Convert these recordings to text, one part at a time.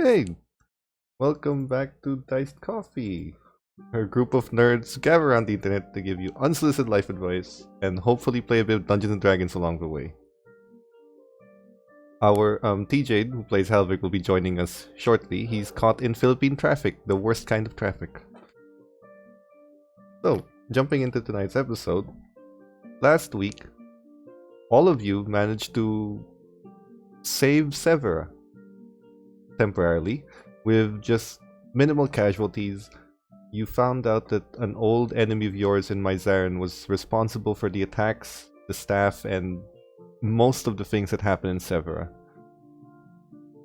Hey, welcome back to Diced Coffee. A group of nerds gather around the internet to give you unsolicited life advice and hopefully play a bit of Dungeons and Dragons along the way. Our TJ, who plays Halvic, will be joining us shortly. He's caught in Philippine traffic, the worst kind of traffic. So, jumping into tonight's episode, last week, all of you managed to save Severa temporarily with just minimal casualties. You found out that an old enemy of yours in Mylaela was responsible for the attacks, the staff, and most of the things that happened in Severa.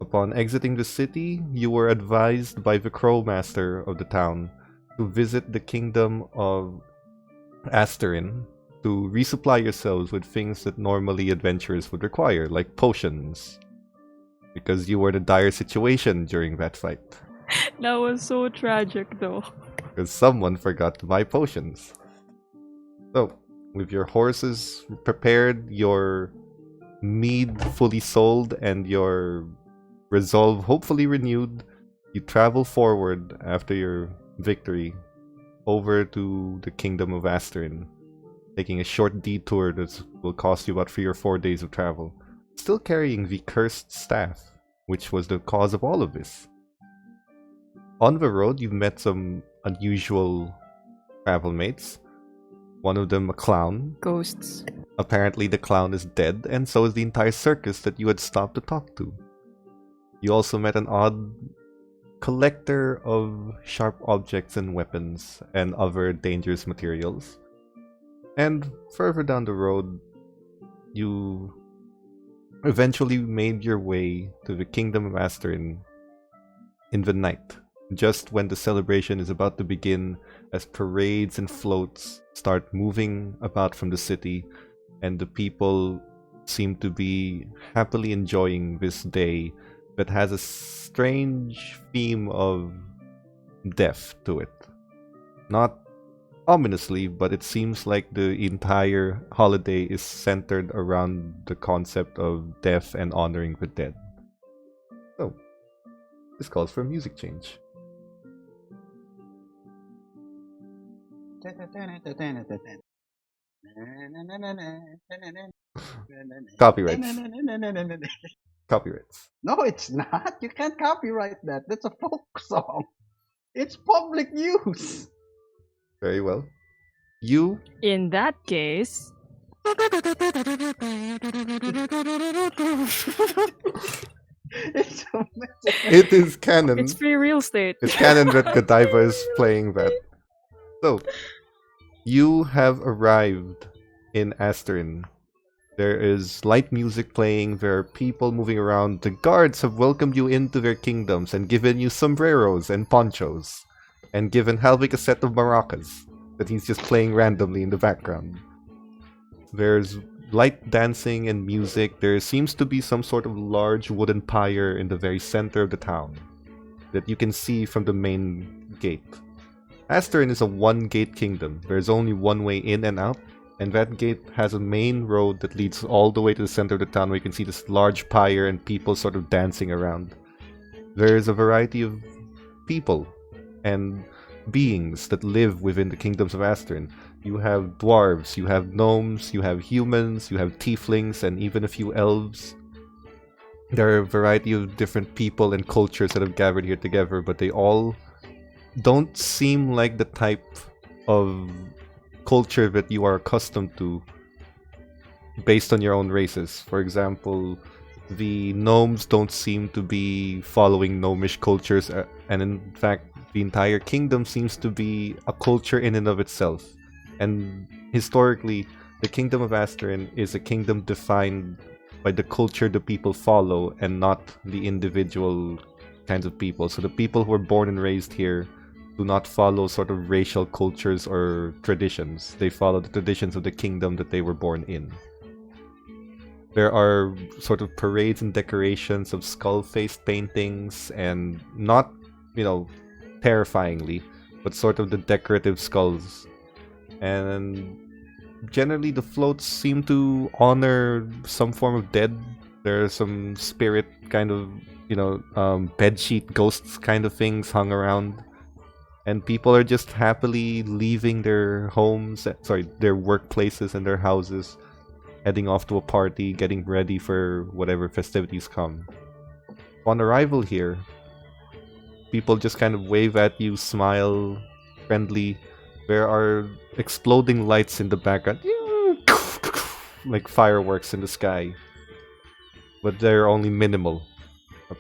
Upon exiting the city, you were advised by the Crowmaster of the town to visit the kingdom of Asterin to resupply yourselves with things that normally adventurers would require, like potions. Because you were in a dire situation during that fight. That was so tragic though. Because someone forgot to buy potions. So, with your horses prepared, your mead fully sold, and your resolve hopefully renewed, you travel forward after your victory over to the kingdom of Asterin, taking a short detour that will cost you about 3 or 4 days of travel. Still carrying the cursed staff, which was the cause of all of this. On the road, you've met some unusual travel mates. One of them a clown. Ghosts. Apparently the clown is dead, and so is the entire circus that you had stopped to talk to. You also met an odd collector of sharp objects and weapons and other dangerous materials. And further down the road, you eventually made your way to the kingdom of Asterin in the night, just when the celebration is about to begin, as parades and floats start moving about from the city, and the people seem to be happily enjoying this day that has a strange theme of death to it. Not ominously, but it seems like the entire holiday is centered around the concept of death and honoring the dead. So, this calls for a music change. Copyrights. Copyrights. No, it's not. You can't copyright that. That's a folk song. It's public use. Very well. You... In that case... It is canon. It's free real estate. It's canon that Godiva is playing that. So, you have arrived in Asterin. There is light music playing, there are people moving around. The guards have welcomed you into their kingdoms and given you sombreros and ponchos. And given Halvic a set of maracas that he's just playing randomly in the background. There's light dancing and music. There seems to be some sort of large wooden pyre in the very center of the town that you can see from the main gate. Asterin is a one-gate kingdom. There's only one way in and out, and that gate has a main road that leads all the way to the center of the town where you can see this large pyre and people sort of dancing around. There's a variety of people and beings that live within the kingdoms of Asterin. You have dwarves, you have gnomes, you have humans, you have tieflings, and even a few elves. There are a variety of different people and cultures that have gathered here together, but they all don't seem like the type of culture that you are accustomed to based on your own races. For example, the gnomes don't seem to be following gnomish cultures, and in fact, the entire kingdom seems to be a culture in and of itself. And historically, the kingdom of Asterin is a kingdom defined by the culture the people follow and not the individual kinds of people. So the people who are born and raised here do not follow sort of racial cultures or traditions. They follow the traditions of the kingdom that they were born in. There are sort of parades and decorations of skull-faced paintings, and not, terrifyingly, but sort of the decorative skulls. And generally the floats seem to honor some form of dead There are some spirit kind of, bedsheet ghosts kind of things hung around. And people are just happily leaving their homes, their workplaces and their houses, heading off to a party, getting ready for whatever festivities come. On arrival here, people just kind of wave at you, smile, friendly. There are exploding lights in the background, like fireworks in the sky. But they're only minimal.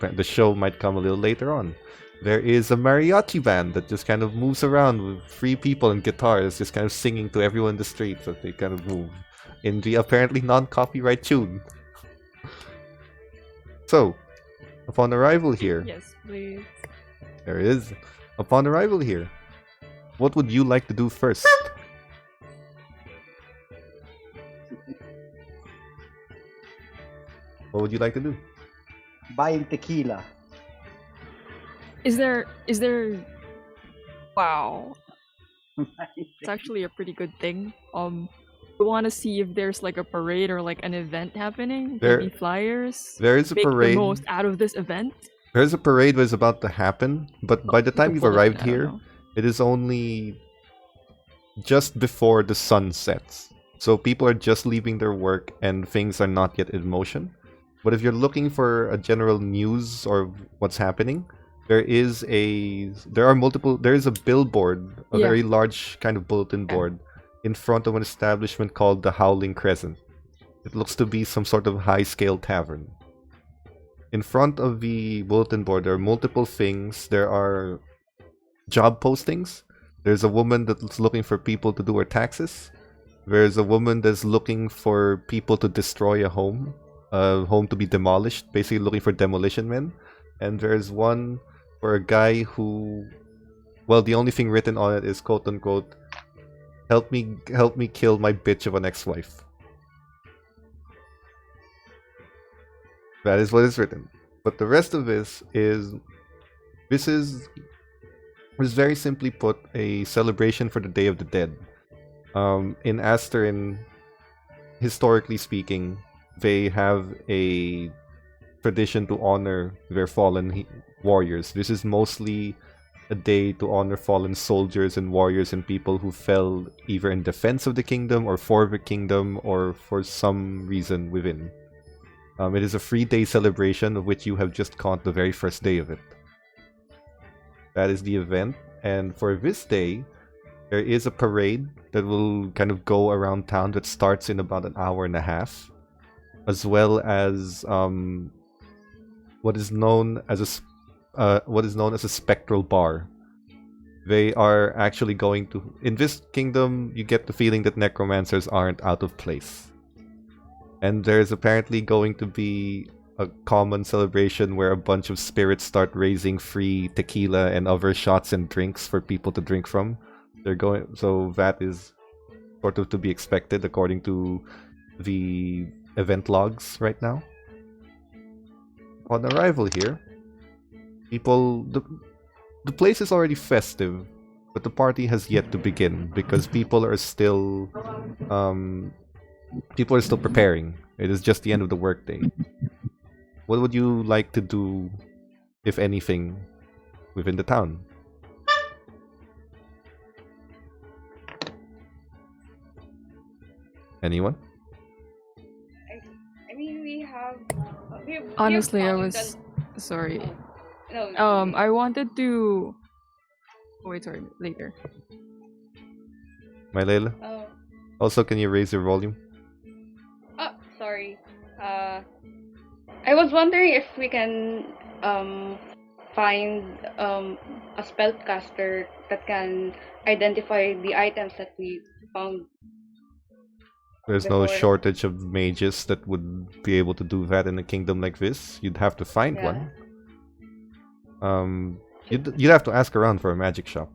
The show might come a little later on. There is a mariachi band that just kind of moves around with 3 people and guitars just kind of singing to everyone in the streets as they kind of move in the apparently non-copyright tune. So, upon arrival here... Yes, please. There is. Upon arrival here, what would you like to do first? What would you like to do? Buying tequila. Is there wow. It's actually a pretty good thing. We want to see if there's like a parade or like an event happening. Maybe flyers. There is a Make parade. the most out of this event. There's a parade that's about to happen, but by the time you've arrived I don't here, know. it is only just before the sun sets. So people are just leaving their work and things are not yet in motion. But if you're looking for a general news or what's happening, there is a billboard, a Yeah. very large kind of bulletin board in front of an establishment called the Howling Crescent. It looks to be some sort of high-scale tavern. In front of the bulletin board, there are multiple things. There are job postings. There's a woman that's looking for people to do her taxes. There's a woman that's looking for people to destroy a home to be demolished, basically looking for demolition men. And there's one for a guy who, well, the only thing written on it is quote unquote, help me kill my bitch of an ex-wife. That is what is written. But the rest of this is very simply put a celebration for the Day of the Dead. In Asterin, historically speaking, they have a tradition to honor their fallen warriors. This is mostly a day to honor fallen soldiers and warriors and people who fell either in defense of the kingdom or for the kingdom or for some reason within. It is a 3-day celebration of which you have just caught the very first day of it. That is the event, and for this day, there is a parade that will kind of go around town that starts in about an hour and a half, as well as what is known as a spectral bar. They are actually going to... In this kingdom, you get the feeling that necromancers aren't out of place. And there's apparently going to be a common celebration where a bunch of spirits start raising free tequila and other shots and drinks for people to drink from. So that is sort of to be expected according to the event logs right now. On arrival here, the place is already festive, but the party has yet to begin because people are still preparing. It is just the end of the workday. What would you like to do, if anything, within the town? Anyone? I mean, we have Honestly, I followed was sorry. the- no. I wanted to. Oh, wait, sorry. Later. Mylaela? Oh, Also, can you raise your volume? sorry. I was wondering if we can find a spellcaster that can identify the items that we found. There's no Before. shortage of mages that would be able to do that in a kingdom like this. You'd have to find Yeah. one. You'd have to ask around for a magic shop.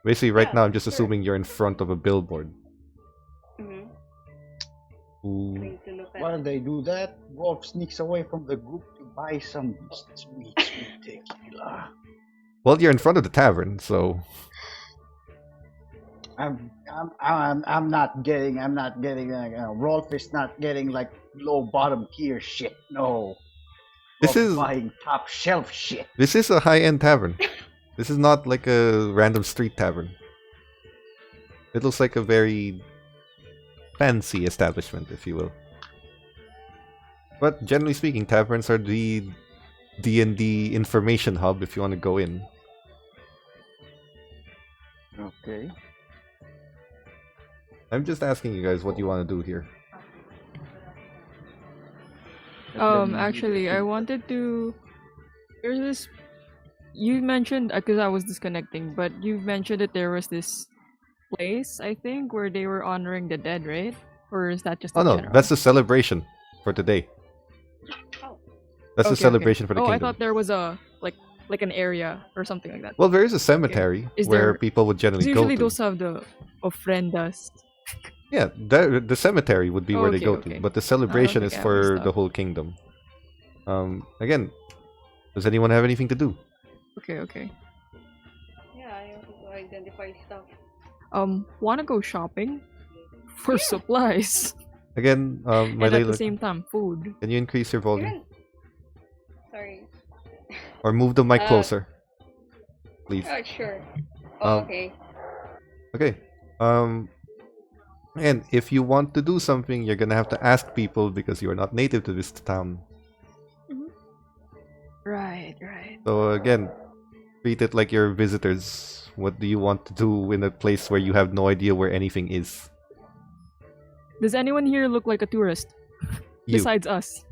Basically, right Yeah, now I'm just sure. assuming you're in front of a billboard. Mm-hmm. Ooh. Going to look at. While they do that, Rolf sneaks away from the group to buy some sweet tequila. Well, you're in front of the tavern, so I'm not getting. Rolf is not getting like low bottom tier shit. No. This Rolf is buying top shelf shit. this is a high-end tavern. This is not like a random street tavern. It looks like a very fancy establishment, if you will. But generally speaking, taverns are the D&D information hub if you want to go in. Okay. I'm just asking you guys what you want to do here. Actually, I wanted to. There's this. You mentioned because I was disconnecting, but you mentioned that there was this place, I think, where they were honoring the dead, right? Or is that just Oh in no, general? that's the celebration for today. Oh. That's the Okay, celebration for the Oh, I kingdom. thought there was a like an area or something like that. Well, there is a cemetery Is where there- people would generally go Usually to. those have the ofrendas. Yeah, the cemetery would be where they Okay, go okay. to, but the celebration think is I for messed the up. whole kingdom. Again, does anyone have anything to do? Okay. Yeah, I want to identify stuff. Wanna go shopping for supplies Again, and at the Mylaela, same time food. can you increase your volume Even... Sorry. or move the mic Uh, closer, please? Oh, sure. Oh, Um, okay. Okay. And if you want to do something, you're gonna have to ask people because you are not native to this town. Right. So again, treat it like you're visitors. What do you want to do in a place where you have no idea where anything is? Does anyone here look like a tourist You. besides us?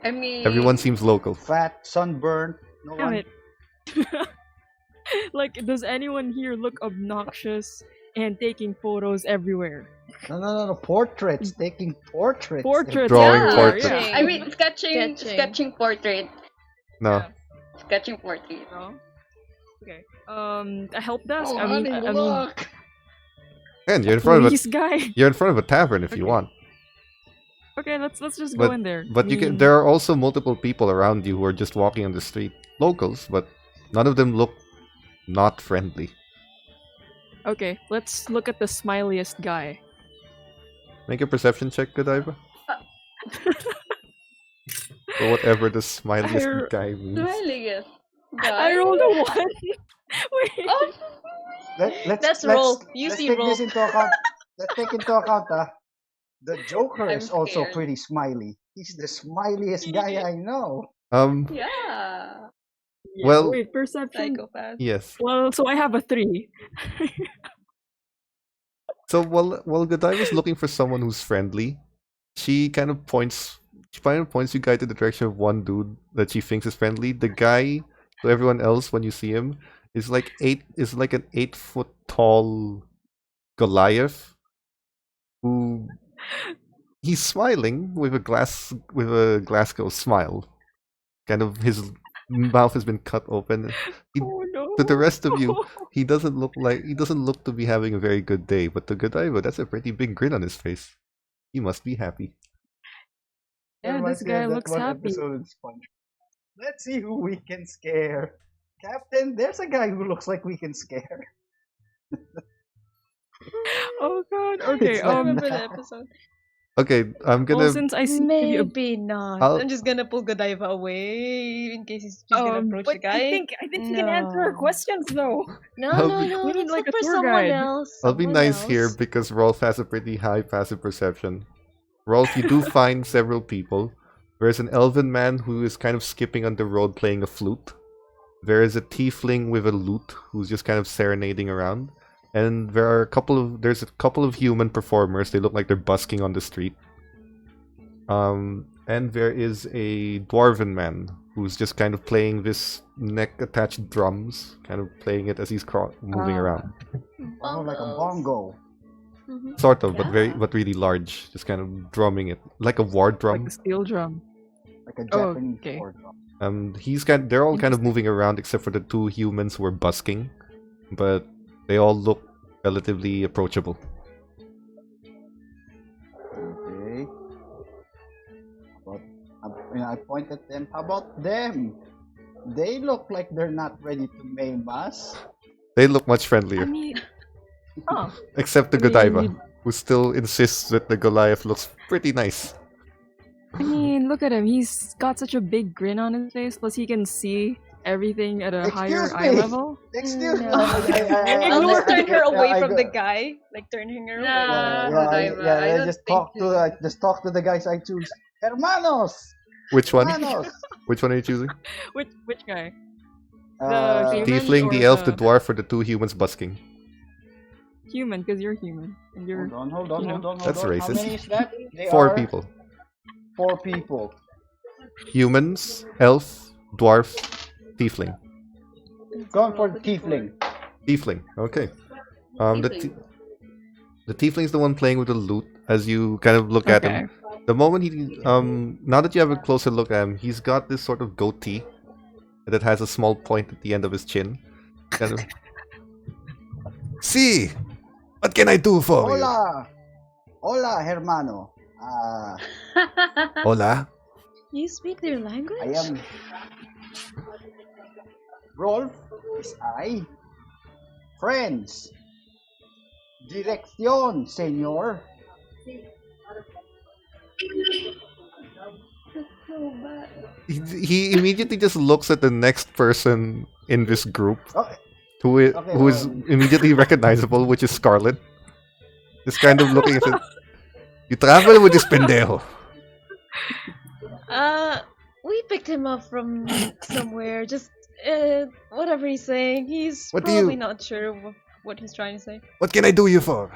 I mean... Everyone seems local. Fat, sunburned. No Damn one. it. Like, does anyone here look obnoxious and taking photos everywhere? No. Portraits. Taking portraits. Portraits, Drawing yeah, portraits. yeah. I mean, sketching portrait. No. Sketching portrait. No? Okay. A help desk. Oh, I mean, honey, I mean, look. And you're in front of police guy. you're in front of a tavern if you Okay. want. Okay, let's just go But in there. but I you can. mean, There are also multiple people around you who are just walking on the street, locals, but none of them look not friendly. Okay, let's look at the smiliest guy. Make a perception check, Godiva. Or whatever the smiliest I- guy means. Smiliest I guy. rolled a 1. Wait. Oh, Let's roll. You let's see take roll. this into account. Let's take into account. The Joker I'm is also scared. pretty smiley. He's the smiliest guy I know. yeah. Well, Wait, perception. Psychopath. yes. Well, so I have a 3. So while Godiva's looking for someone who's friendly, she kind of points you guys in the direction of one dude that she thinks is friendly. The guy, to everyone else when you see him, is like an 8-foot tall Goliath who he's smiling with a Glasgow smile. Kind of his mouth has been cut open. Oh no. To the rest of you, he doesn't look to be having a very good day, but to Godiva, that's a pretty big grin on his face. He must be happy. Yeah, Reminds this me of guy that looks one happy. episode in SpongeBob. Let's see who we can scare. Captain, there's a guy who looks like we can scare. Oh god. Okay. It's I like remember that. the episode. Okay, I'm Well, gonna. since I seem to be a Maybe not. I'll- I'm just gonna pull Godiva away in case he's just gonna approach but the guy. I think he can answer our No. questions though. No, I'll no, be- no. We need, Let's like, look a for tour someone guide. else. I'll be someone nice here else. because Rolf has a pretty high passive perception. Rolf, you do find several people. There's an elven man who is kind of skipping on the road playing a flute. There is a tiefling with a lute who's just kind of serenading around. And there's a couple of human performers. They look like they're busking on the street. And there is a dwarven man who's just kind of playing this neck-attached drums, kind of playing it as he's moving around. Oh, like a Bongos. bongo. Mhm. Sort of, but Yeah. really large, just kind of drumming it like a war drum. Like a steel drum. Like a Oh, Japanese okay. war drum. They're all kind of moving around except for the two humans who are busking, but they all look relatively approachable. Okay. But I point at them. How about them? They look like they're not ready to maim us. They look much friendlier. I mean, Oh, Except the I mean, Godiva, you- who still insists that the Goliath looks pretty nice. I mean, look at him. He's got such a big grin on his face. Plus, he can see everything at a higher Excuse eye me. level. Excuse me. No. I'll just turn her away from the guy. Like, turning her away. Nah. Godiva, I I don't just think just talk to the guys I choose. Hermanos. Which one? Hermanos. Which one are you choosing? Which guy? Uh, human Tiefling, or the elf, the the- dwarf, or the two humans busking? Human, because you're human. And you're. hold on. you know. That's How racist. many is that? They 4 are people. 4 people. Humans, elf, dwarf, tiefling. Going for the tiefling. Tiefling, okay. Tiefling. The tiefling's the one playing with the lute. As you kind of look at him, the moment he, now that you have a closer look at him, he's got this sort of goatee that has a small point at the end of his chin. Kind of. See, what can I do for Hola. Hola, hermano. you? Hola. You speak their language? I am Rolf is I. Friends. Dirección, señor. So bad. He immediately just looks at the next person in this group, Okay. who is, Okay, who is immediately recognizable, which is Scarlet. Just kind of looking at it. You travel with this pendejo. We picked him up from somewhere. Just, whatever he's saying. He's What do probably you- not sure what he's trying to say. What can I do you for?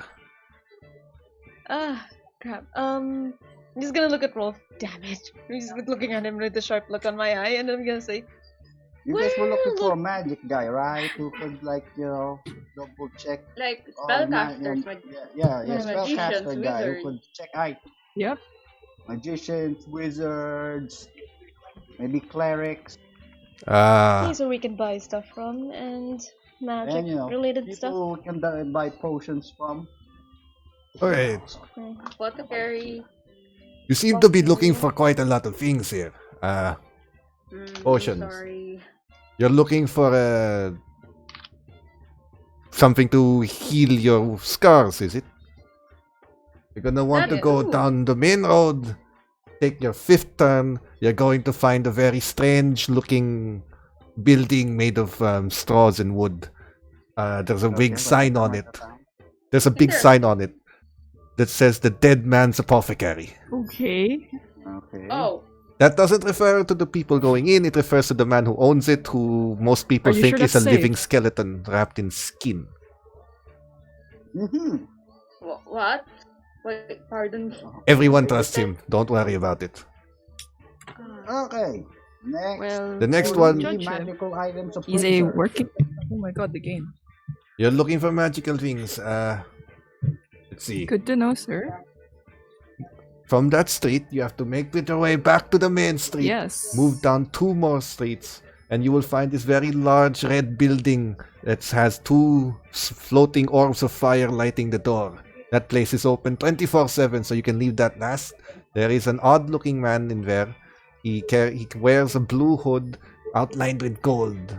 Crap. I'm just gonna look at Rolf. Damn it. I'm just looking at him with a sharp look on my eye, and I'm gonna say, You guys were looking for a Well, magic guy, right? Who could, like, double check. Like Yeah, spellcasters, spellcaster magicians, guy who wizards. could check out Yep. magicians, wizards, maybe clerics, Ah, place where we can buy stuff from, and magic and related people stuff. who can buy potions from. alright. Apothecary. You seem to be looking for quite a lot of things here. Potions. Sorry. You're looking for something to heal your scars, is it? You're gonna want That to go too. down the main road, take your 5th turn. You're going to find a very strange looking building made of straws and wood. There's a big sign on it. There's a big Sure. sign on it that says the Dead Man's Apothecary. Okay. Okay. Oh, That doesn't refer to the people going in, it refers to the man who owns it, who most people Are you think sure is a that's living safe? skeleton wrapped in skin. Mm-hmm. what? Wait, pardon. Everyone trusts him, don't worry about it. Okay. Next. Well, The next I one- wouldn't Three judge him. magical items of He's a research. working. Oh my god, the game. You're looking for magical things. Let's see. Good to know, sir. From that street, you have to make your way back to the main street. Yes. Move down 2 more streets, and you will find this very large red building that has 2 floating orbs of fire lighting the door. That place is open 24/7, so you can leave that last. There is an odd-looking man in there. He wears a blue hood outlined with gold.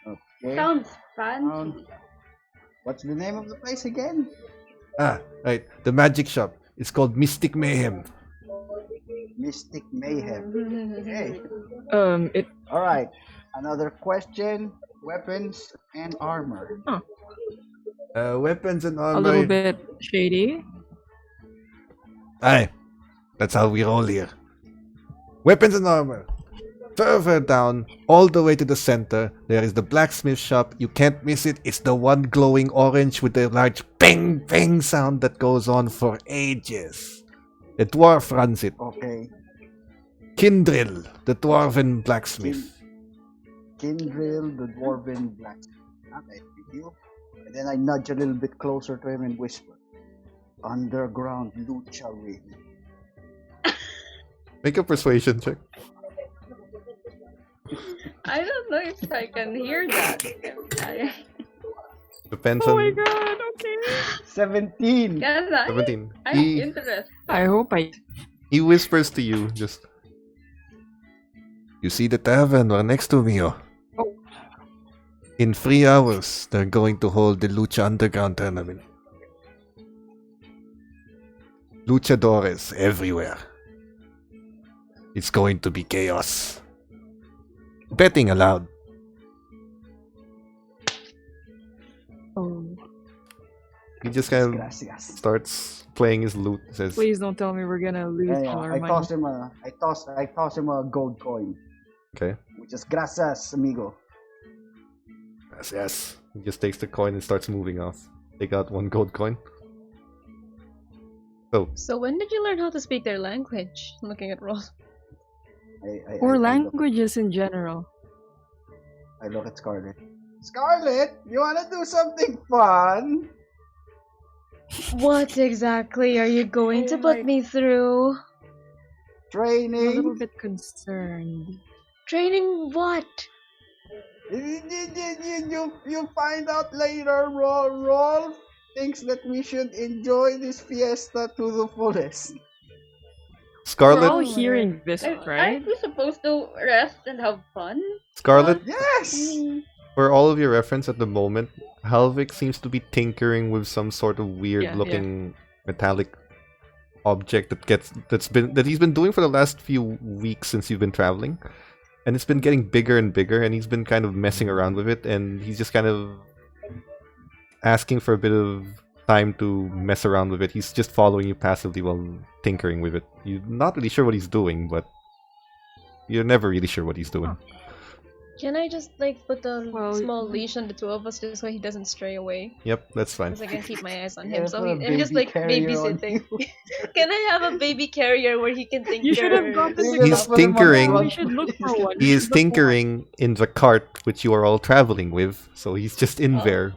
Okay. Sounds fun. What's the name of the place again? Ah, right. The magic shop. It's called Mystic Mayhem. Mystic Mayhem. Okay. It. All right. Another question. Weapons and armor. Weapons and A armor. little bit shady. Aye. That's how we roll here. Weapons and armor. Further down, all the way to the center, there is the blacksmith shop. You can't miss it. It's the one glowing orange with the large bang bang sound that goes on for ages. The dwarf runs it. Okay. Kindril, the dwarven blacksmith. Kindril, the dwarven blacksmith. Okay, thank you. And then I nudge a little bit closer to him and whisper, "Underground lucha ring." Make a persuasion check. I don't know if I can hear that. Depends Oh my on god. Okay. 17. Can I? 17. I'm interested. I hope I. He whispers to you, just. You see the tavern right next to me, oh. In 3 hours, they're going to hold the Lucha Underground tournament. Luchadores everywhere. It's going to be chaos. Betting allowed. Oh, He just kind of Gracias. starts playing his lute. Says, please don't tell me we're gonna lose Yeah, all our I money. toss him a gold coin. okay. Which is gracias, amigo. Yes, yes. He just takes the coin and starts moving off. Take out 1 gold coin. So, So when did you learn how to speak their language? Looking at Rolf. Or languages in general. I look at Scarlet. Scarlet, you wanna do something fun? What exactly are you going to Oh put my- me through? I'm a little Training. bit concerned. Training what? You find out later, Rolf thinks that we should enjoy this fiesta to the fullest. We're all Scarlet, hearing this, right? Aren't we supposed to rest and have fun? Scarlet, Yes! for all of your reference at the moment, Halvic seems to be tinkering with some sort of weird-looking metallic object that he's been doing for the last few weeks since you've been traveling, and it's been getting bigger and bigger, and he's been kind of messing around with it, and he's just kind of asking for a bit of time to mess around with it. He's just following you passively while tinkering with it. You're not really sure what he's doing, but you're never really sure what he's doing. Can I just like put a Well, small leash on the 2 of us just so he doesn't stray away? Yep, that's fine. Because I can keep my eyes on Yeah, him. So put a I'm just baby like carrier on babysitting. you. Can I have a baby carrier where he can think? You should have gotten You're the gonna He's put him on tinkering. front. We should look for one. He is tinkering in the cart which you are all traveling with, so he's just in Oh. there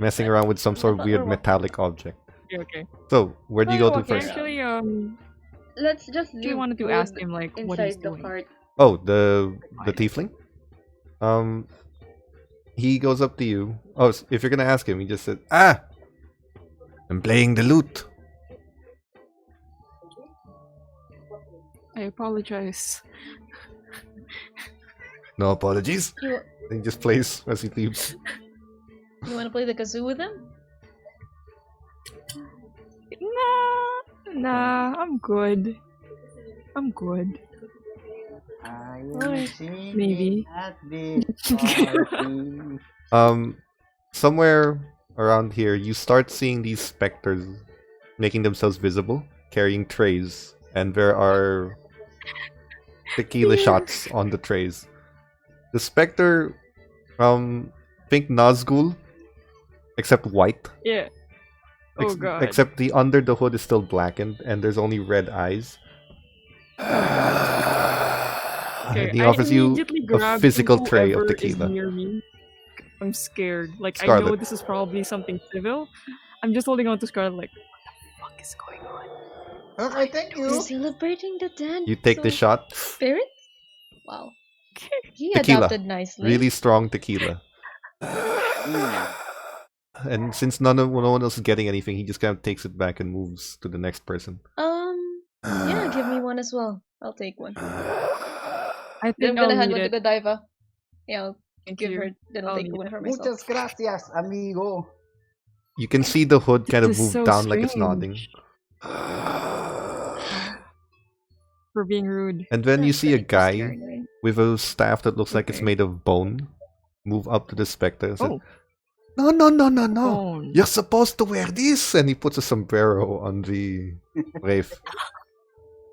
messing around with some sort of Or weird what? metallic object. Okay. So, where do you go to Okay. first? Actually, Let's just we leave wanted to food ask him like what he's inside the doing. cart. Oh, the tiefling? He goes up to you. Oh, if you're gonna ask him, he just said, "Ah! I'm playing the lute." I apologize. No apologies. You, He just plays as he leaves. you want to play the kazoo with him? Nah, I'm good. I'm good. I Alright. singing Maybe. at this party. Somewhere around here, you start seeing these specters making themselves visible, carrying trays, and there are tequila shots on the trays. The specter, think Nazgul, except white. Yeah. Oh god. Except the under the hood is still blackened, and there's only red eyes. Okay, He I offers you immediately a grab physical tray of whoever is tequila. near me. I'm scared. Like I know Scarlet. this is probably something civil. I'm just holding on to Scarlet like, what the fuck is going on? Okay, thank We're you. celebrating the dance. You take the shot. Spirit? Wow. He Tequila. adapted nicely. Really strong tequila. Mm. And since no one else is getting anything, he just kind of takes it back and moves to the next person. Yeah, give me one as well. I'll take one. I Then I'm think gonna I'll hand need one to it. Godiva. Yeah, I'll Thank give you. her. Then I'll I'll take need one for myself. Muchas gracias, amigo. You can see the hood kind of This is move so down like it's strange. nodding. For being rude. And then you That's see a really guy scaring me. with a staff that looks like it's Okay. made of bone move up to the specter and say, Oh, No, no, no, no, no. phone. You're supposed to wear this. And he puts a sombrero on the Wraith.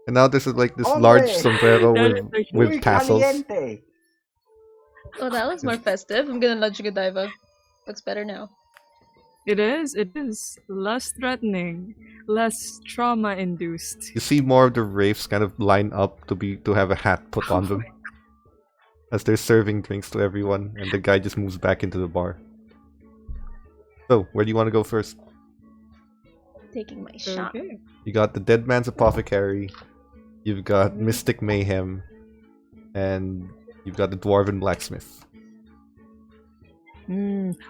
And now there's like this large Hombre. sombrero That with, is like with Muy tassels. caliente. Oh, that looks more festive. I'm gonna nudge Godiva. Looks better now. It is. Less threatening. Less trauma induced. You see more of the Wraiths kind of line up to have a hat put on them. As they're serving drinks to everyone, and the guy just moves back into the bar. So, where do you want to go first? Taking my shot. Okay. You got the Dead Man's Apothecary, you've got Mystic Mayhem, and you've got the Dwarven Blacksmith.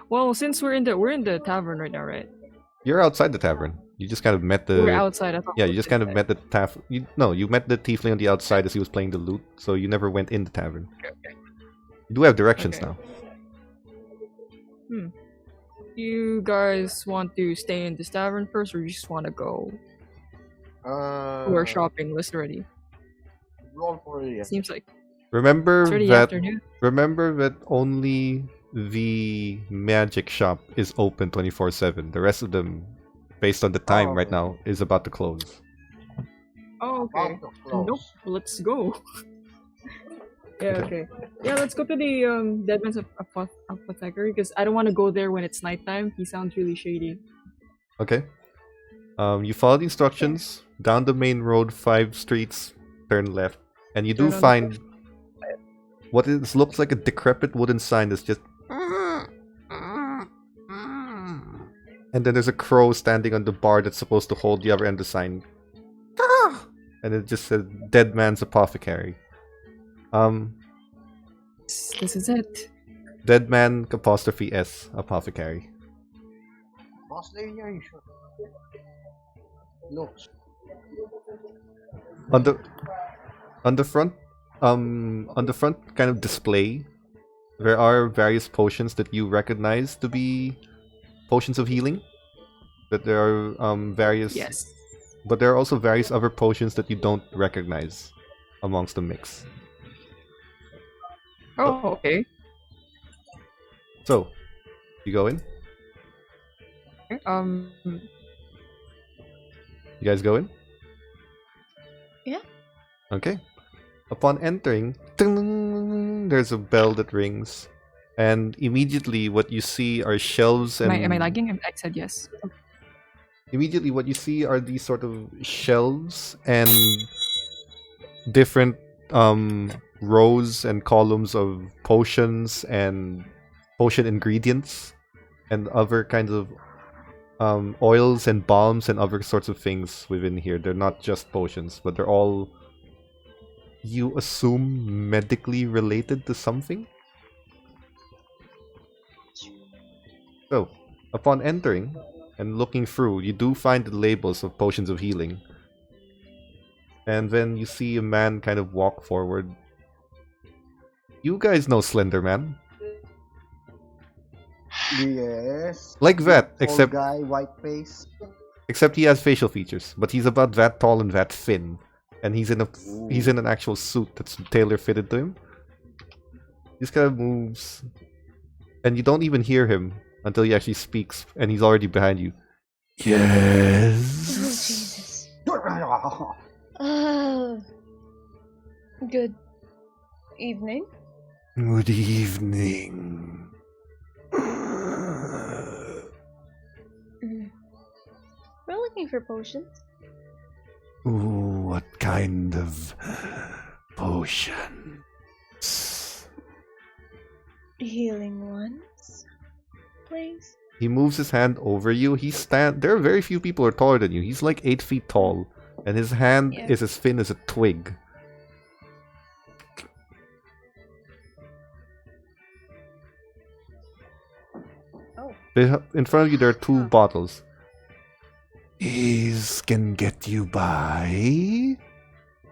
Well, since we're in the tavern right now, right? You're outside the tavern. You just kind of met the... We're outside. I thought Yeah, we you were just kind of inside. met the you met the tiefling on the outside as he was playing the lute, so you never went in the tavern. Okay. You do have directions Okay. now. Do you guys want to stay in this tavern first, or you just want to go to our shopping list already? Roll for it. Seems like Remember it's already that. afternoon. Remember that only the magic shop is open 24/7. The rest of them, based on the time right now, is about to close. Oh, okay. About to close. Nope. Let's go. Yeah. Okay. Yeah. Let's go to the Deadman's Apothecary because I don't want to go there when it's nighttime. He sounds really shady. Okay. You follow the instructions down the main road, 5 streets, turn left, and you do Turn on the find what looks like a decrepit wooden sign that's just. And then there's a crow standing on the bar that's supposed to hold the other end of the sign. And it just says Dead Man's Apothecary. This is it. Dead Man apostrophe S Apothecary. Boss lady, are you sure? Looks. On the front kind of display, there are various potions that you recognize to be potions of healing. But there are various Yes. But there are also various other potions that you don't recognize amongst the mix. Oh, okay. So, you go in? Okay, You guys go in? Yeah. Okay. Upon entering, ting, there's a bell that rings. And immediately what you see are shelves and... am I lagging? I said yes. Okay. Immediately what you see are these sort of shelves and different rows and columns of potions and potion ingredients and other kinds of oils and balms and other sorts of things within here. They're not just potions, but they're all, you assume, medically related to something. So, upon entering and looking through, you do find the labels of potions of healing. And then you see a man kind of walk forward. You guys know Slender Man. Yes. Like that, Old except guy, white face. he has facial features, but he's about that tall and that thin. And he's in an actual suit that's tailor fitted to him. He just kind of moves. And you don't even hear him until he actually speaks, and he's already behind you. Oh, Yes. Jesus. Oh. Good evening. Good evening. We're looking for potions. Ooh, what kind of potion? Healing ones, please. He moves his hand over you. There are very few people who are taller than you. He's like 8 feet tall, and his hand is as thin as a twig. Oh. In front of you, there are 2 bottles. These can get you by,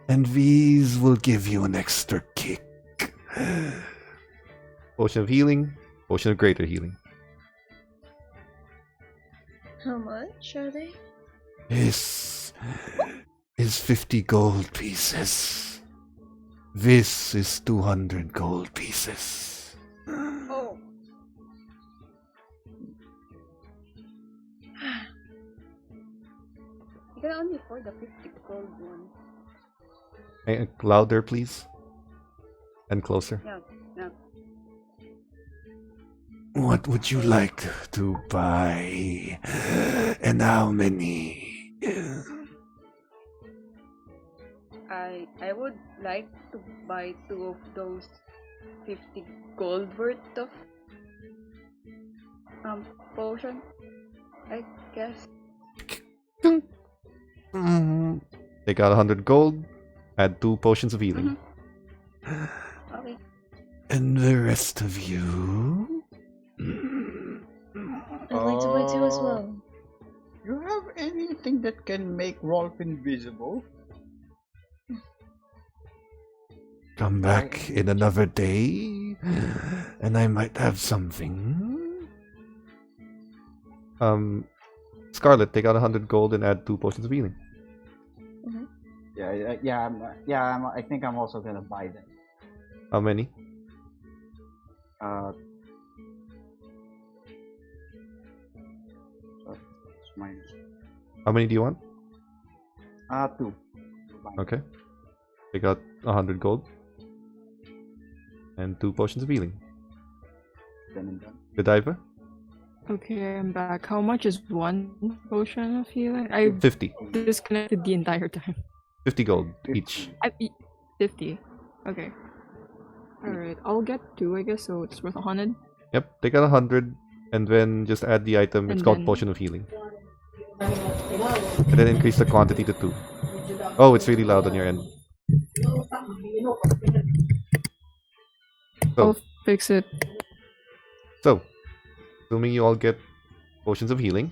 and these will give you an extra kick. Potion of healing, potion of greater healing. How much are they? This is 50 gold pieces. This is 200 gold pieces. Oh. You can only afford the 50 gold one. Louder, please. And closer. Yeah, yeah. What would you like to buy? And how many? I would like to buy 2 of those 50 gold worth of potion, I guess. Take out 100 gold. Add 2 potions of healing. Okay. And the rest of you? I'd like to buy 2 as well. You have anything that can make Rolf invisible? Come back in another day, and I might have something. Scarlet, take out 100 gold and add 2 potions of healing. I think I'm also gonna buy them. How many? It's minus. How many do you want? 2. Okay. Take out 100 gold. And 2 potions of healing. Done and done. Godiva? Okay, I'm back. How much is one potion of healing? I 50. disconnected the entire time. 50 gold each. 50. Okay. Alright, I'll get 2, I guess, so it's worth 100. Yep, take out 100 and then just add the item. It's And called then- Potion of Healing. And then increase the quantity to 2. Oh, it's really loud on your end. I'll fix it. So, assuming you all get potions of healing,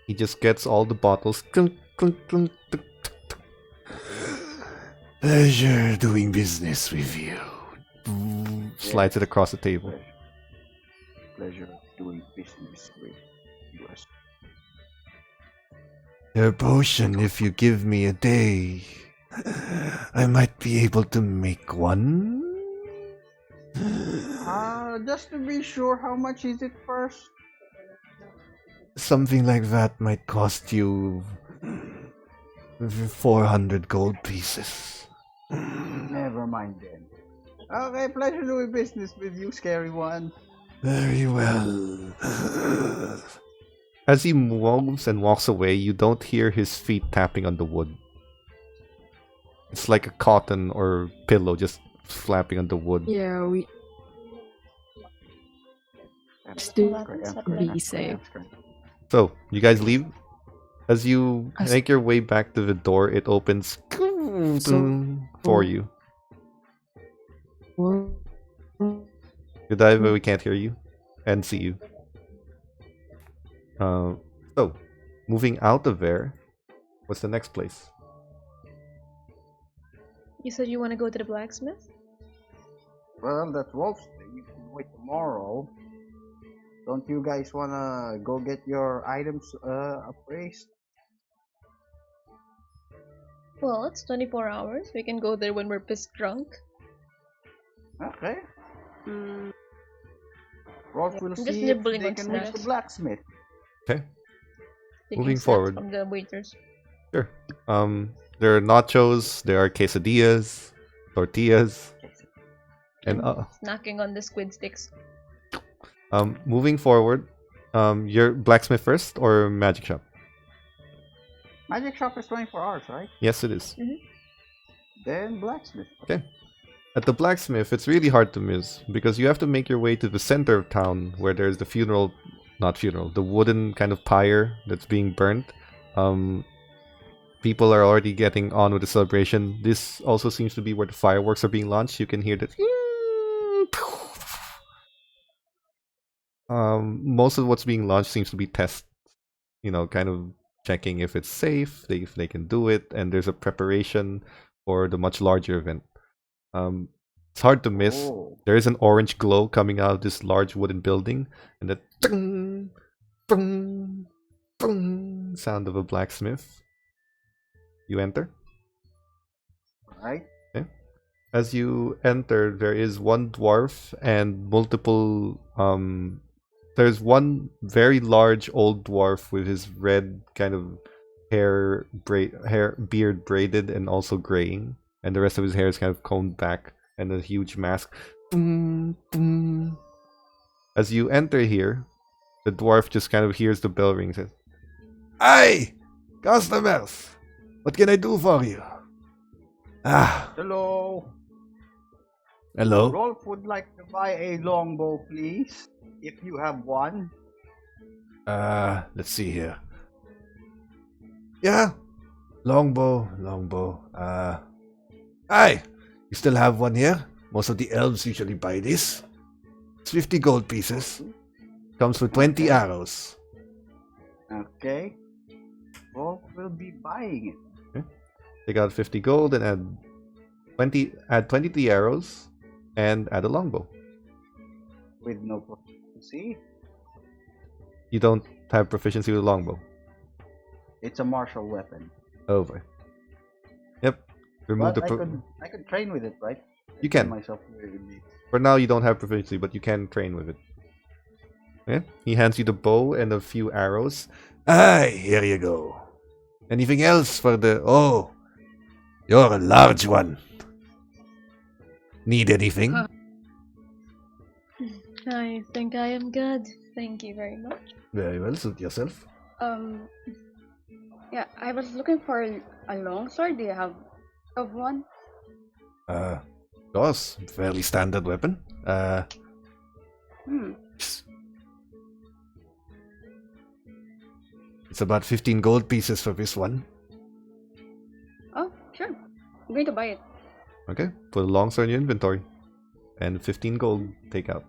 he just gets all the bottles. Clunk, clunk, clunk, tuk, tuk, tuk. Pleasure doing business with you. Slides it across the table. Pleasure doing business with US. Your potion, if you give me a day, I might be able to make one. Just to be sure, how much is it first? Something like that might cost you 400 gold pieces. Never mind then. Okay, pleasure doing business with you, scary one. Very well. As he moves and walks away, you don't hear his feet tapping on the wood. It's like a cotton or pillow just flapping on the wood. Yeah, we just to be safe. So, you guys leave? As you As- make your way back to the door, it opens for you. Godiva, we can't hear you and see you. So, moving out of there, what's the next place? You said you want to go to the blacksmith? Well, that's Rolf's thing. You can wait tomorrow. Don't you guys wanna go get your items appraised? Well, it's 24 hours. We can go there when we're pissed drunk. Okay. Mm, Rolf will I'm just see if nibbling they on can reach the snacks. blacksmith. Okay. Taking Moving snacks forward. from the waiters. Sure. There are nachos, there are quesadillas, tortillas, and Snacking on the squid sticks. moving forward, your blacksmith first or magic shop? Magic shop is 24 hours, right? Yes, it is. Then blacksmith. Okay. At the blacksmith, it's really hard to miss because you have to make your way to the center of town where there's the the wooden kind of pyre that's being burnt. People are already getting on with the celebration. This also seems to be where the fireworks are being launched. You can hear that. Most of what's being launched seems to be tests, kind of checking if it's safe, if they can do it, and there's a preparation for the much larger event. It's hard to miss. Oh. There is an orange glow coming out of this large wooden building, and the tung, tung, tung sound of a blacksmith. You enter. Right? As you enter, there is one dwarf and multiple. There's one very large old dwarf with his red kind of beard braided and also graying, and the rest of his hair is kind of combed back and a huge mask. As you enter here, the dwarf just kind of hears the bell ring and says, "Hi, customers! What can I do for you?" Hello. Hello? Rolf would like to buy a longbow, please. If you have one. Let's see here. Yeah, longbow. Hi, you still have one here? Most of the elves usually buy this. It's 50 gold pieces. Comes with 20 arrows. Okay. Rolf will be buying it. Take out 50 gold and add 20 to the arrows and add a longbow. With no proficiency. You don't have proficiency with longbow. It's a martial weapon. Over. Yep. Remove But the. I could train with it, right? You Train can. myself really big. For now, you don't have proficiency, but you can train with it. Yeah. He hands you the bow and a few arrows. Aye, here you go. Anything else for the... Oh, you're a large one. Need anything? I think I am good. Thank you very much. Very well, suit yourself. Yeah, I was looking for a long sword. Do you have of one? Of course, fairly standard weapon. Hmm. It's about 15 gold pieces for this one. Oh, sure. I'm going to buy it. Okay, put a longsword in your inventory. And 15 gold, take out.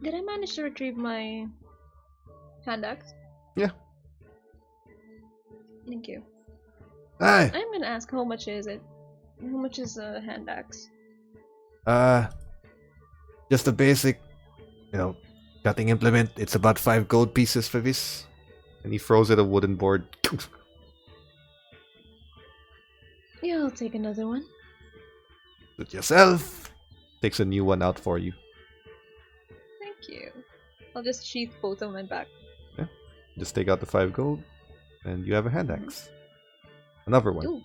Did I manage to retrieve my hand axe? Yeah. Thank you. Aye. I'm gonna ask how much is it? How much is a hand axe? Just a basic, cutting implement. It's about 5 gold pieces for this. And he throws at a wooden board. Yeah, I'll take another one. Suit yourself. Takes a new one out for you. Thank you. I'll just sheath both of my back. Just take out the 5 gold. And you have a hand axe. Another one. Ooh,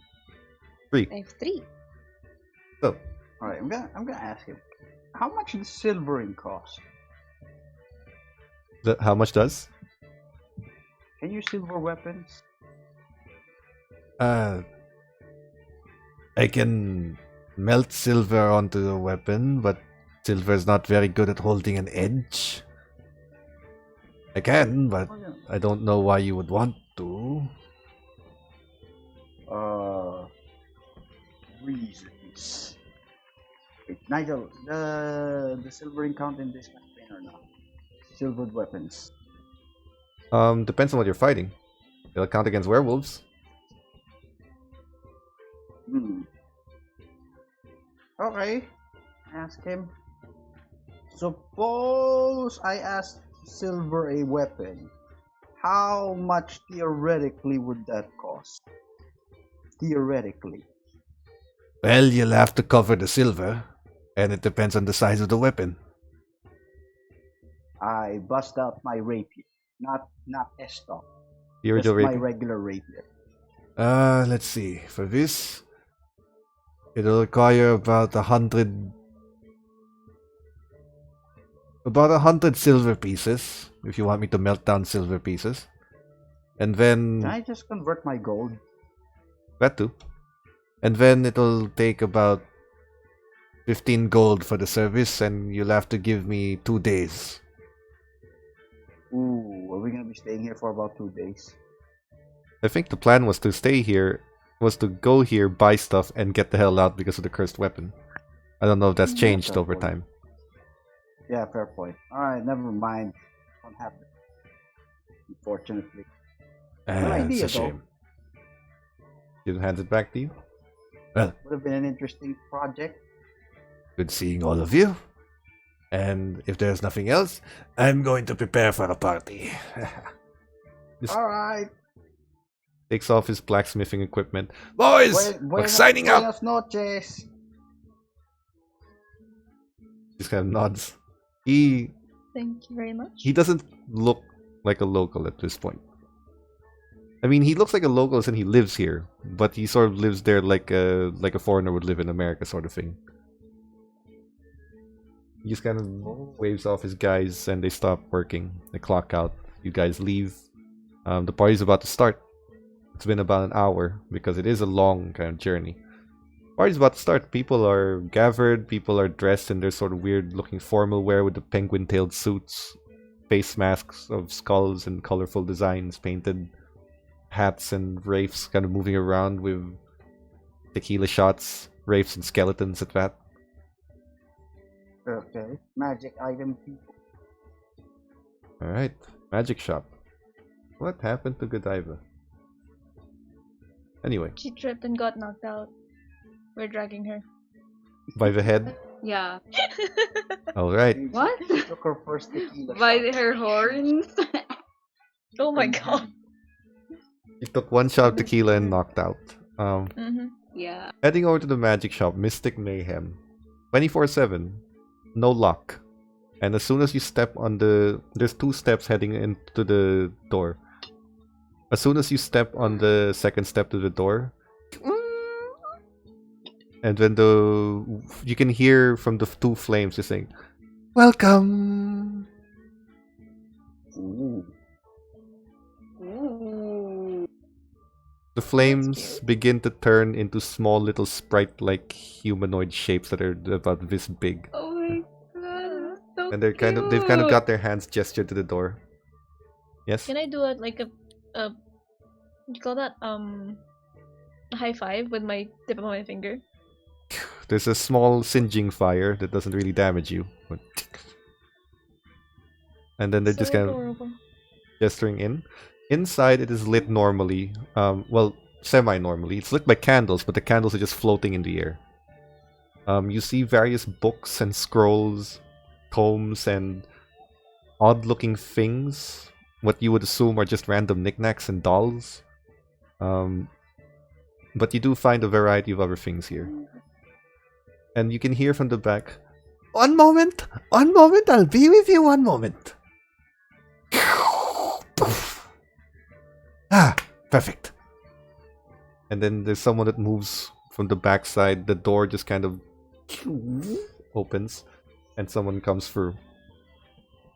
3. I have 3. So, Alright, I'm gonna ask him. How much does silvering cost? how much does? Can you silver weapons? I can melt silver onto the weapon, but silver is not very good at holding an edge. I can, but Oh, yeah. I don't know why you would want to. Reasons. Wait, Nigel, the silvering count in this campaign or not? Silvered weapons. Depends on what you're fighting. It'll count against werewolves. Okay. Ask him. Suppose I ask silver a weapon. How much theoretically would that cost? Theoretically. Well, you'll have to cover the silver, and it depends on the size of the weapon. I bust out my rapier. Not Estoc. Your Just my rapier. regular rapier. Let's see. For this, it'll require about 100 silver pieces, if you want me to melt down silver pieces. And then... Can I just convert my gold? That too. And then it'll take about 15 gold for the service, and you'll have to give me 2 days. Ooh, are we gonna be staying here for about 2 days? I think the plan was to stay here, was to go here, buy stuff, and get the hell out because of the cursed weapon. I don't know if that's changed fair over point. time. Yeah, fair point. Alright, never mind. Won't happen. Unfortunately. Good idea, It's a though. shame. He hands it back to you. Well, Would have been an interesting project. good seeing all of you. And if there's nothing else, I'm going to prepare for a party. Just Alright. takes off his blacksmithing equipment. Boys, we're signing up! Buenas noches. Just kind of nods. He Thank you very much. doesn't look like a local at this point. I mean, he looks like a local and he lives here, but he sort of lives there like a foreigner would live in America, sort of thing. He just kind of waves off his guys, and they stop working. They clock out. You guys leave. The party's about to start. It's been about an hour because it is a long kind of journey. Party's about to start. People are gathered. People are dressed in their sort of weird-looking formal wear with the penguin-tailed suits, face masks of skulls and colorful designs painted, hats and wraiths kind of moving around with tequila shots, wraiths and skeletons at that. Okay. Magic item people. Alright, magic shop. What happened to Godiva? Anyway, She tripped and got knocked out. We're dragging her. by the head. Yeah. Alright. She What? took her first tequila By shot. her horns. Oh my god. She took one shot of tequila and knocked out. Mm-hmm. Yeah. Heading over to the magic shop, Mystic Mayhem. 24/7. No luck. And as soon as you step on the... There's 2 steps heading into the door. As soon as you step on the second step to the door, and then you can hear from the 2 flames just saying, "Welcome." Ooh. Ooh. The flames begin to turn into small little sprite-like humanoid shapes that are about this big, Oh my god. So and they've kind of got their hands gestured to the door. Yes. Can I do it like a what do you call that? A high five with my tip of my finger. There's a small singeing fire that doesn't really damage you, but and then they're just So kind of adorable. gesturing in. Inside, it is lit normally. Well, semi-normally. It's lit by candles, but the candles are just floating in the air. You see various books and scrolls, tomes, and odd-looking things. What you would assume are just random knickknacks and dolls. But you do find a variety of other things here. And you can hear from the back, one moment, I'll be with you 1 moment. Ah, perfect. And then there's someone that moves from the backside. The door just kind of opens, and someone comes through.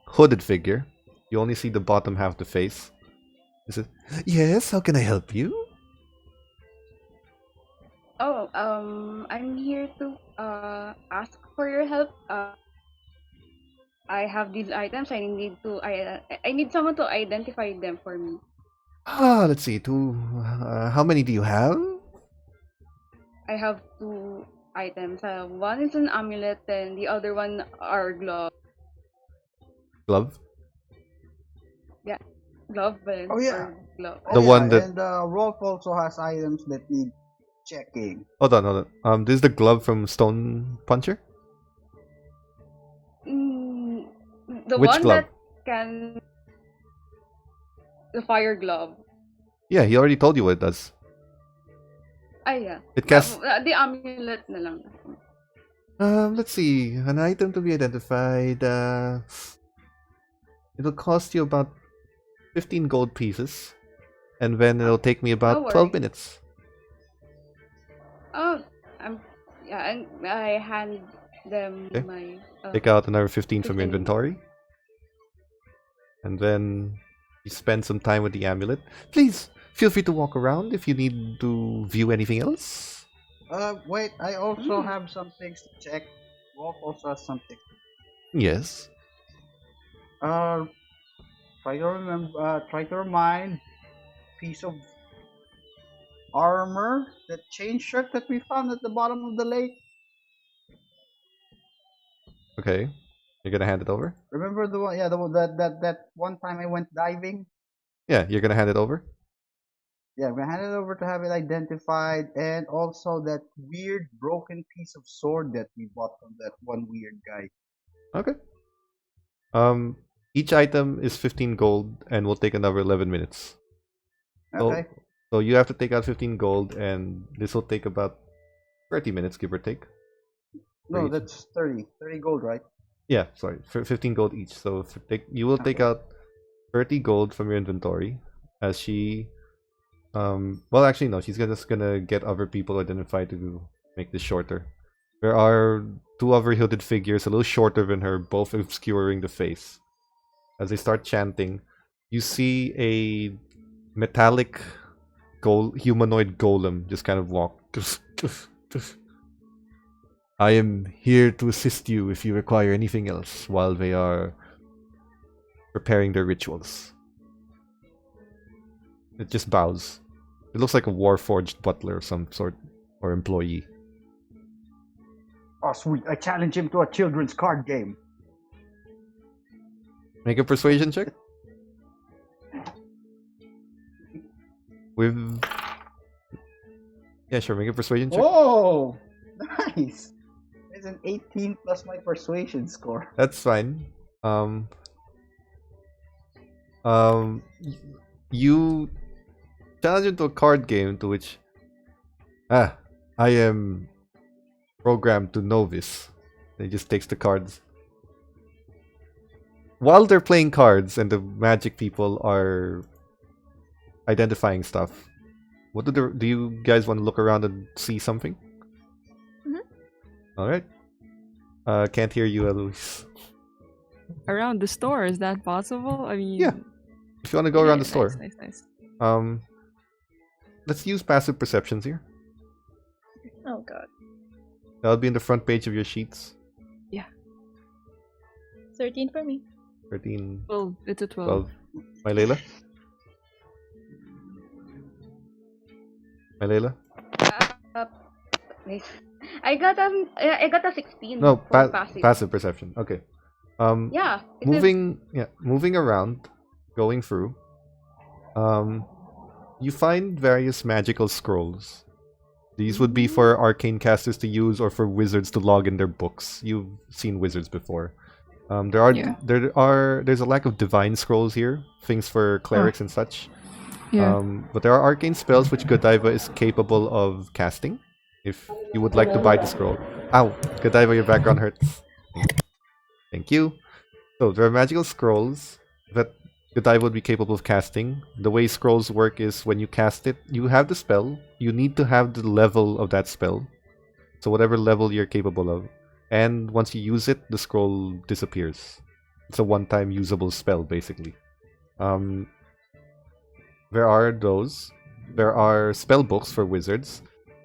Hooded figure. You only see the bottom half of the face. He says, "Yes, how can I help you?" Oh, I'm here to ask for your help. I have these items. I need someone to identify them for me. Let's see. How many do you have? I have 2 items. One is an amulet, and the other one are gloves. Glove. Glove, but Oh, yeah. glove. The one that- And Rolf also has items that need checking. Hold on. This is the glove from Stone Puncher? The Which one glove? that can. The fire glove. Yeah, he already told you what it does. Yeah. It casts... The amulet na lang. Let's see. An item to be identified. It'll cost you about 15 gold pieces. And then it'll take me about No 12 worries. minutes. Oh, and I hand them Okay. my. Take out another 15 from your 15. inventory. And then you spend some time with the amulet. Please, feel free to walk around if you need to view anything else. Wait, I also have some things to check. Rolf also has something. Yes. Try to remind piece of armor, that chain shirt that we found at the bottom of the lake. Okay. You're gonna hand it over? Remember the one? Yeah, the one that one time I went diving. Yeah, you're gonna hand it over? Yeah, we hand it over to have it identified, and also that weird broken piece of sword that we bought from that one weird guy. Okay. Each item is 15 gold and will take another 11 minutes. Okay. So you have to take out 15 gold, and this will take about 30 minutes, give or take. No, each. that's 30. 30 gold, right? Yeah, sorry, 15 gold each. So you will take out 30 gold from your inventory as she... well, actually, no, she's just gonna get other people identified to make this shorter. There are 2 other hooded figures, a little shorter than her, both obscuring the face. As they start chanting, you see a metallic humanoid golem just kind of walk. I am here to assist you if you require anything else while they are preparing their rituals. It just bows. It looks like a Warforged butler of some sort, or employee. Oh, sweet. I challenge him to a children's card game. Make a persuasion check. With... Yeah, sure, make a persuasion check. Oh, nice. It's an 18 plus my persuasion score. That's fine. Y- you challenge into a card game to which I am programmed to novice. He just takes the cards. While they're playing cards and the magic people are identifying stuff, what do you guys want to look around and see something? All right. Can't hear you, Heloise. Around the store, is that possible? I mean, Yeah. If you want to go around the nice, store, Nice. let's use passive perceptions here. Oh god. That'll be in the front page of your sheets. 13 for me. 13, Well, it's a 12. 12. Mylaela? Mylaela? Wait. I got a 16 No, for passive. passive perception. Okay. Yeah. it is- Moving around, going through. You find various magical scrolls. These would be for arcane casters to use or for wizards to log in their books. You've seen wizards before. There's a lack of divine scrolls here, things for clerics and such. Yeah. But there are arcane spells which Godiva is capable of casting. If you would like to buy the scroll. Ow! Godiva, your background hurts. Thank you. So there are magical scrolls that Godiva would be capable of casting. The way scrolls work is when you cast it, you have the spell. You need to have the level of that spell. So whatever level you're capable of. And once you use it, the scroll disappears. It's a one-time usable spell, basically. There are those. There are spell books for wizards.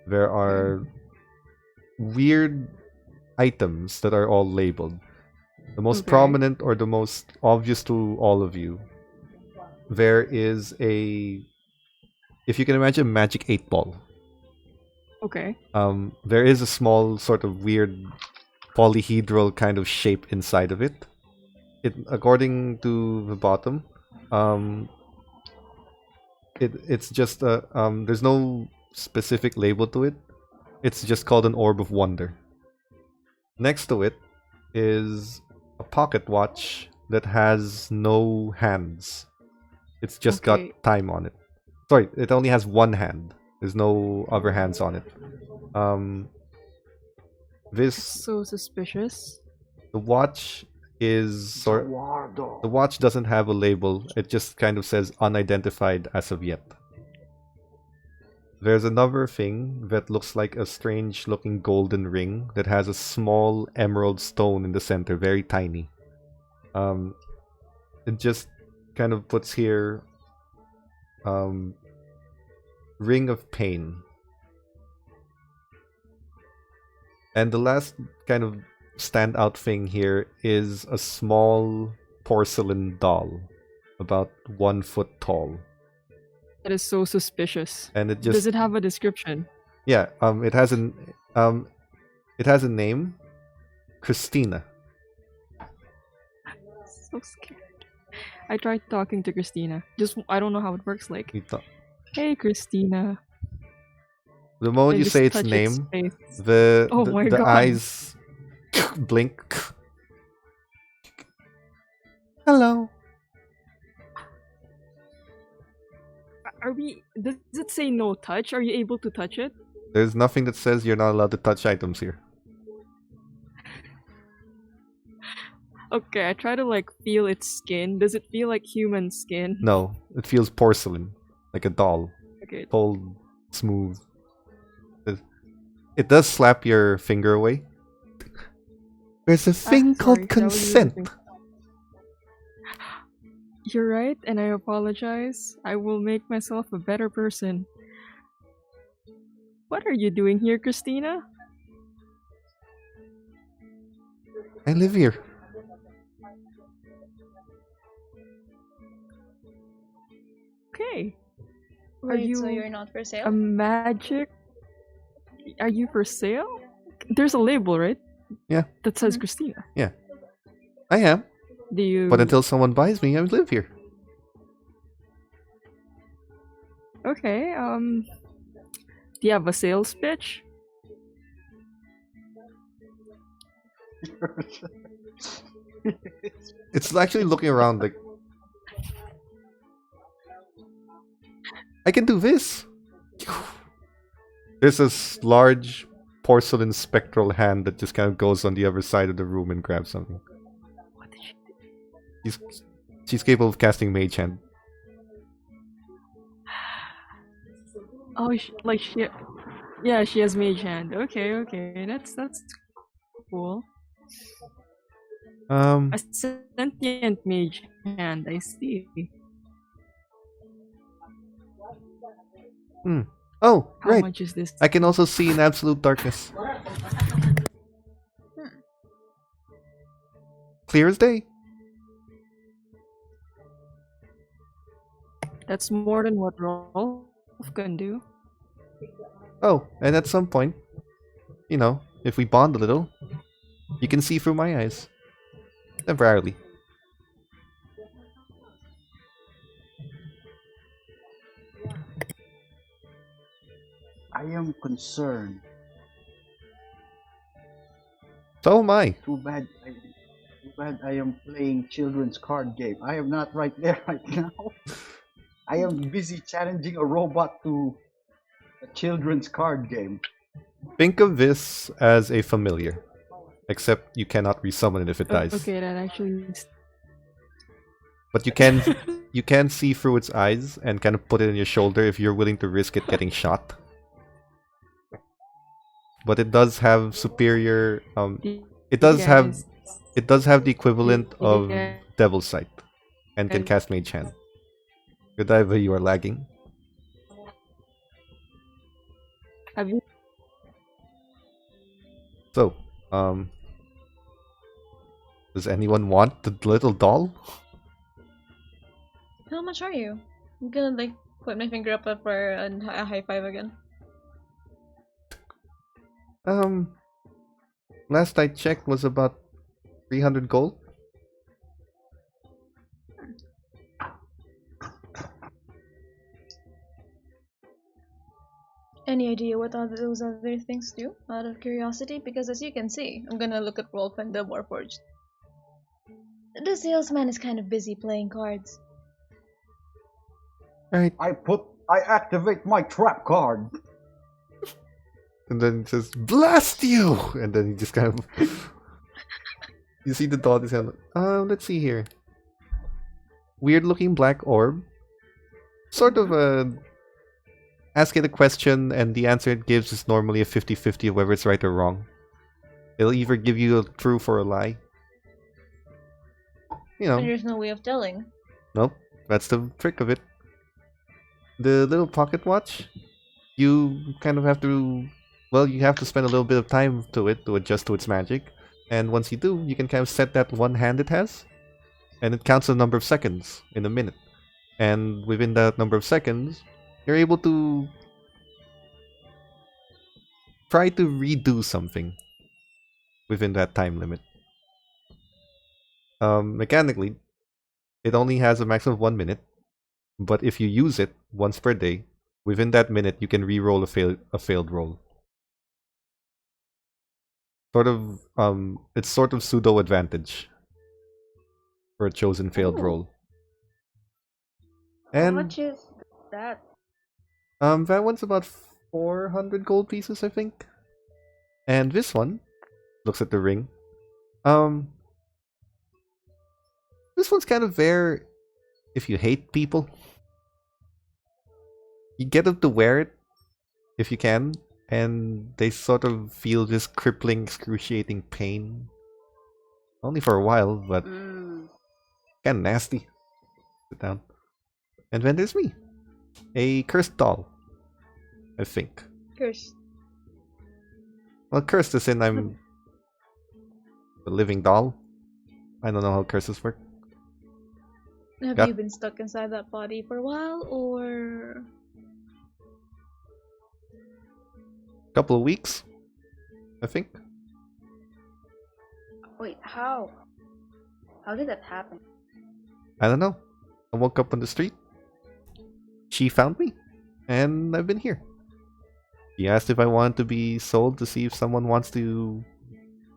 There are weird items that are all labeled. The most Okay. prominent or the most obvious to all of you, there is a... If you can imagine a magic 8-ball. Okay. There is a small sort of weird polyhedral kind of shape inside of it. According to the bottom, it's just there's no specific label to it. It's just called an orb of wonder. Next to it is a pocket watch that has no hands. It's just Okay. got time on it. Sorry, it only has one hand. There's no other hands on it. This So suspicious. the watch is the watch doesn't have a label. It just kind of says unidentified as of yet. There's another thing that looks like a strange looking golden ring that has a small emerald stone in the center, very tiny. It just kind of puts here Ring of Pain. And the last kind of standout thing here is a small porcelain doll, about 1 foot tall. That is so suspicious. And it Does just it have a description? yeah, it has a name, Christina. So scared. I tried talking to Christina. I don't know how it works. Like, hey, Christina. The moment I you just say its touch name, face. the my the God. eyes blink. Hello. Are we? Does it say no touch? Are you able to touch it? There's nothing that says you're not allowed to touch items here. Okay, I try to like feel its skin. Does it feel like human skin? No, it feels porcelain, like a doll, Okay. cold, smooth. It does slap your finger away. There's a thing called sorry, that was consent. using- You're right, and I apologize. I will make myself a better person. What are you doing here, Christina? I live here. Okay. Wait, so you you're not for sale? A magic? Are you for sale? There's a label, right? Yeah. That says Christina. I am. Do you? But until someone buys me, I live here. Okay. Do you have a sales pitch? It's actually looking around like, I can do this. There's this large porcelain spectral hand that just kind of goes on the other side of the room and grabs something. What did she do? She's capable of casting Mage Hand. Oh, yeah, she has mage hand. Okay, that's cool. A sentient mage hand. I see. Oh, How right. much is this? I can also see in absolute darkness. Clear as day. That's more than what Rolf can do. Oh, and at some point, you know, if we bond a little, you can see through my eyes. Temporarily. I am concerned. So am I. Too bad I am playing children's card game. I am not right there right now. I am busy challenging a robot to a children's card game. Think of this as a familiar. Except you cannot resummon it if it dies. Okay, that actually. But you can see through its eyes and kind of put it in your shoulder if you're willing to risk it getting shot. But it does have superior it does have the equivalent of Devil's Sight and can cast Mage Hand. Godiva, you are lagging. Have you? So, does anyone want the little doll? How much are you? I'm gonna like put my finger up for a high five again. Last I checked was about 300 gold. Any idea what those other things do? Out of curiosity, because as you can see, I'm gonna look at Rolf and the Warforged. The salesman is kind of busy playing cards. Right. I activate my trap card. And then it says, "Blast you!" And then he just kind of... You see the dot is kind of... let's see here. Weird looking black orb. Sort of a... Ask it a question and the answer it gives is normally a 50-50 of whether it's right or wrong. It'll either give you a truth or a lie. You know. And there's no way of telling. Nope. That's the trick of it. The little pocket watch, you kind of have to... Well, you have to spend a little bit of time to it to adjust to its magic. And once you do, you can kind of set that one hand it has. And it counts the number of seconds in a minute. And within that number of seconds, you're able to try to redo something within that time limit. Mechanically, it only has a maximum of 1 minute. But if you use it once per day, within that minute you can re-roll a failed roll. Sort of, it's sort of pseudo advantage for a chosen failed roll. How And much is that? that one's about 400 gold pieces, I think. And this one looks at the ring. This one's kind of there if you hate people. You get them to wear it if you can, and they sort of feel this crippling, excruciating pain. Only for a while, but kind of nasty. Sit down. And then there's me. A cursed doll. I think. Curse. Well, cursed as in I'm a living doll. I don't know how curses work. Have Yeah. you been stuck inside that body for a while, or...? Couple of weeks, I think. Wait, how? How did that happen? I don't know. I woke up on the street. She found me, and I've been here. She asked if I wanted to be sold to see if someone wants to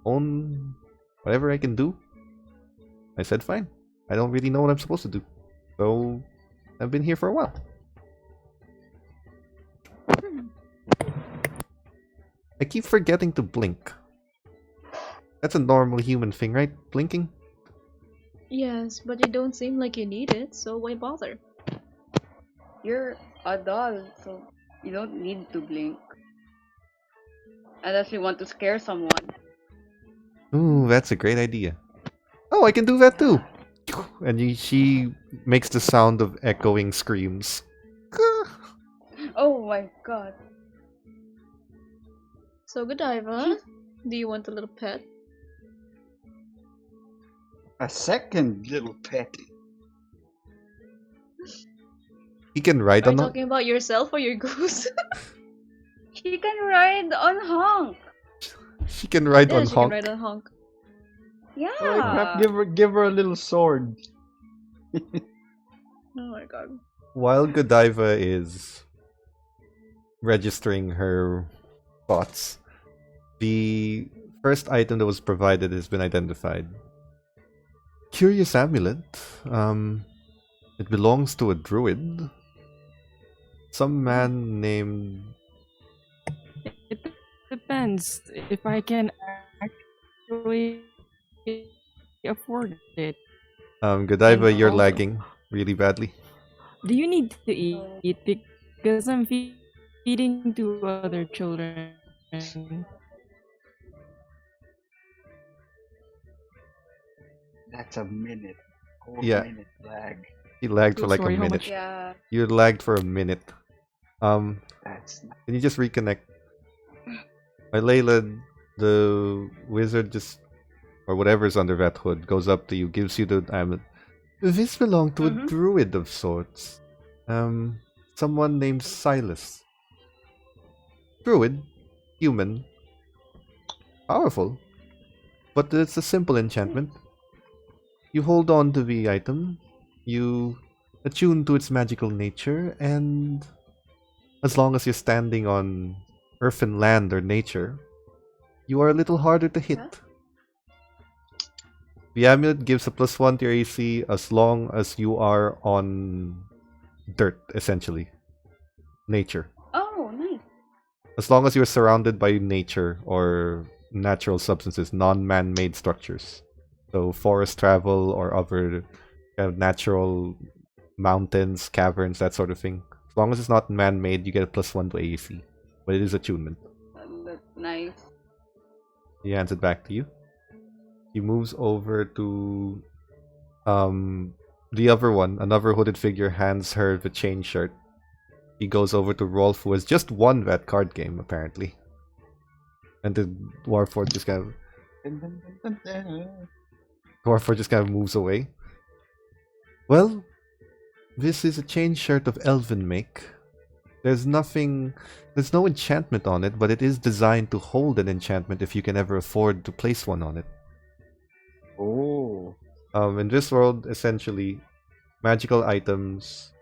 own whatever I can do. I said fine. I don't really know what I'm supposed to do. So, I've been here for a while. I keep forgetting to blink. That's a normal human thing, right? Blinking? Yes, but you don't seem like you need it, so why bother? You're a doll, so you don't need to blink. Unless you want to scare someone. Ooh, that's a great idea. Oh, I can do that too! And she makes the sound of echoing screams. Oh my god. So, Godiva, do you want a little pet? A second little pet. He can ride Are on you a... talking about yourself or your goose? She can ride on Honk. She can ride Yeah, on she can Honk. ride on Honk. Yeah. Holy crap, give her a little sword. Oh my god. While Godiva is registering her thoughts, the first item that was provided has been identified. Curious amulet. It belongs to a druid. Some man named... It depends if I can actually afford it. Godiva, you're Also- lagging really badly. Do you need to eat? Because I'm feeding to other children. That's a minute. Yeah. Minute lag. He lagged for So like sorry, a how minute. much- Yeah. You lagged for a minute. That's not... Can you just reconnect? Mylaela, the wizard just... or whatever's under that hood, goes up to you, gives you the amulet. This belonged to a Mhm. druid of sorts. Someone named Silas. Druid, human, powerful, but it's a simple enchantment. You hold on to the item, you attune to its magical nature, and as long as you're standing on earth and land or nature, you are a little harder to hit. Huh? The amulet gives a +1 to your AC as long as you are on dirt, essentially. Nature. Oh, nice. As long as you're surrounded by nature or natural substances, non-man-made structures. So forest travel or other kind of natural mountains, caverns, that sort of thing. As long as it's not man-made, you get a +1 to AC. But it is attunement. That's nice. He hands it back to you. He moves over to the other one. Another hooded figure hands her the chain shirt. He goes over to Rolf, who has just won that card game, apparently. And the Dwarford just kind of moves away. Well, this is a chain shirt of elven make. There's no enchantment on it, but it is designed to hold an enchantment if you can ever afford to place one on it. Oh. In this world, essentially, magical items,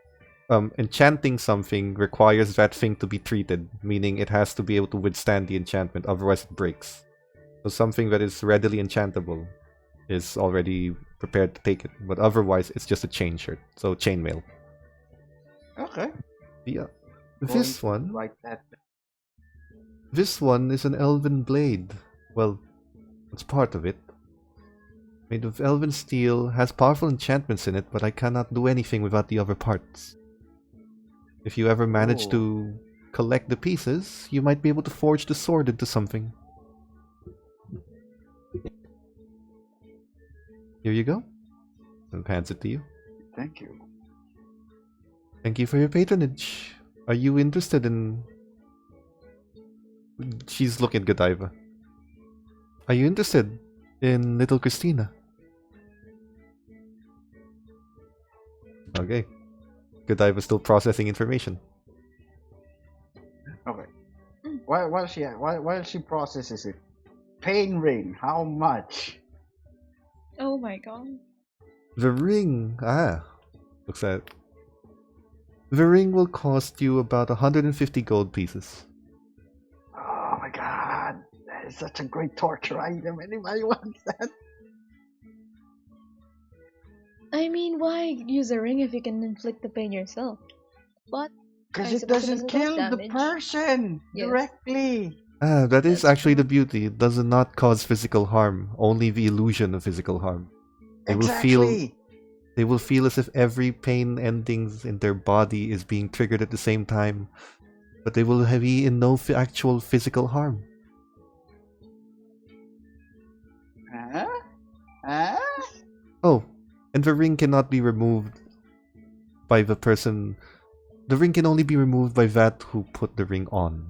enchanting something requires that thing to be treated, meaning it has to be able to withstand the enchantment, otherwise it breaks. So something that is readily enchantable is already prepared to take it, but otherwise it's just a chain shirt, so chainmail. Okay. Yeah. This Going to one, write that. this one is an elven blade. Well, it's part of it. Made of elven steel, has powerful enchantments in it, but I cannot do anything without the other parts. If you ever manage Oh. to collect the pieces, you might be able to forge the sword into something. Here you go. And hands it to you. Thank you. Thank you for your patronage. Are you interested in... She's looking at Godiva. Are you interested in little Christina? Okay. Godiva's still processing information. Okay. While she processes it, pain ring. How much? Oh my god. The ring... looks at it. The ring will cost you about 150 gold pieces. Oh my god, that is such a great torture item. Anybody wants that? I mean, why use a ring if you can inflict the pain yourself? But Because I it suppose doesn't cause kill the damage. person Yes. directly. Ah, that is That's actually the true. beauty. It does not cause physical harm, only the illusion of physical harm. They will feel Exactly. they will feel as if every pain endings in their body is being triggered at the same time, but they will be in no actual physical harm. Huh? Huh? Oh, and the ring cannot be removed by the person. The ring can only be removed by that who put the ring on.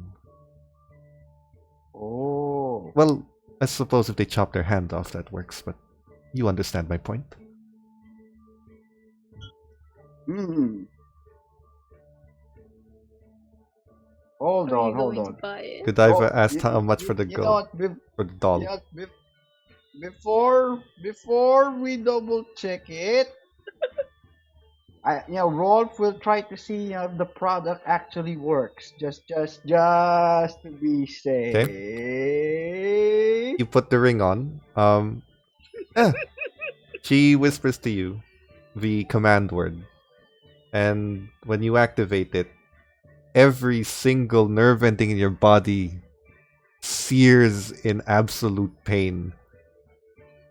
Oh. Well, I suppose if they chop their hand off, that works, but you understand my point. Hmm. Hold Are on, you hold going on. to buy it? Godiva Oh, asked how much for the you know gold, what? for the doll. You know what? Before we double check it, Rolf will try to see if the product actually works. Just to be safe. You put the ring on. She whispers to you the command word, and when you activate it, every single nerve ending in your body sears in absolute pain,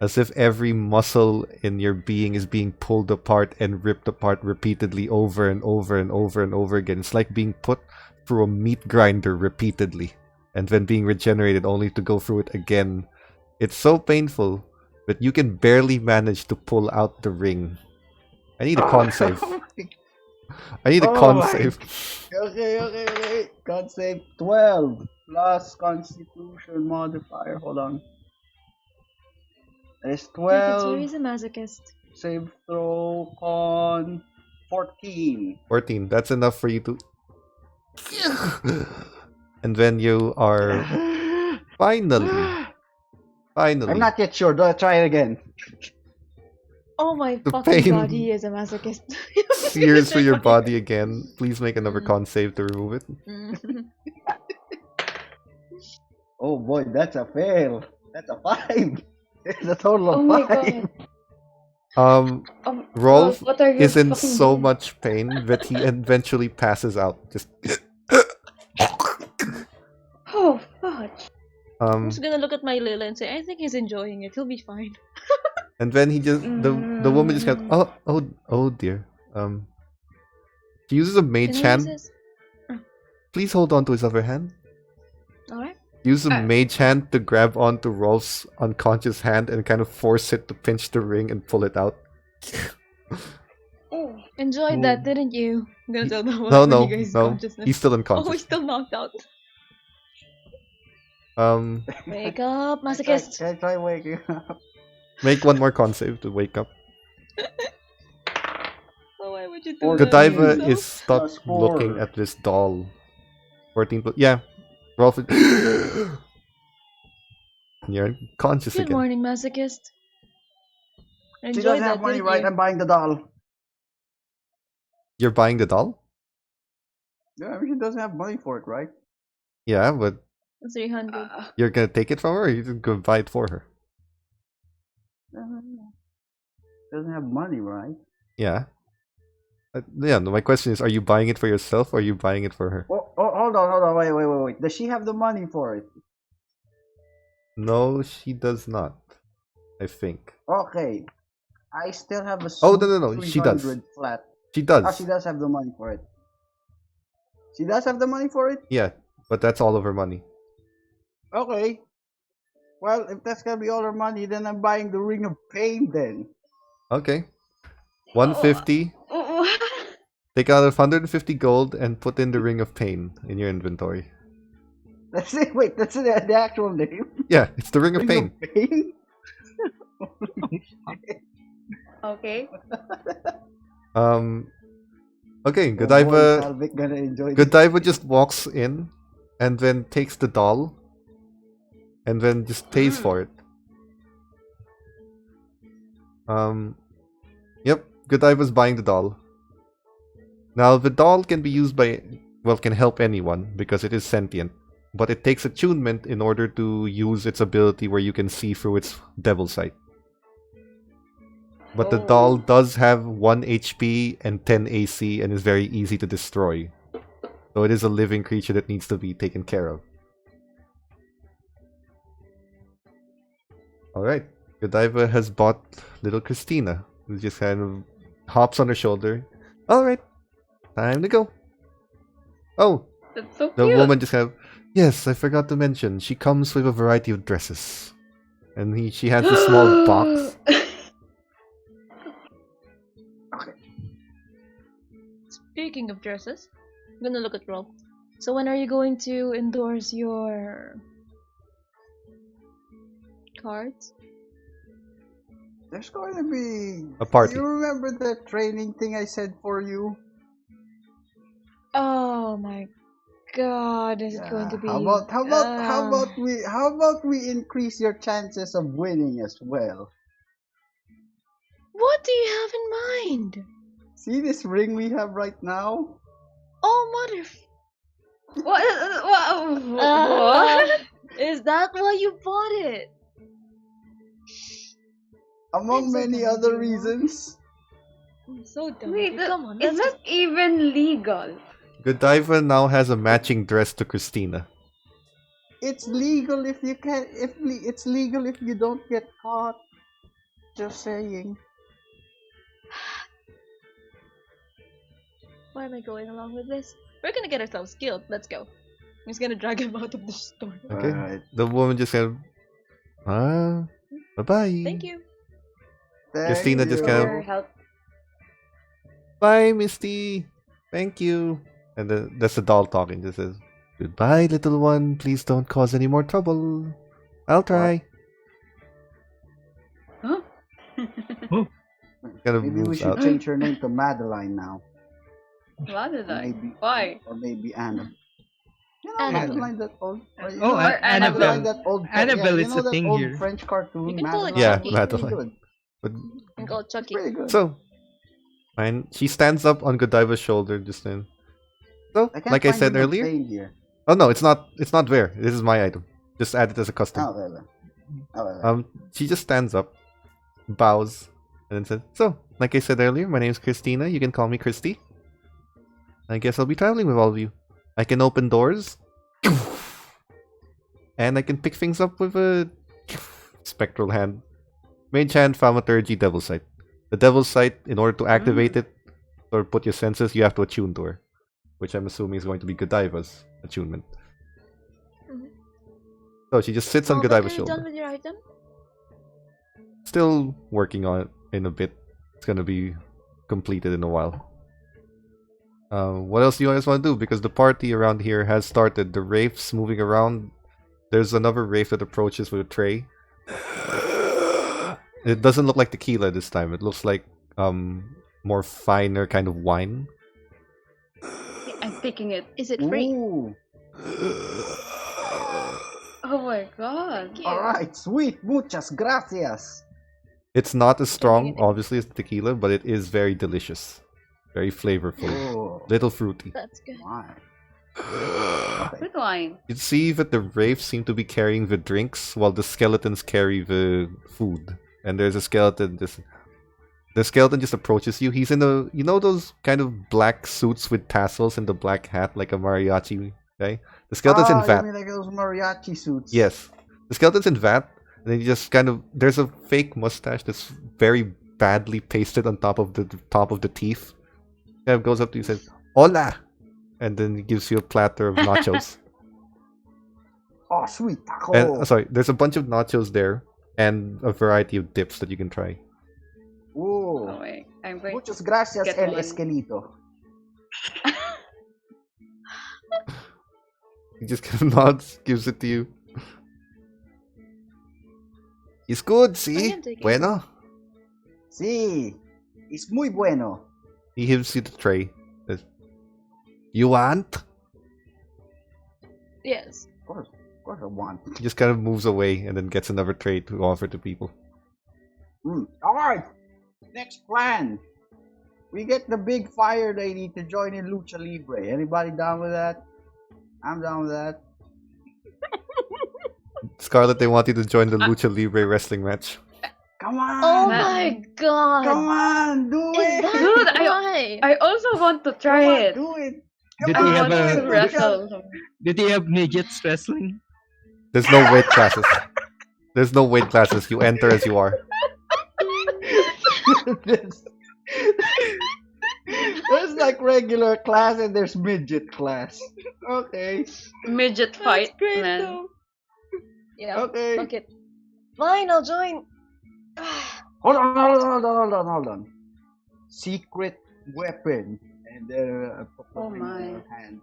as if every muscle in your being is being pulled apart and ripped apart repeatedly over and over and over and over again. It's like being put through a meat grinder repeatedly and then being regenerated only to go through it again. It's so painful that you can barely manage to pull out the ring. I need a con save. I need a Oh con my- save. Okay. Con save 12 plus Constitution modifier. Hold on. It's Look, it's 12. he's a masochist. Save throw con 14. 14. That's enough for you to. And then you are finally. I'm not yet sure. Do I try it again? Oh my The fucking pain god, he is a masochist. sears through your body again. Please make another con save to remove it. Oh boy, that's a fail. That's a 5. It's a total of Oh my 5. god. Rolf what are you is in fucking so doing? much pain that he eventually passes out. Just Oh, fudge. I'm just gonna look at Mylaela and say, I think he's enjoying it. He'll be fine. and then he just the woman just goes, oh dear. She uses a mage Can I use hand. this? Please hold on to his other hand. Alright. Use a mage hand to grab onto Rolf's unconscious hand and kind of force it to pinch the ring and pull it out. Oh. Enjoyed that, didn't you? I'm gonna tell them No, when no, you guys' no. consciousness. He's still Oh, unconscious. he's still knocked out. Wake up, Can masochist. I try waking up? Make one more con save to wake up. Oh, why would you do Or that? Godiva to is stuck Plus 4. looking at this doll. 14 plus. Yeah. Rolf is. You're unconscious Good again. morning, masochist. She Enjoyed doesn't that, have money, didn't right? you? I'm buying the doll. You're buying the doll? Yeah, I mean, she doesn't have money for it, right? Yeah, but 300. you're gonna take it from her or you're just gonna buy it for her? Doesn't have money, right? Yeah. Yeah, no, my question is, are you buying it for yourself or are you buying it for her? Oh, hold on, wait. Does she have the money for it? No, she does not. I think. Okay. I still have a Oh, no, she does. 300 flat. She does. Oh, she does have the money for it. She does have the money for it? Yeah, but that's all of her money. Okay. Well, if that's gonna be all her money, then I'm buying the Ring of Pain then. Okay. 150. Take out 150 gold and put in the Ring of Pain in your inventory. That's it. Wait, that's the actual name. Yeah, it's the Ring of Ring Pain. of Pain? Okay. Okay, Oh boy, Godiva. Halvic gonna enjoy this. Godiva just walks in and then takes the doll and then just pays for it. Yep, Godiva's buying the doll. Now the doll can be used by, well, can help anyone because it is sentient, but it takes attunement in order to use its ability where you can see through its devil sight. But the doll Oh. does have 1 HP and 10 AC and is very easy to destroy. So it is a living creature that needs to be taken care of. Alright, Godiva has bought little Christina, who just kind of hops on her shoulder. Alright, time to go. Oh, That's so the cute. woman just kind of... Yes, I forgot to mention, she comes with a variety of dresses. And she has a small box. Speaking of dresses, I'm gonna look at Rolf. So when are you going to endorse your cards? There's going to be A party. You remember the training thing I said for you? Oh my god, is it going to be? How about we increase your chances of winning as well? What do you have in mind? See this ring we have right now? Oh mother! What? What? Is that why you bought it? Among That's so many dumb, other you know? reasons. I'm so dumb. Wait, Come on, is let's that even legal? Godiva now has a matching dress to Christina. It's legal if you can. It's legal if you don't get caught. Just saying. Why am I going along with this? We're gonna get ourselves killed. Let's go. I'm just gonna drag him out of the store. Okay. Alright. The woman just kind of... bye-bye. Thank you. Christina just you. kind of- Your help. Bye, Misty. Thank you. And that's the doll talking. Just says, goodbye, little one. Please don't cause any more trouble. I'll try. Huh? Kind of Maybe we moves should out. change her name to Madeline now. What is that? Maybe. Why? Or maybe Anna. You know Annabelle. Madeline, that old. Right? Oh, Or Madeline, Annabelle. that old. Annabelle you is know a that thing old here. French cartoon. You can call it Madeline? Yeah, Chucky. It's pretty Madeline. good. But And call it Chucky. Pretty good. so, fine. She stands up on Godiva's shoulder just then. So, I can't like I find said the earlier. plane here. Oh no, it's not. It's not there. This is my item. Just add it as a custom. Oh, there. Oh, there. She just stands up, bows, and then says, "So, like I said earlier, my name is Christina. You can call me Christy. I guess I'll be traveling with all of you. I can open doors, and I can pick things up with a spectral hand. Mage hand, thaumaturgy, Devil's Sight. The Devil's Sight, in order to activate it or put your senses, you have to attune to her, which I'm assuming is going to be Godiva's attunement. Mhm. So she just sits on Rolf, are Godiva's you shoulder. done with your item? Still working on it in a bit. It's gonna be completed in a while. What else do you guys want to do? Because the party around here has started. The wraiths moving around. There's another wraith that approaches with a tray. It doesn't look like tequila this time. It looks like more finer kind of wine. I'm picking it. Is it free? Ooh. Oh my god. Thank you. All right, sweet. Muchas gracias. It's not as strong, it. obviously, as the tequila, but it is very delicious. Very flavorful. Oh, Little fruity. That's good. my. Good wine. You see that the wraiths seem to be carrying the drinks while the skeletons carry the food. And there's a skeleton just... The skeleton just approaches you. He's in a... You know those kind of black suits with tassels and the black hat like a mariachi guy? The skeleton's in You vat. mean like those mariachi suits? Yes. The skeleton's in vat. And then you just kind of... There's a fake mustache that's very badly pasted on top of the teeth. Kind of goes up to you and says, "Hola!" And then he gives you a platter of nachos. Oh, sweet taco. And sorry, there's a bunch of nachos there and a variety of dips that you can try. Ooh. Oh wait. I'm going Muchas gracias, Get El one. Esquelito. He just kind of nods, gives it to you. It's good, see? am taking Bueno. Sí, it's muy bueno. He gives you the tray. Says, "You want?" Yes. Of course I want. He just kind of moves away and then gets another tray to offer to people. All right, next plan. We get the big fire lady to join in Lucha Libre. Anybody down with that? I'm down with that. Scarlet, they want you to join the Lucha Libre wrestling match. Come on! Oh Man. my god! Come on! Do Is it! that Dude, why? I also want to Come try on, it. do it! Did Come they I on, have want do a to it, wrestle. Did they have midgets wrestling? There's no weight classes. There's no weight classes. You enter as you are. There's, there's like regular class and there's midget class. Okay. Midget That's fight, great man. though. Yeah. Okay. Fuck it. Fine, I'll join. Hold on, hold on. Secret weapon. And then Oh in my. your hand.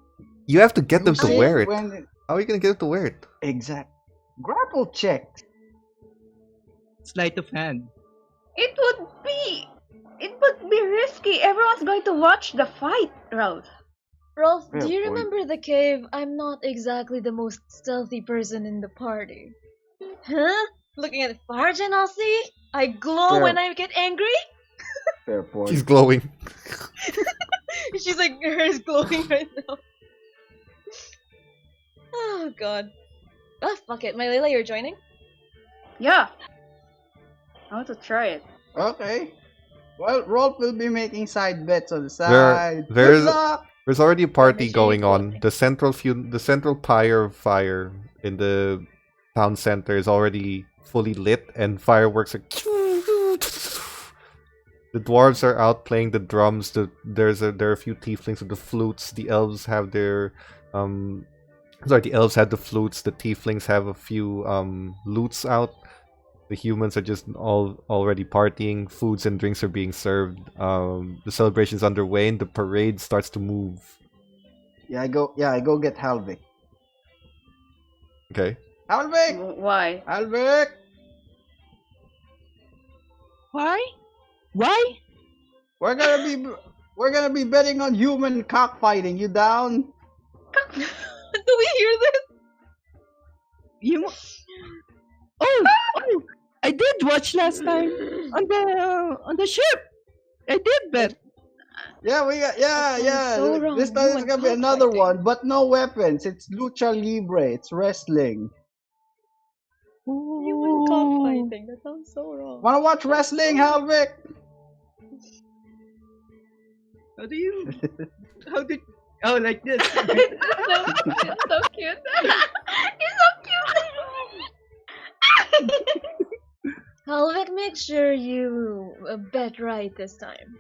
You have to get them to Use wear it. when How are you gonna get them to wear it? exact. Grapple check. Sleight of hand. It would be risky. Everyone's going to watch the fight, Rolf. Rolf, Fair do you point. remember the cave? I'm not exactly the most stealthy person in the party. Huh? Looking at the fire gen, I'll see? I glow Fair. when I get angry? Fair point. She's glowing. She's like, her hair is glowing right now. Oh god. Ah, fuck it. Mylaela, you're joining? Yeah. I want to try it. Okay. Well, Rolf will be making side bets on the There- side. there's- Good luck! There's already a party Maybe going she- on. The central pyre of fire in the town center is already fully lit, and fireworks are. The dwarves are out playing the drums. There are a few tieflings with the flutes. The elves have their the elves have the flutes. The tieflings have a few lutes out. The humans are just already partying. Foods and drinks are being served. The celebration's underway, and the parade starts to move. Yeah, I go get Halvic. Okay. Halvic! Why? Halvic! Why? Why? We're gonna be betting on human cockfighting. You down? Do we hear this? You? Oh, I did watch last time on the ship. I did bet. Yeah, yeah. so wrong. This time it's Human gonna be another cockfighting. one, but no weapons. It's lucha libre. It's wrestling. Human cockfighting. That sounds so wrong. Wanna watch wrestling, Halvic? How do you? How did? Oh, like this. It's so cute. He's so cute. Halvic, make sure you bet right this time.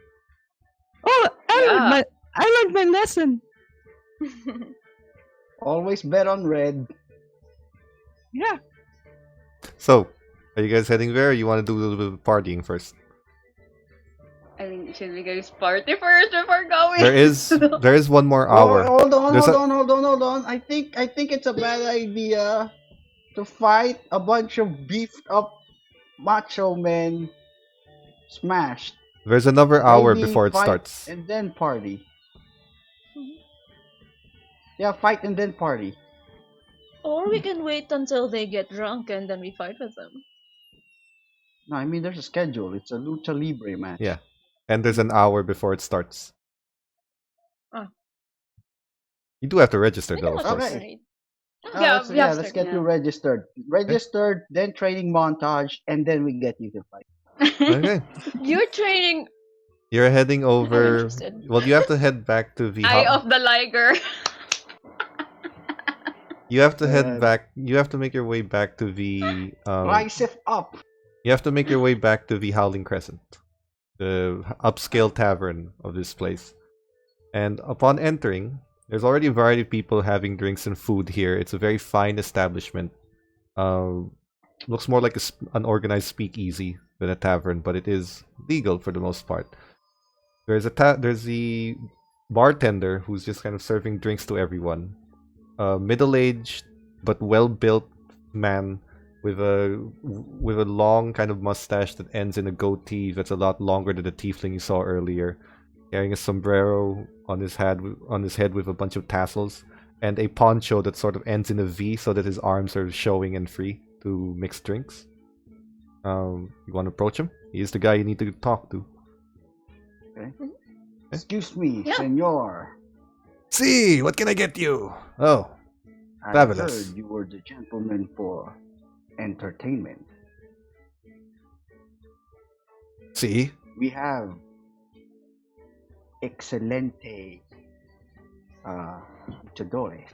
Oh, Yeah. I learned my lesson. Always bet on red. Yeah. So, are you guys heading there, or you want to do a little bit of partying first? I think should we guys party first before going? There is one more Oh, hour. hold on. There's Hold on. I think it's a bad idea to fight a bunch of beefed up macho men smashed. There's another hour Maybe before it fight starts. and then party. Yeah, fight and then party. Or we can wait until they get drunk and then we fight with them. No, I mean there's a schedule. It's a lucha libre match. Yeah. And there's an hour before it starts. Ah. You do have to register I though, can of watch course. the parade. Yeah, let's get you registered. Registered, then training montage, and then we get you to fight. Okay. You're training. You're heading over. interested. Well, you have to head back to the. Eye of the Liger. You have to head Yeah. back. You have to make your way back to the. Bicep up. You have to make your way back to the Howling Crescent, the upscale tavern of this place. And upon entering, there's already a variety of people having drinks and food here. It's a very fine establishment. Looks more like an organized speakeasy than a tavern, but it is legal for the most part. There's the bartender who's just kind of serving drinks to everyone. A middle-aged but well-built man with a long kind of mustache that ends in a goatee that's a lot longer than the tiefling you saw earlier, carrying a sombrero on his head with a bunch of tassels, and a poncho that sort of ends in a V so that his arms are showing and free to mix drinks. You want to approach him? He's the guy you need to talk to. Excuse me, Yeah. senor. See, what can I get you? Oh, I Fabulous. heard you were the gentleman for entertainment. See? We have excelente luchadores.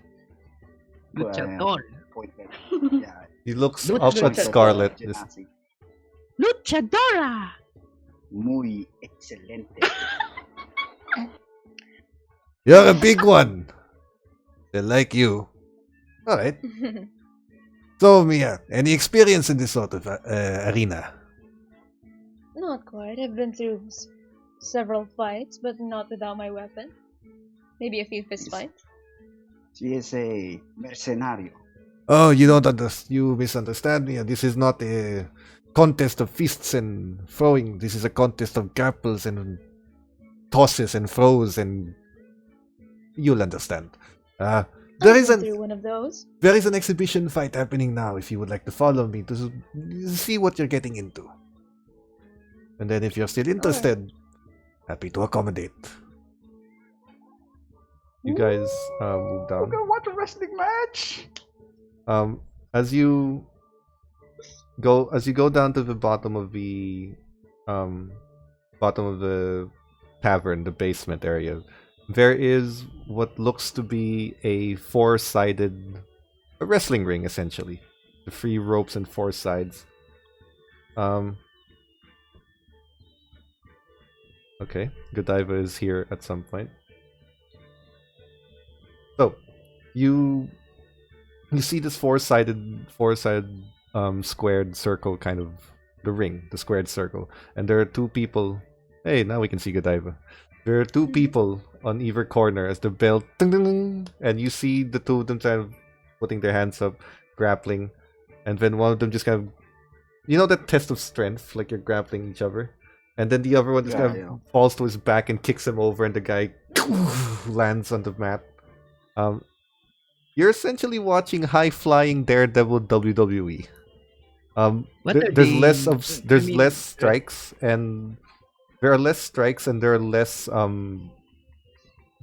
Luchador. Appointment. Yeah. He looks Luch- up at Luchador, Scarlet. Genasi. Luchadora! Muy excelente. You're a big one. They like you. All right. So, Mia, any experience in this sort of arena? Not quite. I've been through several fights, but not without my weapon. Maybe a few fist fights. She is a mercenario. Oh, you don't understand. You misunderstand me. This is not a contest of fists and throwing. This is a contest of grapples and tosses and throws, and you'll understand. There I've is been an through one of those. there is an exhibition fight happening now. If you would like to follow me to see what you're getting into, and then if you're still interested, happy to accommodate. You guys move down. Okay, what a wrestling match! As you go down to the bottom of the tavern, the basement area, there is what looks to be a four-sided wrestling ring, essentially. The 3 ropes and 4 sides. Okay, Godiva is here at some point. So, you see this four-sided squared circle, kind of the ring, the squared circle, and there are 2 people. Hey, now we can see Godiva. There are 2 people on either corner as the bell, ding, ding, ding, and you see the 2 of them kind of putting their hands up, grappling, and then one of them just kind of, you know, that test of strength, like you're grappling each other, and then the other one just kind of falls to his back and kicks him over, and the guy lands on the mat. You're essentially watching high-flying Daredevil WWE. There's less strikes, and there are less strikes, and there are less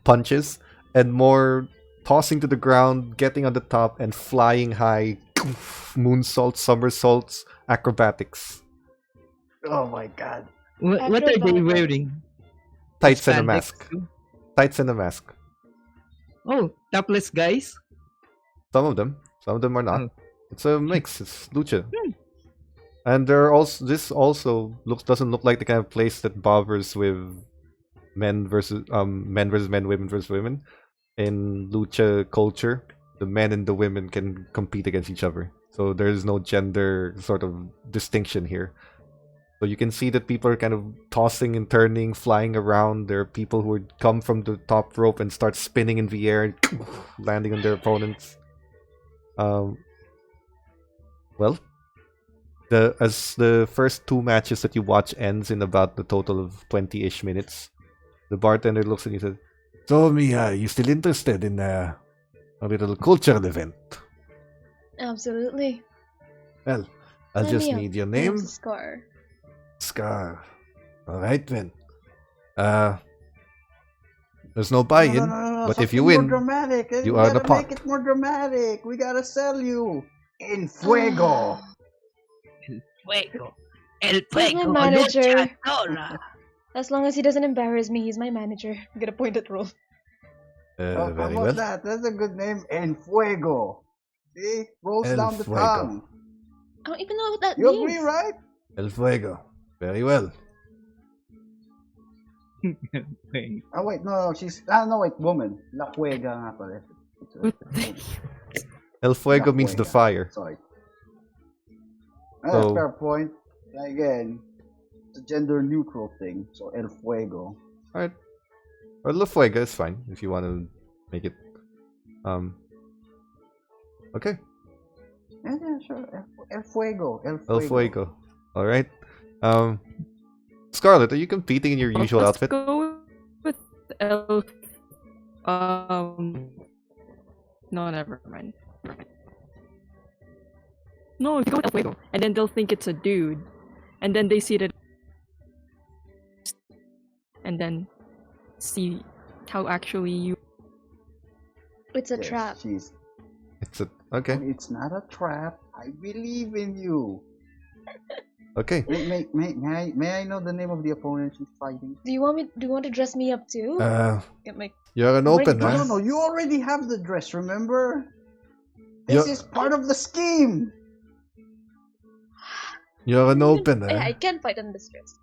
punches, and more tossing to the ground, getting on the top, and flying high, moonsaults, somersaults, acrobatics. Oh my god. What are they wearing? Tights and a Spandex mask. too? Tights and a mask. Oh, topless guys? Some of them are not. Oh. It's a mix. It's lucha. And there are also doesn't look like the kind of place that bothers with men versus men, women versus women. In lucha culture, the men and the women can compete against each other. So there is no gender sort of distinction here. So you can see that people are kind of tossing and turning, flying around. There are people who would come from the top rope and start spinning in the air, landing on their opponents. Well, as the first 2 matches that you watch ends in about the total of 20-ish minutes, the bartender looks at you and says, "So, Mia, you still interested in a little cultural event?" Absolutely. Well, I'll just Mia, need your my name's name. Scar. Scar. Alright then. There's no buy-in, but if you win, more dramatic. you We are the gotta pot. make it more dramatic. We gotta sell you in fuego. Fuego. El He's my fuego. manager. Luchadora. As long as he doesn't embarrass me, he's my manager. I'm gonna point at Rolf. How Very about well. that? That's a good name. En fuego. See? Rolls El down the fuego. tongue. I don't even know what that You means. agree, right? El fuego. Very well. Oh wait, no, she's woman. La fuega nga pala. El fuego La means the fuega. fire. Sorry. So- Fair point. Again, it's a gender neutral thing. So el fuego. Alright. Or La Fuega is fine if you want to make it. Okay. Yeah, sure. El fuego. El fuego. El fuego. Alright. Scarlet, are you competing in your usual Let's outfit? go with elf. No, never mind. No, if you go with El Fuego, and then they'll think it's a dude, and then they see that, and then see how actually you. It's a Yes, trap. She's. It's a okay. It's not a trap. I believe in you. Okay. May I know the name of the opponent she's fighting? Do you want to dress me up too? Get my You're an Wait, opener. No, you already have the dress, remember? This is part of the scheme! You're an I opener. can fight in this dress.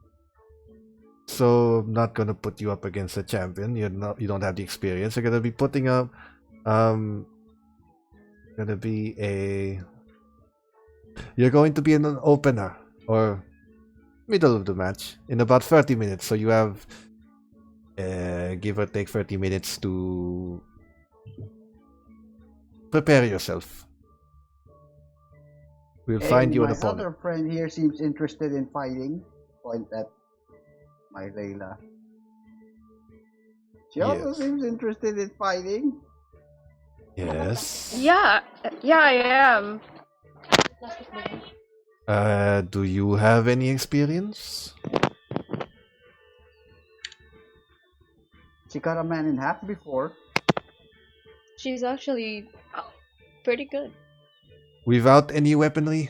So I'm not gonna put you up against a champion. You don't have the experience. You're gonna be putting up you're going to be an opener or middle of the match in about 30 minutes. So you have give or take 30 minutes to prepare yourself. We'll find you an My opponent. other friend here seems interested in fighting. Point at Mylaela. She also seems interested in fighting. Yes. Yeah, I am. Do you have any experience? She cut a man in half before. She's actually pretty good. Without any weaponry?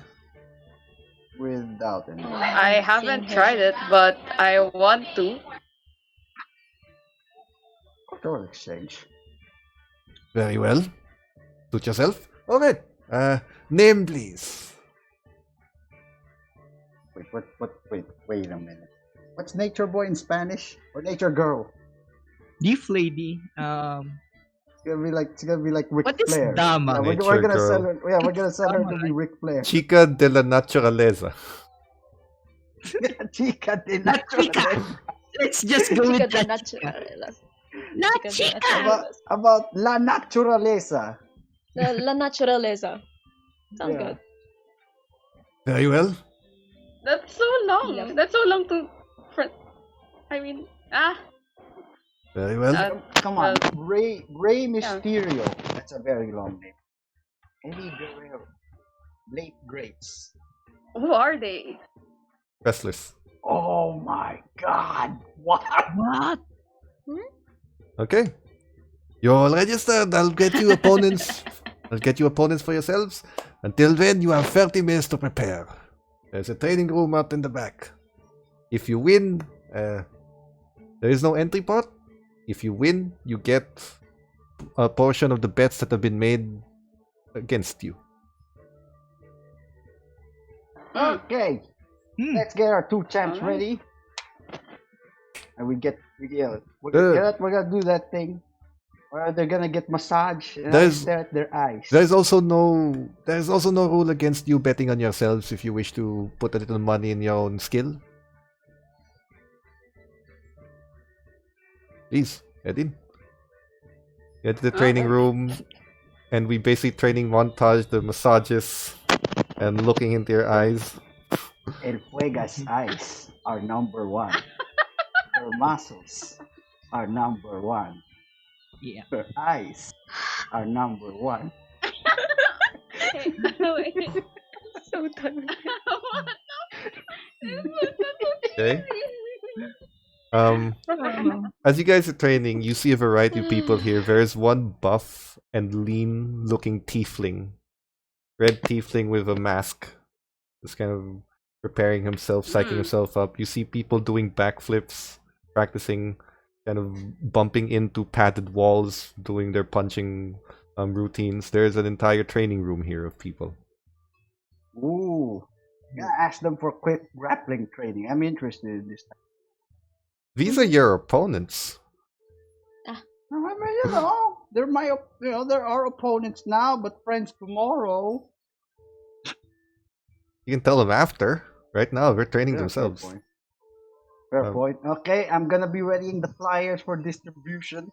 Without any. I haven't tried it, but I want to. Cultural exchange. Very well. Suit yourself. Alright. Name please. Wait a minute. What's nature boy in Spanish? Or nature girl? Leaf lady. It's gonna be like Ric What is Flair. dama? Yeah, Nature we're gonna girl. sell her. Yeah, we're gonna sell her to be Ric Flair. Chica de la naturaleza. Chica de La chica. Let's just go Chica with de that chica. naturaleza. La Chica de chica. naturaleza. About la naturaleza. La naturaleza. Sounds Yeah. good. Very well. That's so long. Yep. That's so long to. I mean, Very well. Come on, Ray Mysterio. That's a very long name. Eddie Guerrero. Late greats. who are they? Wrestlers. Oh my God! What? What? Okay. You're all registered. I'll get you opponents. I'll get you opponents for yourselves. Until then, you have 30 minutes to prepare. There's a training room out in the back. If you win, there is no entry pot. If you win, you get a portion of the bets that have been made against you. Okay, let's get our two champs ready. And we're gonna do that thing where they're gonna get massage and I stare at their eyes. There's also no rule against you betting on yourselves if you wish to put a little money in your own skill. Please, head in. Get to the training room, and we basically training montage the massages and looking into your eyes. El Fuega's eyes are number one. Her muscles are number one. Yeah. Her eyes are number one. So done. Okay. As you guys are training, you see a variety of people here. There's one buff and lean looking tiefling. Red tiefling with a mask. Just kind of preparing himself, psyching himself up. You see people doing backflips, practicing, kind of bumping into padded walls, doing their punching routines. There's an entire training room here of people. Ooh. I'm gonna ask them for quick grappling training. I'm interested in this. These are your opponents. I mean, they're our opponents now, but friends tomorrow. You can tell them after. Right now, they're training themselves. Fair point. Okay, I'm gonna be readying the flyers for distribution.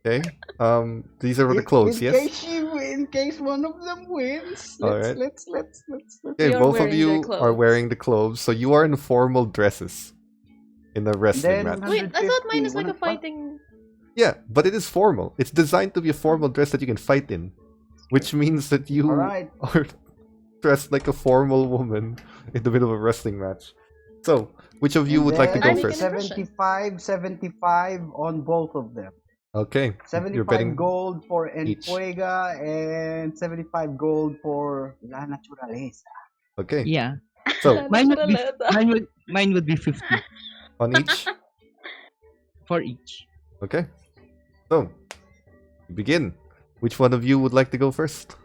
Okay. These are the clothes, yes? In case one of them wins. Alright. Let's. Okay, You're both of wearing you their are clothes. wearing the clothes, so you are in formal dresses in a wrestling Then- match. Wait, I thought mine is like a 150, fighting. Yeah, but it is formal. It's designed to be a formal dress that you can fight in, which means that you Alright. are dressed like a formal woman in the middle of a wrestling match. So, which of you would like to go I'm first? making 75 on both of them. Okay, you're 75 betting. gold for El each. Fuega and 75 gold for La Naturaleza. Okay, Yeah. So, Mine would be 50 on each? for each. Okay. So, begin. Which one of you would like to go first?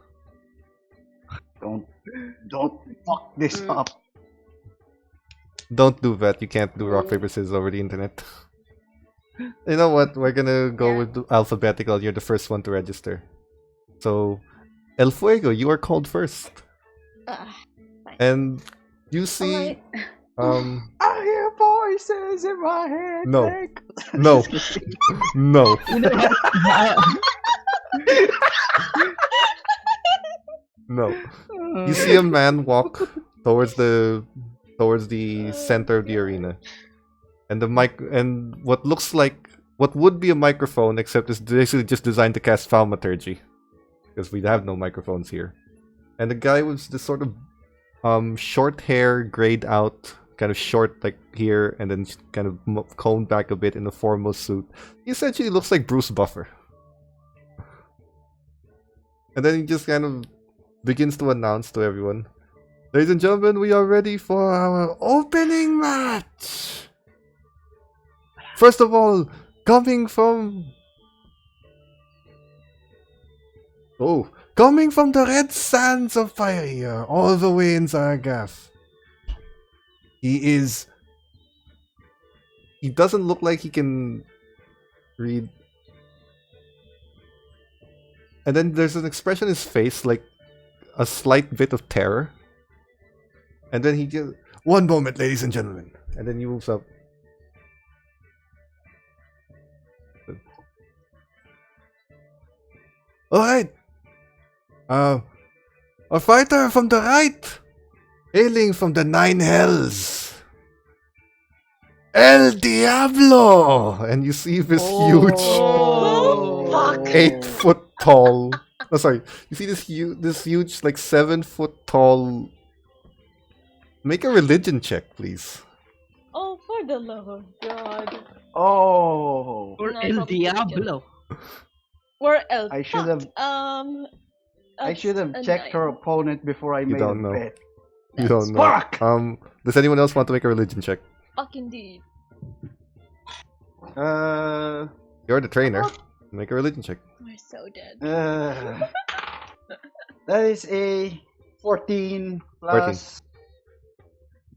Don't fuck this Mm. up. Don't do that. You can't do rock, paper, scissors over the internet. You know what? We're gonna go Yeah. with the alphabetical. You're the first one to register. So, El Fuego, you are called first. And you see, Alright. I hear voices in my head. No. like- no, no. No. You see a man walk towards the center of the arena, and the mic and what looks like what would be a microphone, except it's basically just designed to cast thaumaturgy, because we have no microphones here. And the guy was this sort of short hair, grayed out, kind of short like here, and then kind of combed back a bit in a formal suit. He essentially looks like Bruce Buffer. And then he just kind of begins to announce to everyone, "Ladies and gentlemen, we are ready for our opening match. First of all, coming from the red sands of fire here, all the way in Zargath. He doesn't look like he can read. And then there's an expression in his face, like a slight bit of terror. And then he just, one moment, ladies and gentlemen. And then he moves up. Alright. A fighter from the right, hailing from the Nine Hells. El Diablo! And you see this huge Oh, fuck. 8-foot tall. Oh, sorry. You see this huge, like 7-foot tall. Make a religion check, please. Oh, for the love of God. Oh. Or No, El probably Diablo. We're El. I should have- I should have checked her opponent before I made don't a know. bet. You don't know. Fuck! Does anyone else want to make a religion check? Fuck indeed. You're the trainer. Make a religion check. We're so dead. That is a 14 plus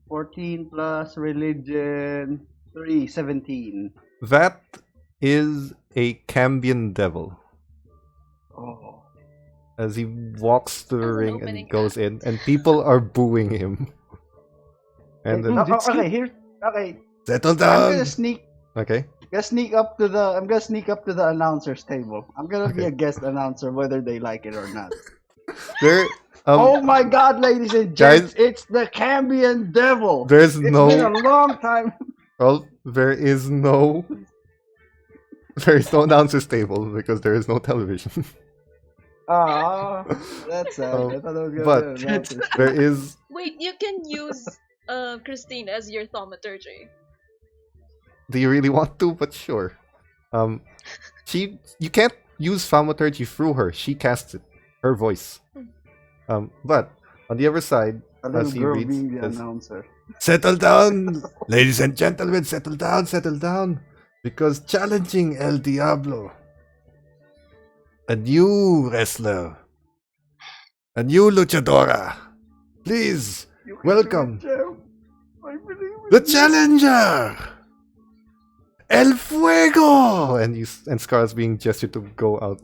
14 plus religion 3, 17. That is a Cambion devil. Oh. As he walks to the As an ring opening and goes in, and people are booing him. And then, Okay, here. Okay, settle I'm down. gonna sneak. Okay. I'm gonna sneak up to the announcer's table. I'm gonna be Okay. a guest announcer, whether they like it or not. There. Oh my God, ladies and guys- gents! It's the Cambion Devil. There's It's no. been a long time. Well, there is no announcer's table because there is no television. Ah, that's sad. I thought I was gonna but- do an announcer's There is. Wait, you can use Christine as your thaumaturgy. Do you really want to? But sure. You can't use thaumaturgy through her. She casts it. Her voice. But on the other side, A little as he girl reads, being the says, announcer. settle down, ladies and gentlemen, settle down. Because challenging El Diablo, a new wrestler, a new luchadora. Please, You can welcome do it, Joe. I believe in the you. challenger, El Fuego! And Scar's being gestured to go out.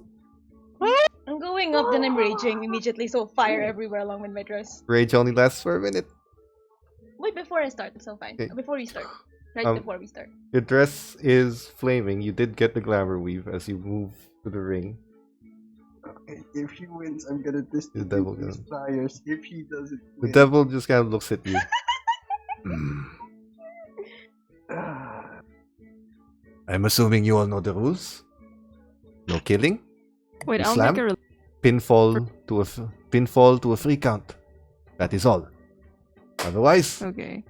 I'm going up, then I'm raging immediately, so fire everywhere along with my dress. Rage only lasts for a minute. Wait, before I start, so fine. Okay. Before we start. Right Um, before we start. Your dress is flaming. You did get the glamour weave as you move to the ring. Okay, if he wins, I'm gonna distribute devil his gun. flyers. If he doesn't The win, devil just kind of looks at you. Ah, I'm assuming you all know the rules. No killing, Wait, You I'll slam? make a pinfall to a free count. That is all. Otherwise, Okay.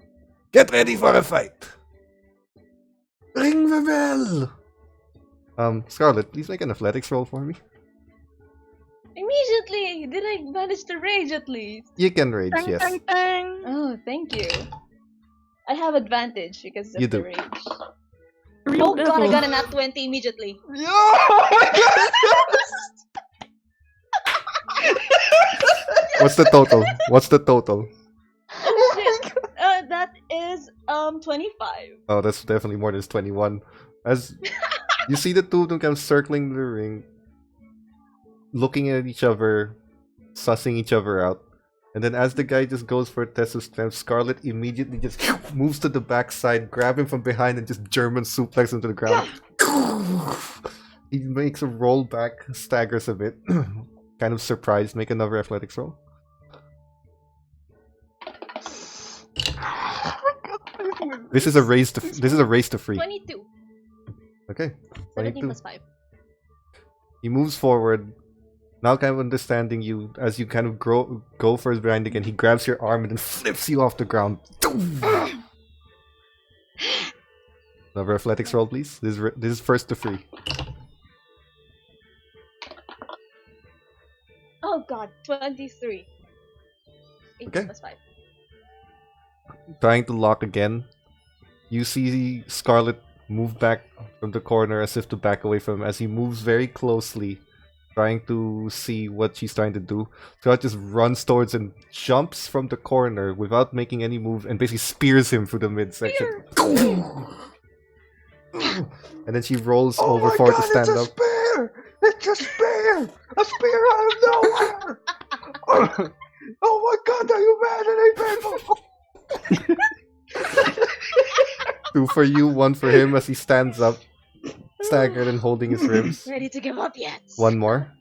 get ready for a fight. Ring the bell. Scarlet, please make an athletics roll for me. Immediately Definitely! Did I manage to rage at least? You can rage, Tang, yes. tang, tang. Oh, thank you. I have advantage because of You the do. rage. Real Oh god, I devil. got a nat 20 immediately. What's the total? What's the total? Oh shit. That is 25. Oh, that's definitely more than 21. As you see the two of them kind of circling the ring, looking at each other, sussing each other out. And then as the guy just goes for a test of strength, Scarlet immediately just moves to the backside, grab him from behind, and just German suplex him to the ground. He makes a roll back, staggers a bit. Kind of surprised. Make another athletics roll. This is a race to free. 22. Okay. 17 22. plus 5. He moves forward, now kind of understanding you as you kind of go for his behind again. He grabs your arm and then flips you off the ground. Another athletics roll, please. This is first to free. Oh god, 23. 18 Okay. plus 5. Trying to lock again. You see Scarlet move back from the corner as if to back away from him. As he moves very closely, trying to see what she's trying to do. Scarlet just runs towards and jumps from the corner without making any move and basically spears him through the midsection. And then she rolls over for it to stand up. Spear! It's a spear! A spear out of nowhere! Oh my god, are you mad at me, people? 2 for you, 1 for him as he stands up, staggered and holding his ribs. Ready to give up yet? 1 more.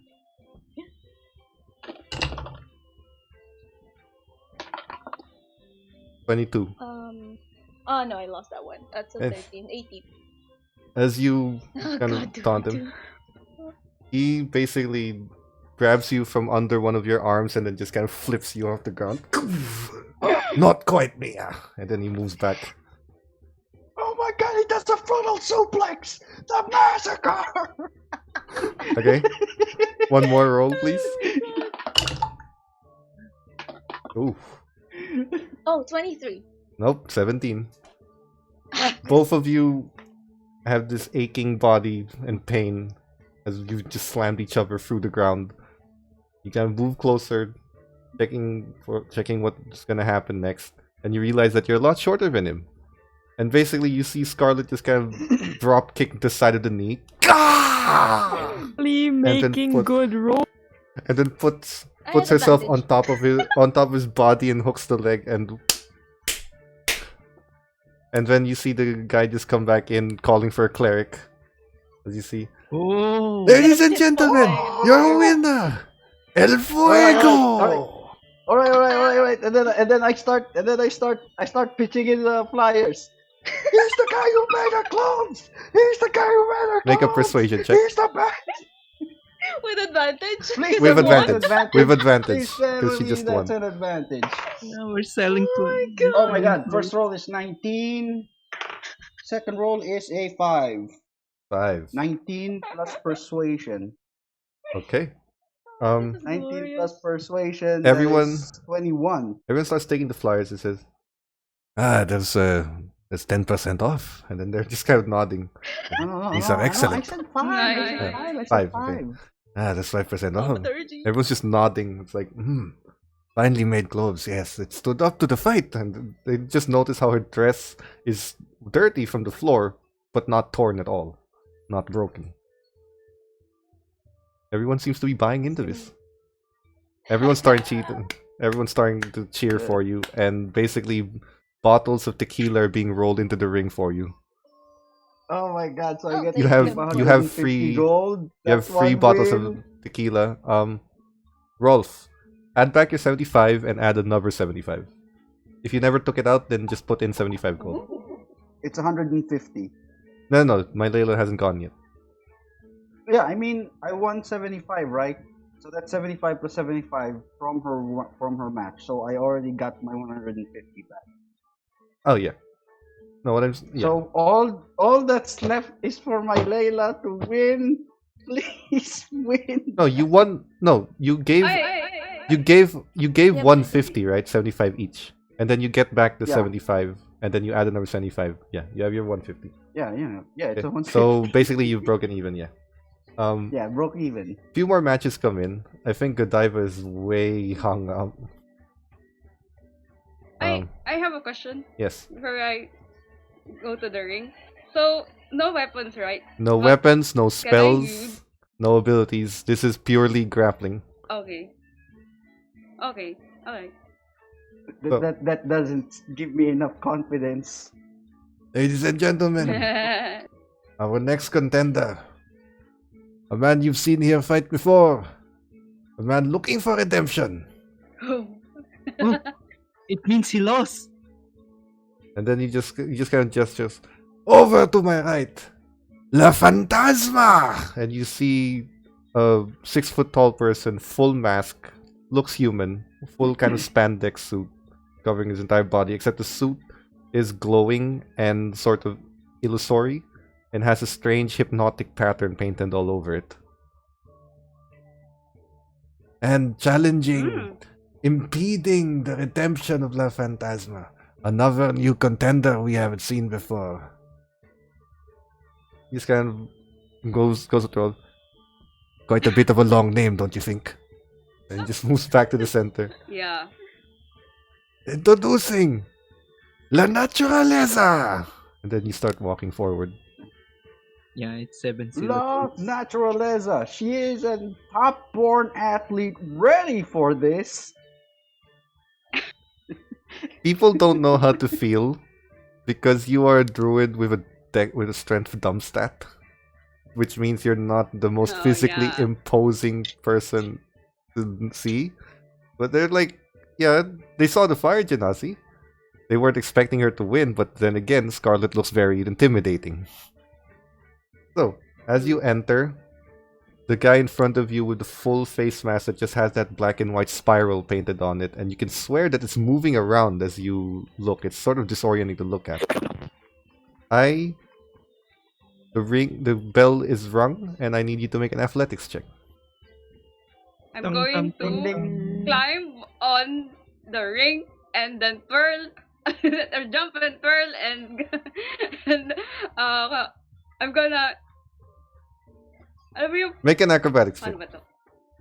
$22. Oh no, I lost that one. That's a Yes. 13. 18. As you Oh, kind God, of do taunt I him, he basically grabs you from under one of your arms and then just kind of flips you off the ground. Not quite, Mia. And then he moves back. Oh my god, he does the frontal suplex! The massacre! Okay. 1 more roll, please. Ooh. Oh, 23. Nope, 17. Both of you have this aching body and pain as you just slammed each other through the ground. You kind of move closer, checking what's gonna happen next, and you realize that you're a lot shorter than him. And basically, you see Scarlet just kind of drop kick the side of the knee, Really making put- good roll. and then puts I puts have herself advantage. on top of his body and hooks the leg and then you see the guy just come back in calling for a cleric. As you see, Oh. ladies and gentlemen, your winner, El Fuego. Alright. And then I start pitching in the flyers. Here's the guy who made our clones! Here's the guy who made our clones! Make a persuasion check. Here's the best! With advantage? Please With tell me that's advantage. With advantage. Please tell Because she me just that's won. an advantage. Now we're selling to. Oh my god, first roll is 19. Second roll is a 5. 5. 19 plus persuasion. Okay. 19 plus persuasion. Everyone- That is 21. Everyone starts taking the flyers and says, that's 10% off. And then they're just kind of nodding. No, These are excellent. I said 5. I said 5. I said 5, 5. okay. That's 5% off. Thirty. Everyone's just nodding. It's like, finally made gloves. Yes, it stood up to the fight. And they just notice how her dress is dirty from the floor, but not torn at all. Not broken. Everyone seems to be buying into this. Everyone's starting cheating. Everyone's starting to cheer for you, and basically bottles of tequila are being rolled into the ring for you. Oh my god, so I Oh, get You to have- keep you 150 free- gold. You have That's 3 one bottles win. of tequila. Rolf, add back your 75 and add another 75. If you never took it out, then just put in 75 gold. It's 150. No, Mylaela hasn't gone yet. Yeah, I mean, I won 75, right? So that's 75 plus 75 from her match. So I already got my 150 back. Oh yeah. No, what I'm yeah. So all that's left is for my Layla to win Please win. No, you won. No, you gave Yep. 150, right? 75 each, and then you get back the Yeah. 75, and then you add another 75. Yeah, you have your 150. Yeah, it's a Okay. 150. So basically, you've broken even. Yeah. Yeah, broke even. Few more matches come in. I think Godiva is way hung up. I have a question Yes. before I go to the ring. So no weapons, right? No But weapons, no can I spells, use- no abilities. This is purely grappling. Okay. Okay. Alright. So- That doesn't give me enough confidence. Ladies and gentlemen, our next contender. A man you've seen here fight before. A man looking for redemption. It means he lost. And then he just kind of gestures over to my right. La Fantasma! And you see a 6-foot-tall person, full mask, looks human, full kind of spandex suit covering his entire body, except the suit is glowing and sort of illusory and has a strange hypnotic pattern painted all over it. And challenging, impeding the redemption of La Fantasma. Another new contender we haven't seen before. He just kind of goes up to Rolf. Quite a bit of a long name, don't you think? And he just moves back to the center. Yeah. Introducing La Naturaleza! And then you start walking forward. Yeah, it's 7 Love Naturaleza. She is a top-born athlete ready for this. People don't know how to feel because you are a druid with a deck with a strength dumb stat, which means you're not the most Oh, physically yeah. imposing person to see. But they're like, yeah, they saw the fire genasi. They weren't expecting her to win, but then again, Scarlet looks very intimidating. So, as you enter, the guy in front of you with the full face mask that just has that black and white spiral painted on it, and you can swear that it's moving around as you look. It's sort of disorienting to look at. The bell is rung, and I need you to make an athletics check. I'm Tung, going tung, to tung. climb on the ring and then twirl or jump and twirl and I'm gonna alam mo yung Make an acrobatics check. ano ba to?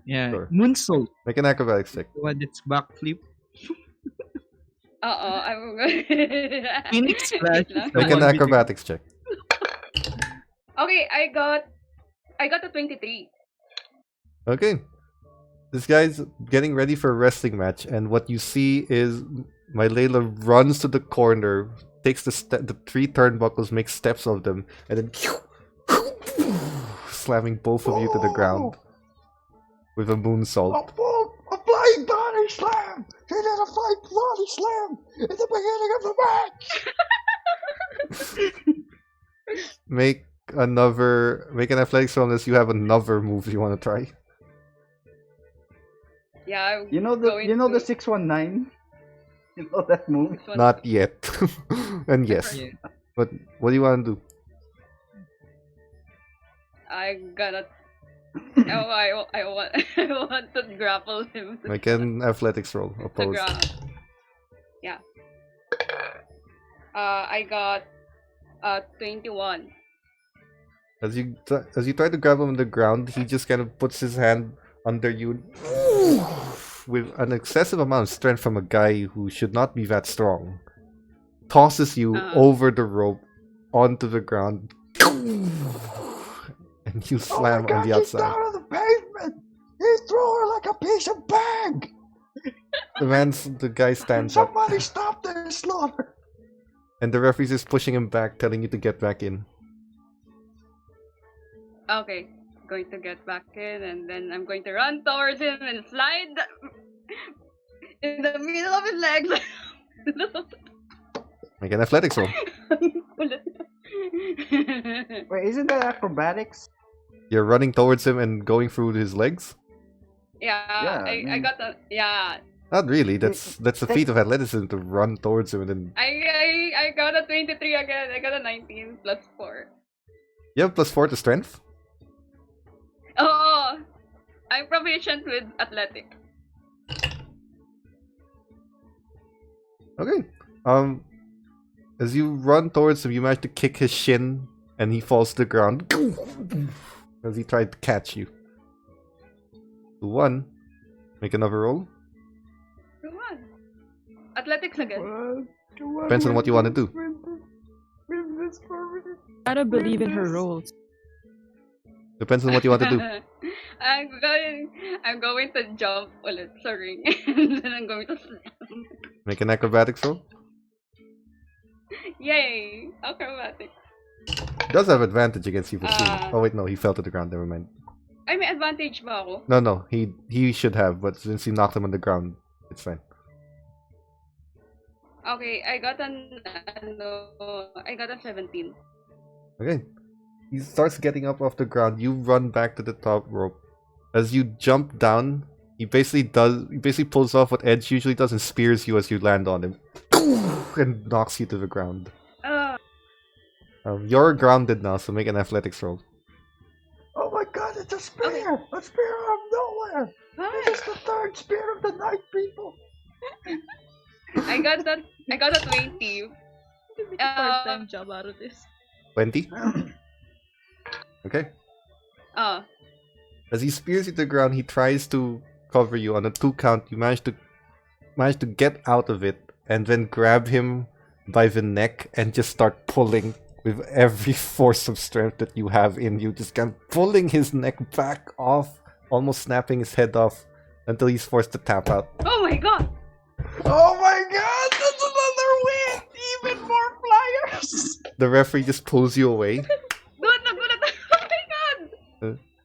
Yeah, Sure. moonsault. Make an acrobatics check. The one that's backflip. Oo, I'm gonna Phoenix Splash. Wait lang. Make an One acrobatics check. Okay, I got a 23. Okay. This guy's getting ready for a wrestling match, and what you see is Mylaela runs to the corner, takes the 3 turnbuckles, makes steps of them, and then slamming both of you to the ground with a moonsault. A flying body slam! She did a flying body slam at the beginning of the match! Make an athletics roll unless you have another move you want to try. Yeah, I'm You know the 619? You know that move? Not yet. And yes. Yeah. But what do you want to do? I'm gonna I want to grapple him to Make an athletics roll. the Opposed. ground. Yeah. I got 21. As you try to grab him on the ground, he just kind of puts his hand under you with an excessive amount of strength from a guy who should not be that strong. Tosses you over the rope onto the ground, and you slam on the She's outside. down on the pavement! He threw her like a piece of bag! The guy stands up, Somebody stop the slaughter! and the referee's just pushing him back, telling you to get back in. Okay, going to get back in, and then I'm going to run towards him and slide in the middle of his legs. Make an athletics roll. Wait, isn't that acrobatics? You're running towards him and going through his legs? Yeah, I man. got a Not really. That's a feat of athleticism to run towards him and then I got a 23 again. I got a 19 plus 4. you have +4 to strength. I'm proficient with athletic. Okay. As you run towards him, you manage to kick his shin, and he falls to the ground as he tried to catch you. 2-1. Make another roll. Come on. Athletics again. Depends on what you want to do. Gotta believe in her roles. Depends on what you want to do. I'm going to jump ulit sa ring. And then I'm going to slam. Make an acrobatics roll. Yay! Acrobatics. He does have advantage against you for seeing. Ah. Oh wait, no, he fell to the ground. Never mind. Ay, may advantage ba ako? No, he should have, but since you knocked him on the ground, it's fine. Okay, I got a 17. Okay. He starts getting up off the ground. You run back to the top rope. As you jump down, he basically pulls off what Edge usually does and spears you as you land on him. And knocks you to the ground. You're grounded now, so make an athletics roll. Oh my god, it's a spear! A spear out of nowhere! This is the third spear of the night, people! I got a 20. Make a part-time job out of this. 20? Okay. As he spears you to the ground, he tries to cover you on a 2 count. You manage to get out of it and then grab him by the neck and just start pulling with every force of strength that you have in you. Just kind of pulling his neck back off, almost snapping his head off until he's forced to tap out. Oh my god! Oh my god, that's another win! Even more flyers! The referee just pulls you away. Good na! Oh my god!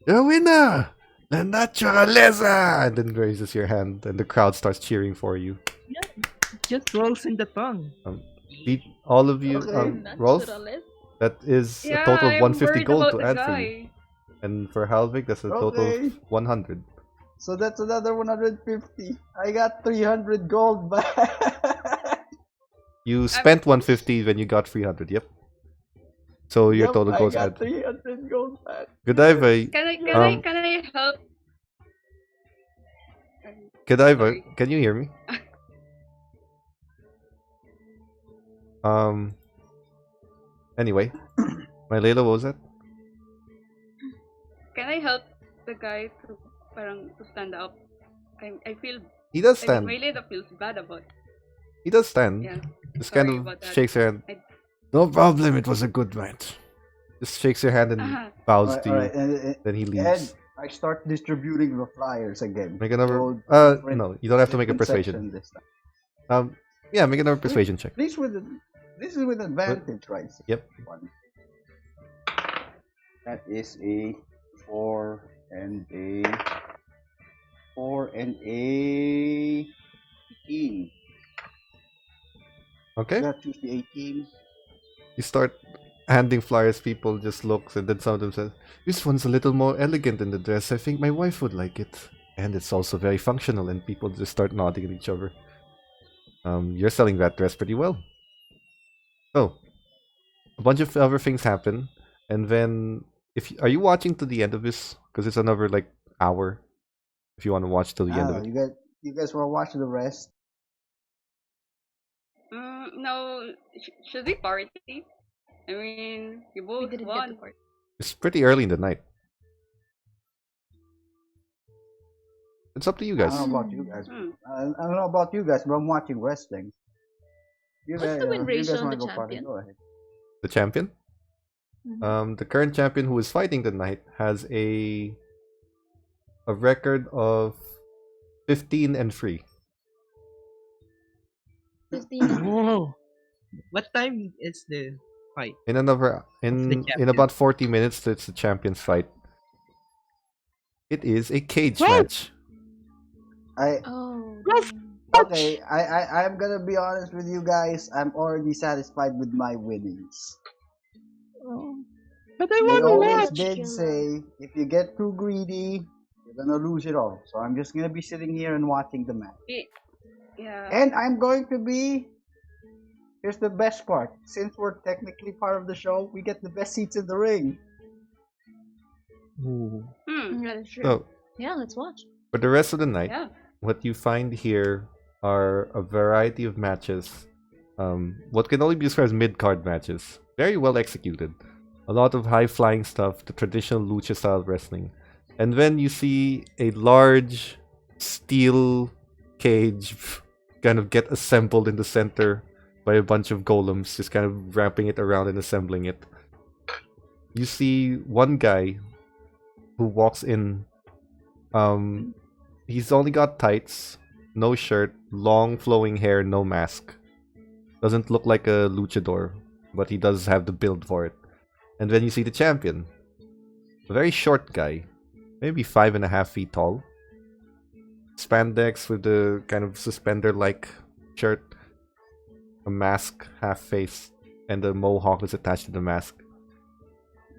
You're a winner! La naturaleza! And then raises your hand and the crowd starts cheering for you. Just rolls in the tongue. Beat all of you. Okay. Rolf, Naturalist. that is Yeah, a total of I'm 150 worried gold about to the add for guy. you. And for Halvic, that's a total Okay. of 100. So that's another 150. I got 300 gold back. You spent 150 when you got 300, yep. So your Yep, total goes I at got 300 gold back. Godiva. Can I help? Godiva, Sorry. can you hear me? Anyway, Mylaela, what was that? Can I help the guy to stand up? I feel He does stand. Mylaela feels bad about it. He does stand. Yeah. Just Sorry kind of about that. shakes your hand. I- No problem, it was a good match. Just shakes your hand and bows to you. Alright, Then he and leaves. I start distributing the flyers again. Make another. So, different- No, you don't have to make a different persuasion. section this time. Yeah, make another persuasion check. This is with advantage, right? Yep. One. That is a 4 and a 18. Okay. That choose the 18. You start handing flyers, people just look, and then some of them says, "This one's a little more elegant in the dress. I think my wife would like it." And it's also very functional, and people just start nodding at each other. You're selling that dress pretty well. So, a bunch of other things happen, and then are you watching to the end of this? Because it's another like hour. If you want to watch till the end of it. You guys want to watch the rest? No, should we party? I mean, you We both didn't get won. the part. It's pretty early in the night. It's up to you I guys. don't know about you guys. Hmm. I don't know about you guys, but I'm watching wrestling. You What's guys, the win if you ratio guys on wanna the go party, champion? go ahead. The champion? Mhm. The current champion who is fighting tonight has a record of 15 and 3. 15. Whoa. What time is the fight? In another in about 40 minutes, it's the champion's fight. It is a cage match. Oh. Okay, I'm gonna be honest with you guys. I'm already satisfied with my winnings. But I They want to always watch. did say if you get too greedy, you're gonna lose it all. So I'm just gonna be sitting here and watching the match. Yeah. And I'm going to be. Here's the best part. Since we're technically part of the show, we get the best seats in the ring. Ooh. Hmm. That is true. So Yeah, let's watch. For the rest of the night, Yeah. what you find here are a variety of matches. What can only be described as mid-card matches. Very well executed. A lot of high-flying stuff, the traditional lucha-style wrestling. And then you see a large steel cage kind of get assembled in the center by a bunch of golems, just kind of wrapping it around and assembling it. You see one guy who walks in. He's only got tights, no shirt, long flowing hair, no mask. Doesn't look like a luchador, but he does have the build for it. And then you see the champion. A very short guy, maybe 5.5 feet tall. Spandex with the kind of suspender-like shirt. A mask, half face, and a mohawk is attached to the mask.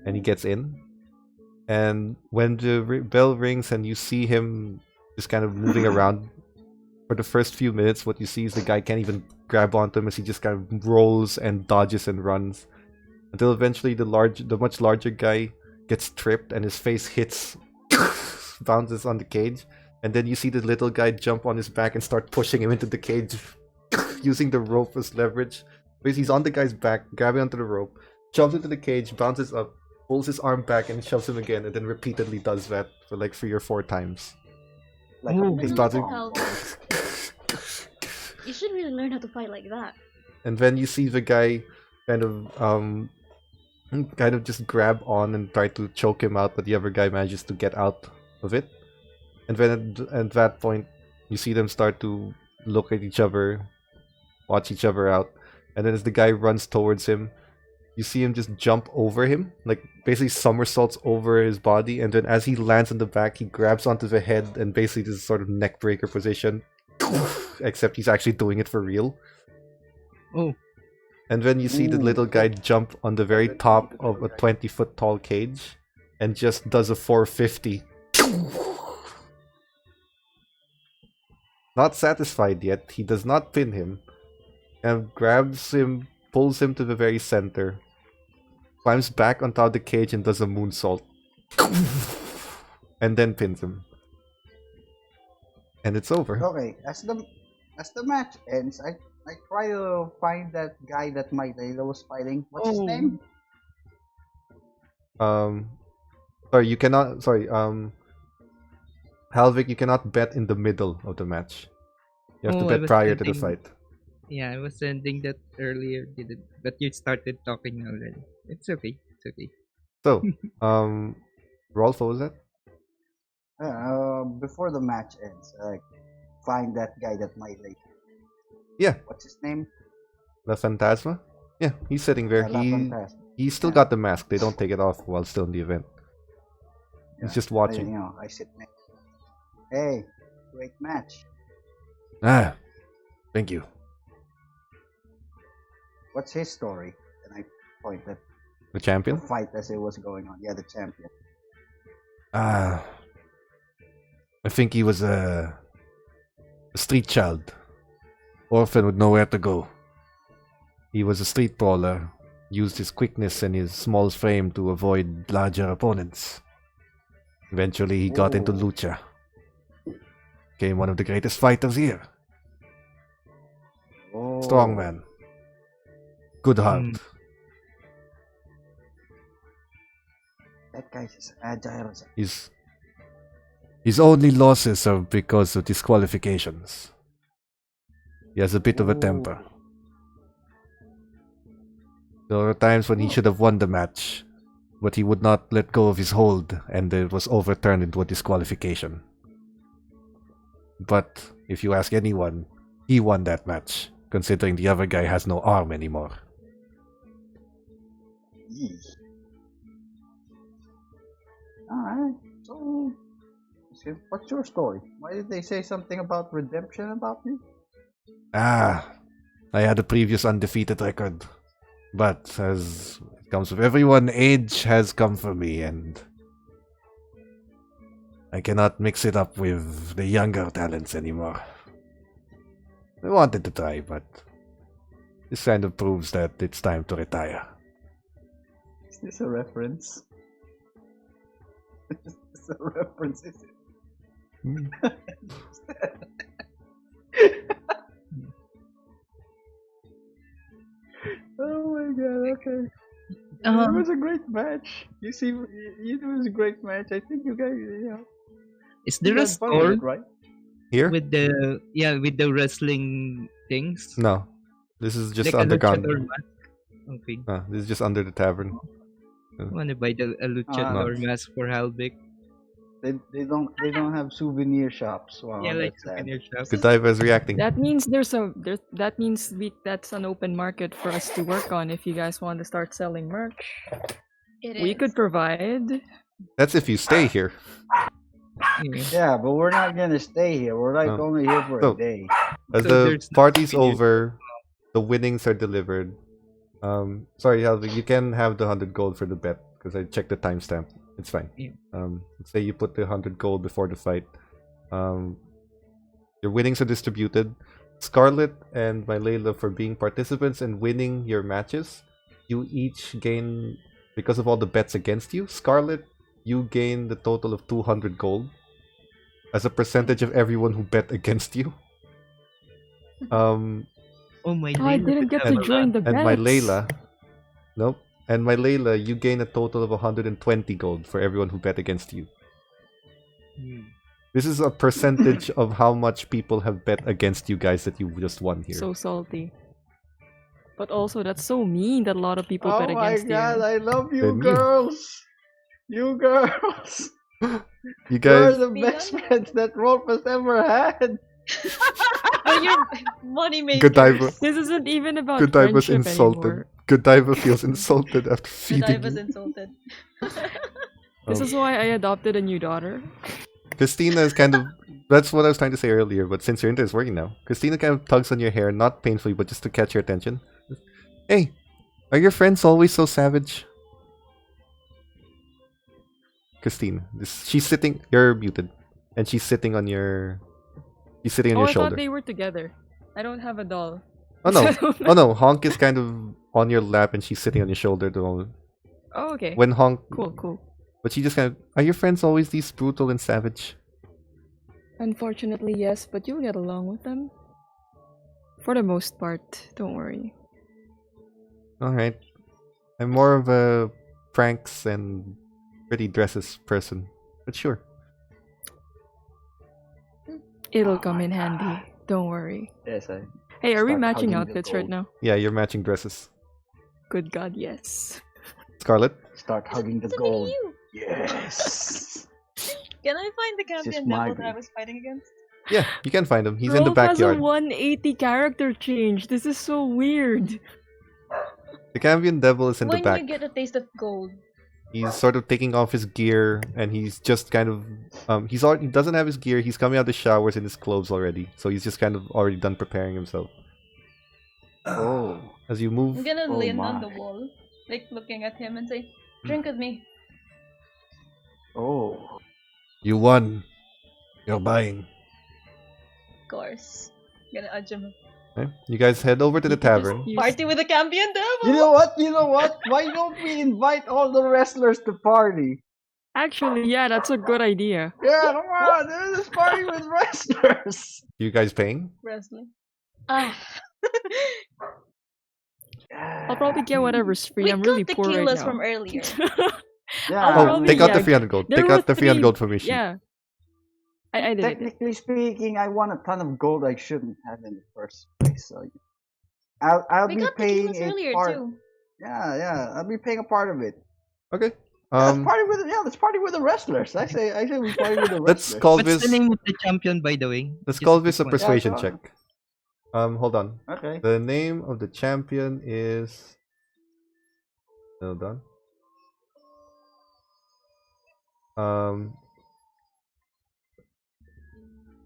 And he gets in. And when the bell rings and you see him just kind of moving around, for the first few minutes, what you see is the guy can't even grab onto him as he just kind of rolls and dodges and runs. Until eventually the much larger guy gets tripped and his face hits, bounces on the cage. And then you see the little guy jump on his back and start pushing him into the cage, using the rope as leverage. Basically, he's on the guy's back, grabbing onto the rope, jumps into the cage, bounces up, pulls his arm back and shoves him again, and then repeatedly does that for like 3 or 4 times. Like That's a not ping Starting- pong. You should really learn how to fight like that. And then you see the guy kind of just grab on and try to choke him out, but the other guy manages to get out of it. And then at that point, you see them start to look at each other, watch each other out. And then as the guy runs towards him, you see him just jump over him, like basically somersaults over his body. And then as he lands on the back, he grabs onto the head and basically this sort of neck breaker position. Except he's actually doing it for real. Oh. And then you see the little guy jump on the very top of a 20-foot tall cage and just does a 450. Not satisfied yet, he does not pin him and grabs him, pulls him to the very center, climbs back on top of the cage and does a moonsault. And then pins him. And it's over. Okay, as the match ends, I try to find that guy that Mylaela was fighting. What's his name? Sorry, you cannot. Sorry, Halvic, you cannot bet in the middle of the match. You have to Oh, I bet was prior to the thinking- fight. Yeah, I was sending that earlier, but you started talking already. It's okay. It's okay. So, Rolf, what was that? Before the match ends, find that guy that Mylaela. Yeah. What's his name? La Fantasma? Yeah, he's sitting there. La Fantasma. He's still Yeah. got the mask. They don't take it off while still in the event. He's Yeah, just watching. I sit next. Hey, great match. Ah, thank you. What's his story? And I point at The the champion? fight as it was going on. Yeah, the champion. Ah, I think he was a street child. Orphan with nowhere to go. He was a street brawler, used his quickness and his small frame to avoid larger opponents. Eventually he got into Oh. lucha. Became one of the greatest fighters here. Oh. Strong man. Good heart. Mm. That guy's as agile as His only losses are because of disqualifications. He has a bit of a temper. There were times when he should have won the match, but he would not let go of his hold and it was overturned into a disqualification. But if you ask anyone, he won that match, considering the other guy has no arm anymore. Yee. Alright, so what's your story? Why did they say something about redemption about me? Ah, I had a previous undefeated record. But as it comes with everyone, age has come for me and I cannot mix it up with the younger talents anymore. I wanted to try, but this kind of proves that it's time to retire. Is this a reference? Is this a reference, is it? Mm. Oh my god, okay. It Um, was a great match. You see, it was a great match. I think you guys, is you there a had fun with store it, right? Here? with the wrestling things? No. This is just Like a underground. luchador mask? Okay. This is just under the tavern. I wanna buy a luchador mask for Halvic. They don't have souvenir shops. Wow, Yeah, like that's sad. souvenir shop. Godiva is reacting. That means that's an open market for us to work on if you guys want to start selling merch. We could provide. That's if you stay here. Yeah. Yeah, but we're not gonna stay here. We're like Oh. only here for So- a day. As So the there's no party's finish. over, the winnings are delivered. Sorry, Halvic, you can have the 100 gold for the bet because I checked the timestamp. It's fine. Yeah. Let's say you put the 100 gold before the fight. Your winnings are distributed. Scarlet and Mylaela, for being participants and winning your matches, you each gain, because of all the bets against you, Scarlet, you gain the total of 200 gold as a percentage of everyone who bet against you. Oh my Oh, I didn't get to join the And bets. Mylaela, nope. And Mylaela, you gain a total of 120 gold for everyone who bet against you. This is a percentage of how much people have bet against you guys that you just won here. So salty. But also, that's so mean that a lot of people Oh bet my against god, you. I love you Then you- girls. You girls. You You're guys, the best friends that Rolf has ever had. But you're money makers. Godiva, This isn't even about Godiva's friendship insulted. anymore. Godiva feels insulted after feeding Godiva's you. insulted. This Um, is why I adopted a new daughter. Christina is kind of, that's what I was trying to say earlier, but since you're into this working now, Christina kind of tugs on your hair, not painfully, but just to catch your attention. Hey, are your friends always so savage? Christine, she's sitting, you're muted, and she's sitting on your Oh, I shoulder. thought they were together. I don't have a doll. Oh no, I don't know. oh no, Honk is kind of on your lap and she's sitting on your shoulder. Oh, okay. When Honk, Cool. but she just kind of, are your friends always these brutal and savage? Unfortunately, yes, but you'll get along with them. For the most part, don't worry. Alright. I'm more of a pranks and pretty dresses person, but sure. It'll come in handy. Don't worry. Yes, I. Hey, are we Start matching hugging the outfits right gold. now? Yeah, you're matching dresses. Good God, yes. Scarlet? Start hugging the It's gold. you. Yes. Can I find the just champion my devil that I baby. was fighting against? Yeah, you can find him. He's in the Rolf has a backyard. 180 character change. This is so weird. The Cambion Devil is in When the back. you get a taste of gold. He's sort of taking off his gear, and he's just kind of he doesn't have his gear. He's coming out of the showers in his clothes already, so he's just kind of already done preparing himself. Oh. As you I'm move, gonna Oh lean on my. the wall, like looking at him and say, "Drink with me." Oh. you won. You're buying. Of course. Gonna urge him. Okay? You guys head over to the You can just tavern. use- Party with the champion devil. You know what? You know what? Why don't we invite all the wrestlers to party? Actually, yeah, that's a good idea. Yeah, come on. There's this party with wrestlers. You guys paying? Wrestling. Ah. I'll probably get whatever's free. We I'm got really poor right tequilas now. from earlier. Yeah. I'll Oh, probably- take out the yeah, 300 gold. there Take were out the 300 three- gold from your sheet. Yeah. I did it. Technically speaking, I won a ton of gold I shouldn't have in the first place. So I'll We be got paying tequilas a earlier part. too. Yeah. I'll be paying a part of it. Okay. Let's party with the wrestlers. I say we party with the wrestlers. Let's call What's this. the name of the champion, by the way? Let's Just call quick this a one. persuasion Yeah, go on. check. Hold on. Okay. The name of the champion is. Hold on.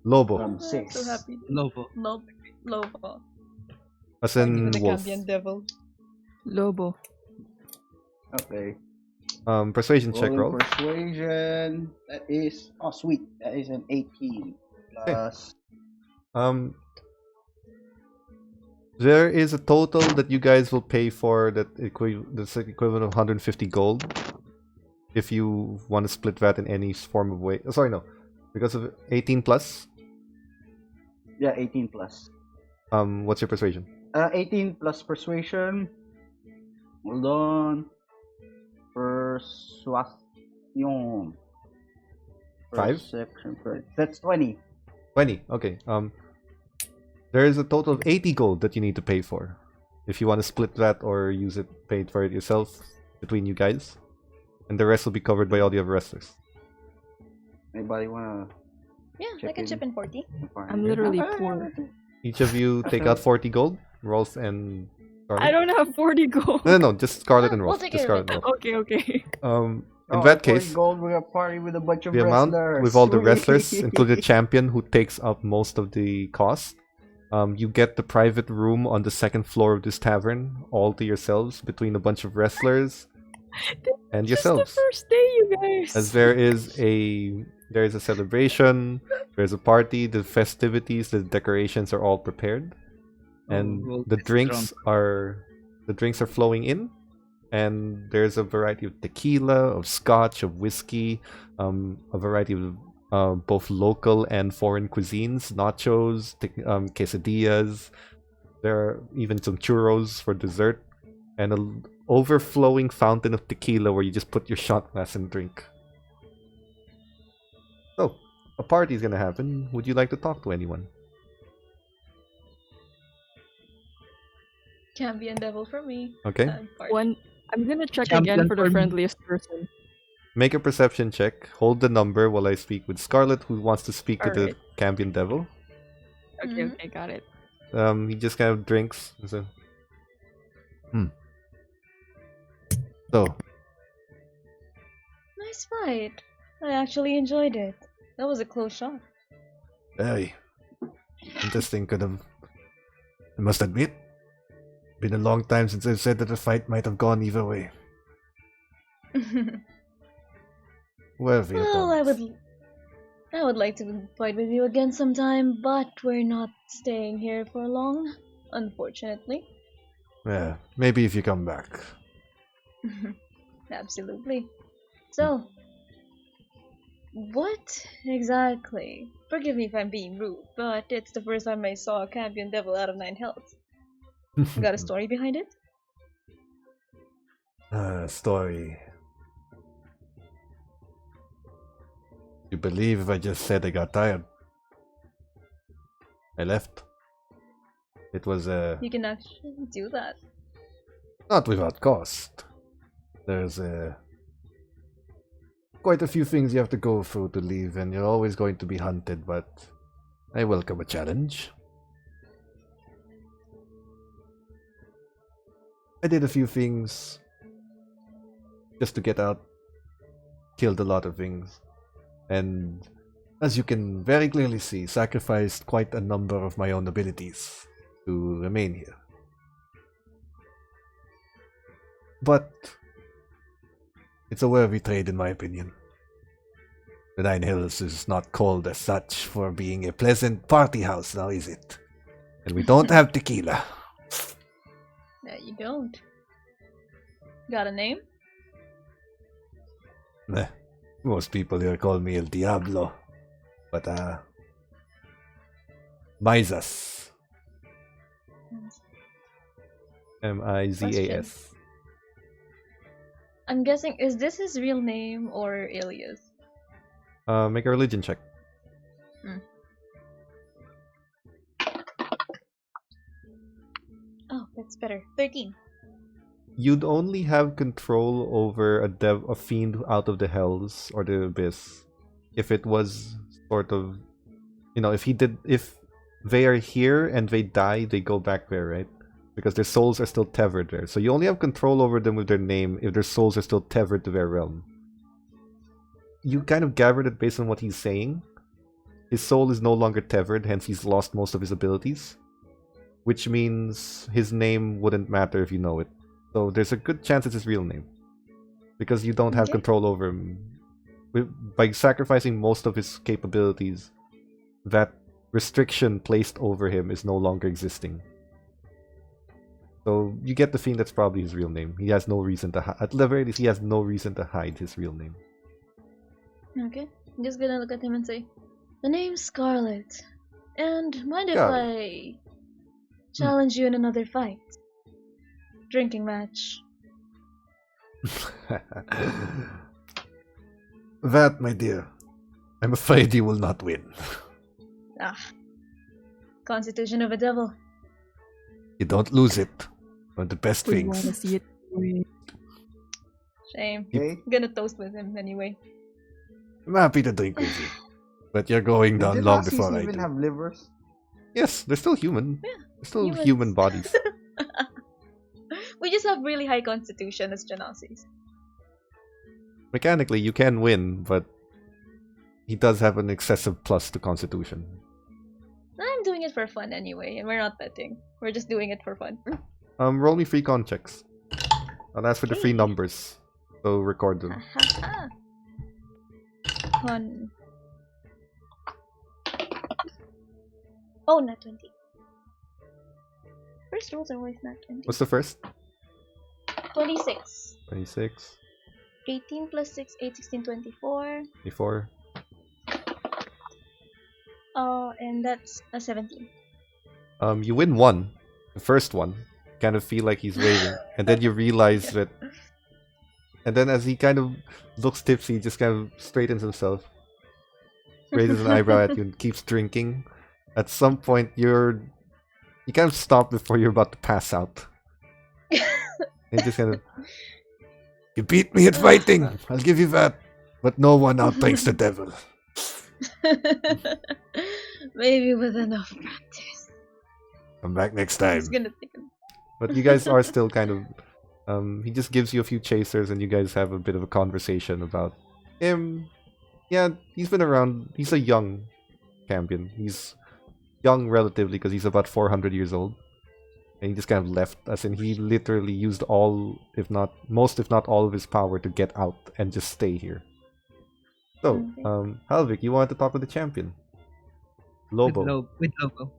Lobo, From I'm six. so happy. Lovo. Lobo. as Party in with the wolf. champion devil. Lobo. Okay. Persuasion check roll. Rolling persuasion. That is sweet. That is an 18 plus. There is a total that you guys will pay for that's equivalent of 150 gold. If you want to split that in any form of way. Sorry, no. Because of 18 plus. Yeah, 18 plus. What's your persuasion? 18 plus persuasion. Hold on. Persuasion. 5? Perception. That's 20. 20. Okay. There is a total of 80 gold that you need to pay for. If you want to split that or use it, pay for it yourself between you guys. And the rest will be covered by all the other wrestlers. Anybody wanna? Yeah, I Check can in. chip in 40. I'm literally poor. Each of you take out 40 gold. Rolf and Scarlet. I don't have 40 gold. No, just Scarlet and We'll Rolf. take Just care of Scarlet and Rolf. Okay. In that 40 case, gold, we're gonna party with a bunch of the amount wrestlers. with all the wrestlers, Whee! including the champion who takes up most of the cost. You get the private room on the second floor of this tavern, all to yourselves, between a bunch of wrestlers and yourselves. Just the first day, you guys. As there is a celebration, there's a party, the festivities, the decorations are all prepared, and Oh, the that's drinks are flowing in, and there's a variety of tequila, of scotch, of whiskey, a variety of both local and foreign cuisines, nachos, quesadillas. There are even some churros for dessert, and an overflowing fountain of tequila where you just put your shot glass and drink. So, a party is gonna happen. Would you like to talk to anyone? Champion devil for me. Okay. I'm gonna check Champion again for for the me. friendliest person. Make a perception check. Hold the number while I speak with Scarlet, who wants to speak to the Alright. champion devil. Okay, Mhm. okay, got it. He just kind of drinks. So, So, Nice fight. I actually enjoyed it. That was a close shot. very interesting. I must admit, been a long time since I've said that the fight might have gone either way. Wherever you Well, go. I would like to fight with you again sometime, but we're not staying here for long, unfortunately. Yeah, maybe if you come back. Absolutely. So, what exactly? Forgive me if I'm being rude, but it's the first time I saw a champion devil out of 9 health. Got a story behind it? Story. You believe if I just said I got tired? I left. It was You can actually do that. not without cost. There's quite a few things you have to go through to leave, and you're always going to be hunted, but I welcome a challenge. I did a few things just to get out. Killed a lot of things. And as you can very clearly see, sacrificed quite a number of my own abilities to remain here. But it's a worthy trade in my opinion. The Nine Hills is not called as such for being a pleasant party house now, is it? And we don't have tequila. No, you don't. Got a name? Meh. Most people here call me El Diablo. But, Mizas. M-I-Z-A-S. I'm guessing, is this his real name or alias? Make a religion check. Oh, that's better. 13. You'd only have control over a fiend out of the hells or the abyss if it was sort of, if they are here and they die, they go back there, right? Because their souls are still tethered there. So you only have control over them with their name if their souls are still tethered to their realm. You kind of gathered it based on what he's saying. His soul is no longer tethered, hence he's lost most of his abilities. Which means his name wouldn't matter if you know it. So there's a good chance it's his real name. Because you don't have Okay. control over him. By sacrificing most of his capabilities, that restriction placed over him is no longer existing. So you get the feeling that's probably his real name. He has no reason to at the very least, he has no reason to hide his real name. Okay. I'm just gonna look at him and say, The name's Scarlet. And mind if Scarlet. I challenge you in another fight? Drinking match. That, my dear, I'm afraid you will not win. Ah. Constitution of a devil. You don't lose it. One of the best We want to things. see it. Shame. Okay. I'm gonna toast with him anyway. I'm happy to drink with you. But you're going Do down long Genassis before I even do. have livers? Yes, they're still human. Yeah, They're still humans. human bodies. We just have really high constitution as Genassis. Mechanically, you can win, but he does have an excessive plus to Constitution. I'm doing it for fun anyway, and we're not betting. We're just doing it for fun. Roll me free con checks. I'll ask for the free numbers, so record them. Ha. Con. Oh, not 20. First rolls are always not 20. What's the first? 26. 26, 18 plus 6, 8, 16, 24. 24. And that's a 17. You win one, the first one. Kind of feel like he's waving, and then you realize that. And then as he kind of looks tipsy, he just kind of straightens himself, raises an eyebrow at you, and keeps drinking. At some point, you kind of stop before you're about to pass out. And just kind of, you beat me at fighting. I'll give you that, but no one outranks the devil. Maybe with enough practice. Come back next time. He's gonna take him. But you guys are still kind of. He just gives you a few chasers, and you guys have a bit of a conversation about him. Yeah, he's been around. He's a young champion. He's young relatively because he's about 400 years old. And he just kind of left, as in he literally used all, if not most, if not all of his power to get out and just stay here. So, Okay. Halvic, you wanted to talk with the champion. Lobo. With Lobo.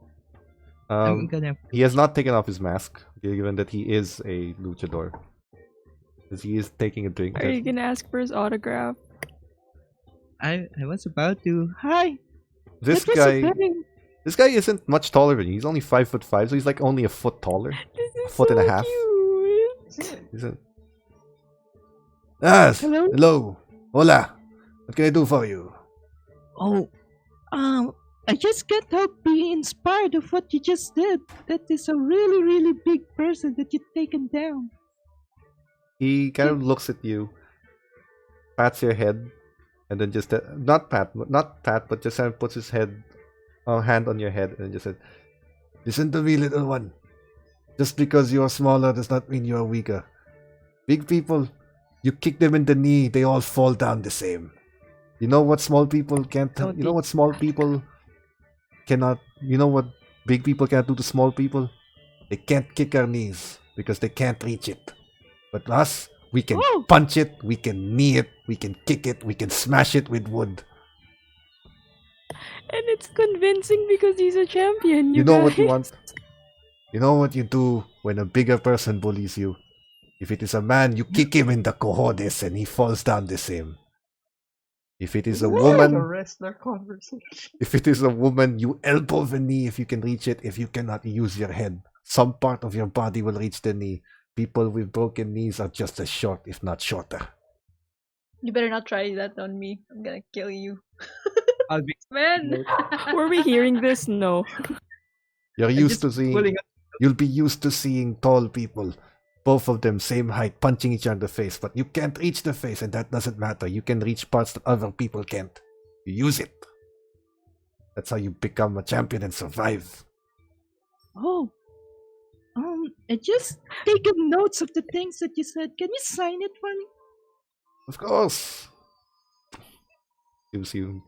I'm Um, gonna. he has not taken off his mask, given that he is a luchador. Because he is taking a drink. Are you gonna ask for his autograph? I was about to. Hi. This that was a guy, very- this guy isn't much taller than you. He's only 5'5", so he's like only a foot taller. This is foot and a so half. cute. Isn't? Ah, Hello? hello, hola. What can I do for you? Oh, I just can't help being inspired of what you just did. That is a really, really big person that you've taken down. He kind of looks at you, pats your head, and then just not pat, but just kind of puts his hand on your head and just said, "Listen to me, little one. Just because you are smaller does not mean you are weaker. Big people, you kick them in the knee, they all fall down the same. You know what small people can't. Don't You know be- what small people cannot. You know what big people can't do to small people. They can't kick our knees because they can't reach it. But us, we can Oh. punch it, we can knee it, we can kick it, we can smash it with wood. And it's convincing because he's a champion. You know what you guys. want? You know what you do when a bigger person bullies you? If it is a man, you kick him in the cojones and he falls down the same. If it is a The woman, wrestler conversation. if it is a woman, you elbow the knee if you can reach it. If you cannot, use your head. Some part of your body will reach the knee. People with broken knees are just as short, if not shorter. You better not try that on me. I'm gonna kill you. I'll be Man. Were we hearing this? No. You're used to seeing. pulling up. You'll be used to seeing tall people, both of them same height, punching each other in the face. But you can't reach the face, and that doesn't matter. You can reach parts that other people can't. You use it. That's how you become a champion and survive. Oh. I just taken notes of the things that you said. Can you sign it for me? Of course. Gives you.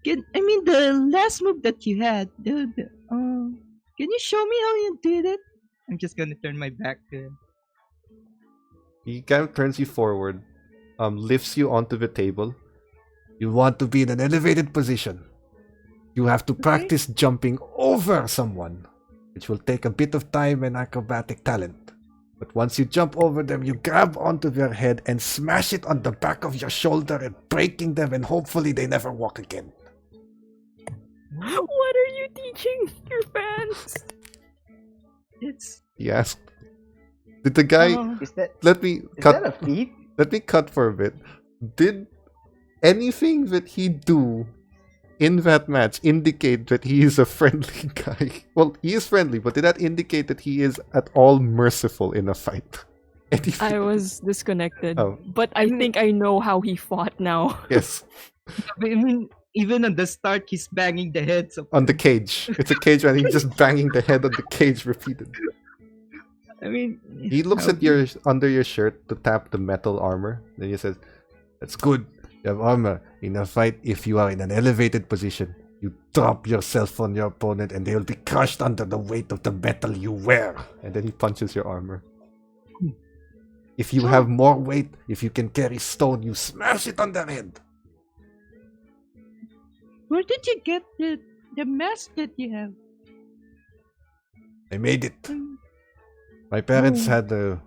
The last move that you had. Can you show me how you did it? I'm just gonna turn my back to him. He kind of turns you forward, lifts you onto the table. You want to be in an elevated position. You have to practice jumping over someone, which will take a bit of time and acrobatic talent. But once you jump over them, you grab onto their head and smash it on the back of your shoulder and breaking them, and hopefully they never walk again. What are you teaching your fans? It's He asked. Did the guy... Is that Let me is cut. that a feat? Let me cut for a bit. Did anything that he do in that match indicate that he is a friendly guy? Well, he is friendly, but did that indicate that he is at all merciful in a fight? Anything? I was disconnected. Oh. But I think I know how he fought now. Yes, I mean, even on the start, he's banging the heads of. on the cage. It's a cage and he's just banging the head on the cage repeatedly. I mean, He looks how at your under your shirt to tap the metal armor. Then he says, "That's good. You have armor. In a fight, if you are in an elevated position, you drop yourself on your opponent and they will be crushed under the weight of the metal you wear." And then he punches your armor. If you have more weight, if you can carry stone, you smash it on their head. Where did you get the mask that you have? I made it. My parents had a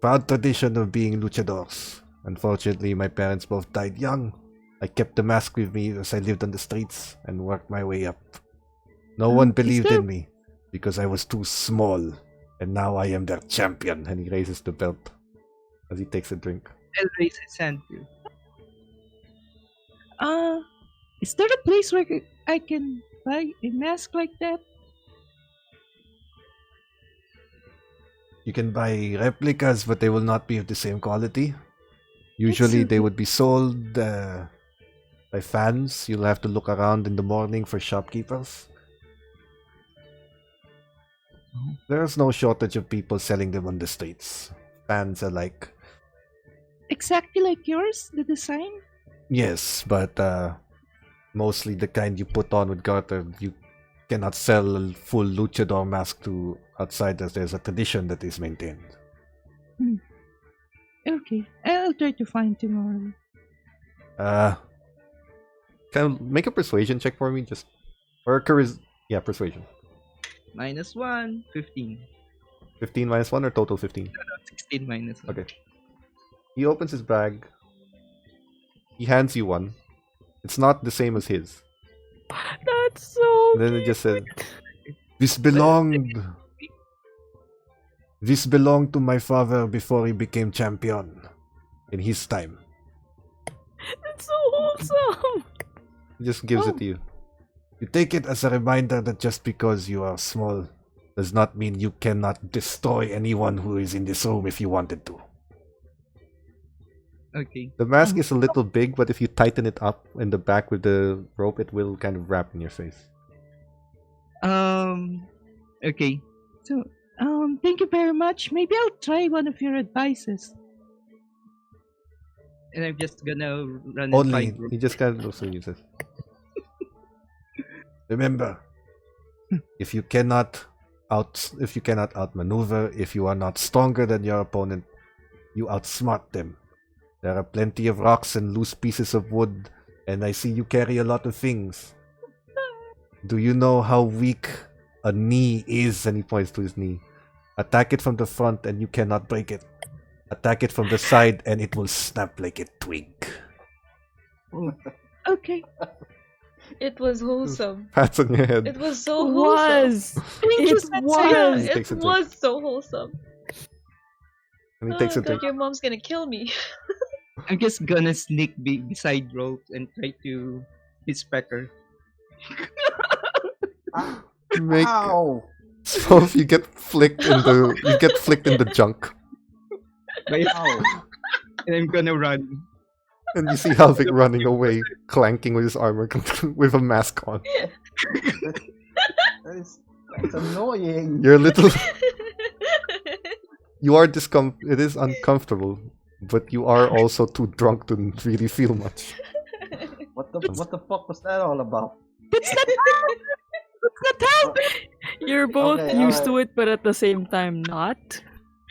proud tradition of being luchadors. Unfortunately, my parents both died young. I kept the mask with me as I lived on the streets and worked my way up. No one believed in me because I was too small. And now I am their champion. And he raises the belt as he takes a drink. I'll raise his hand too. Is there a place where I can buy a mask like that? You can buy replicas, but they will not be of the same quality. Usually they would be sold by fans. You'll have to look around in the morning for shopkeepers. There's no shortage of people selling them on the streets. Fans alike. Exactly like yours, the design? Yes, but mostly the kind you put on with garter. You cannot sell a full luchador mask to outsiders. There's a tradition that is maintained. Okay, I'll try to find tomorrow. Can you make a persuasion check for me? Just or yeah, persuasion. -1, 15. 15 minus 1 or total 15? 16 minus 1. Okay. He opens his bag. He hands you one. It's not the same as his. That's so And then it just says, This belonged to my father before he became champion. In his time. It's so wholesome. He just gives it to you. You take it as a reminder that just because you are small does not mean you cannot destroy anyone who is in this room if you wanted to. Okay. The mask is a little big, but if you tighten it up in the back with the rope, it will kind of wrap in your face. Okay. So, thank you very much. Maybe I'll try one of your advices. And I'm just gonna run and Only, find he just kind of looks at you and says, Remember, if you cannot outmaneuver, if you are not stronger than your opponent, you outsmart them. There are plenty of rocks and loose pieces of wood, and I see you carry a lot of things. Do you know how weak a knee is? And he points to his knee. Attack it from the front and you cannot break it. Attack it from the side and it will snap like a twig. Okay. It was wholesome. Pats on your head. It was so It wholesome. was. Thank you, It Sensei. was. He takes a It drink. was so wholesome. And he takes a God, drink. your mom's gonna kill me. I'm just gonna sneak beside Rolf and try to respect her. Make Ow! so if you get flicked in the junk. Ow! And I'm gonna run. And you see Halvic running away, clanking with his armor with a mask on. That's annoying. You're a little you are it is uncomfortable, but you are also too drunk to really feel much. What the fuck was that all about? You're both Okay, used alright. to it, but at the same time not.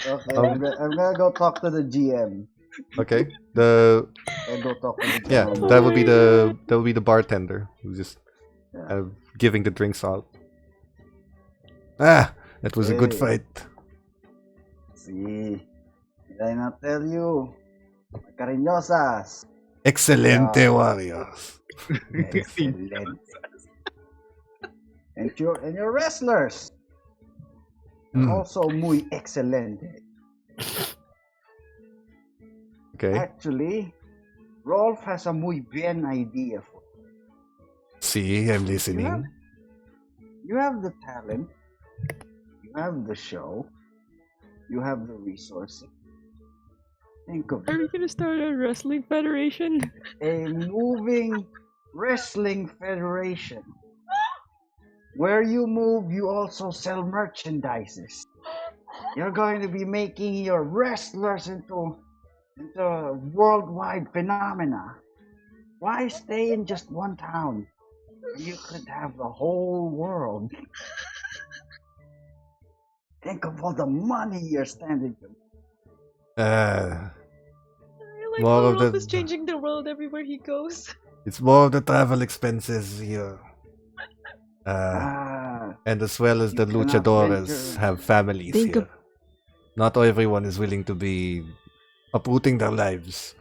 Okay, I'm gonna go talk to the GM. Okay? And go talk to the GM. Yeah, that would be the bartender who's just Yeah. giving the drinks out. Ah, that was a good Hey. fight. See, did I not tell you? Cariñosas. Excelente, Yeah. warriors. Excellent. And your wrestlers. Hmm. Also muy excelente. Okay. Actually, Rolf has a muy bien idea for See, I'm listening. you have the talent, you have the show, you have the resources. Think of Are we gonna start a wrestling federation? a moving wrestling federation. Where you move, you also sell merchandises. You're going to be making your wrestlers into a worldwide phenomena. Why stay in just one town? You could have the whole world. Think of all the money you're standing to. I like More how of Rolf the- is changing the world everywhere he goes. It's more of the travel expenses here. And as well as the You cannot luchadores venture. have families Think here. of- Not everyone is willing to be uprooting their lives.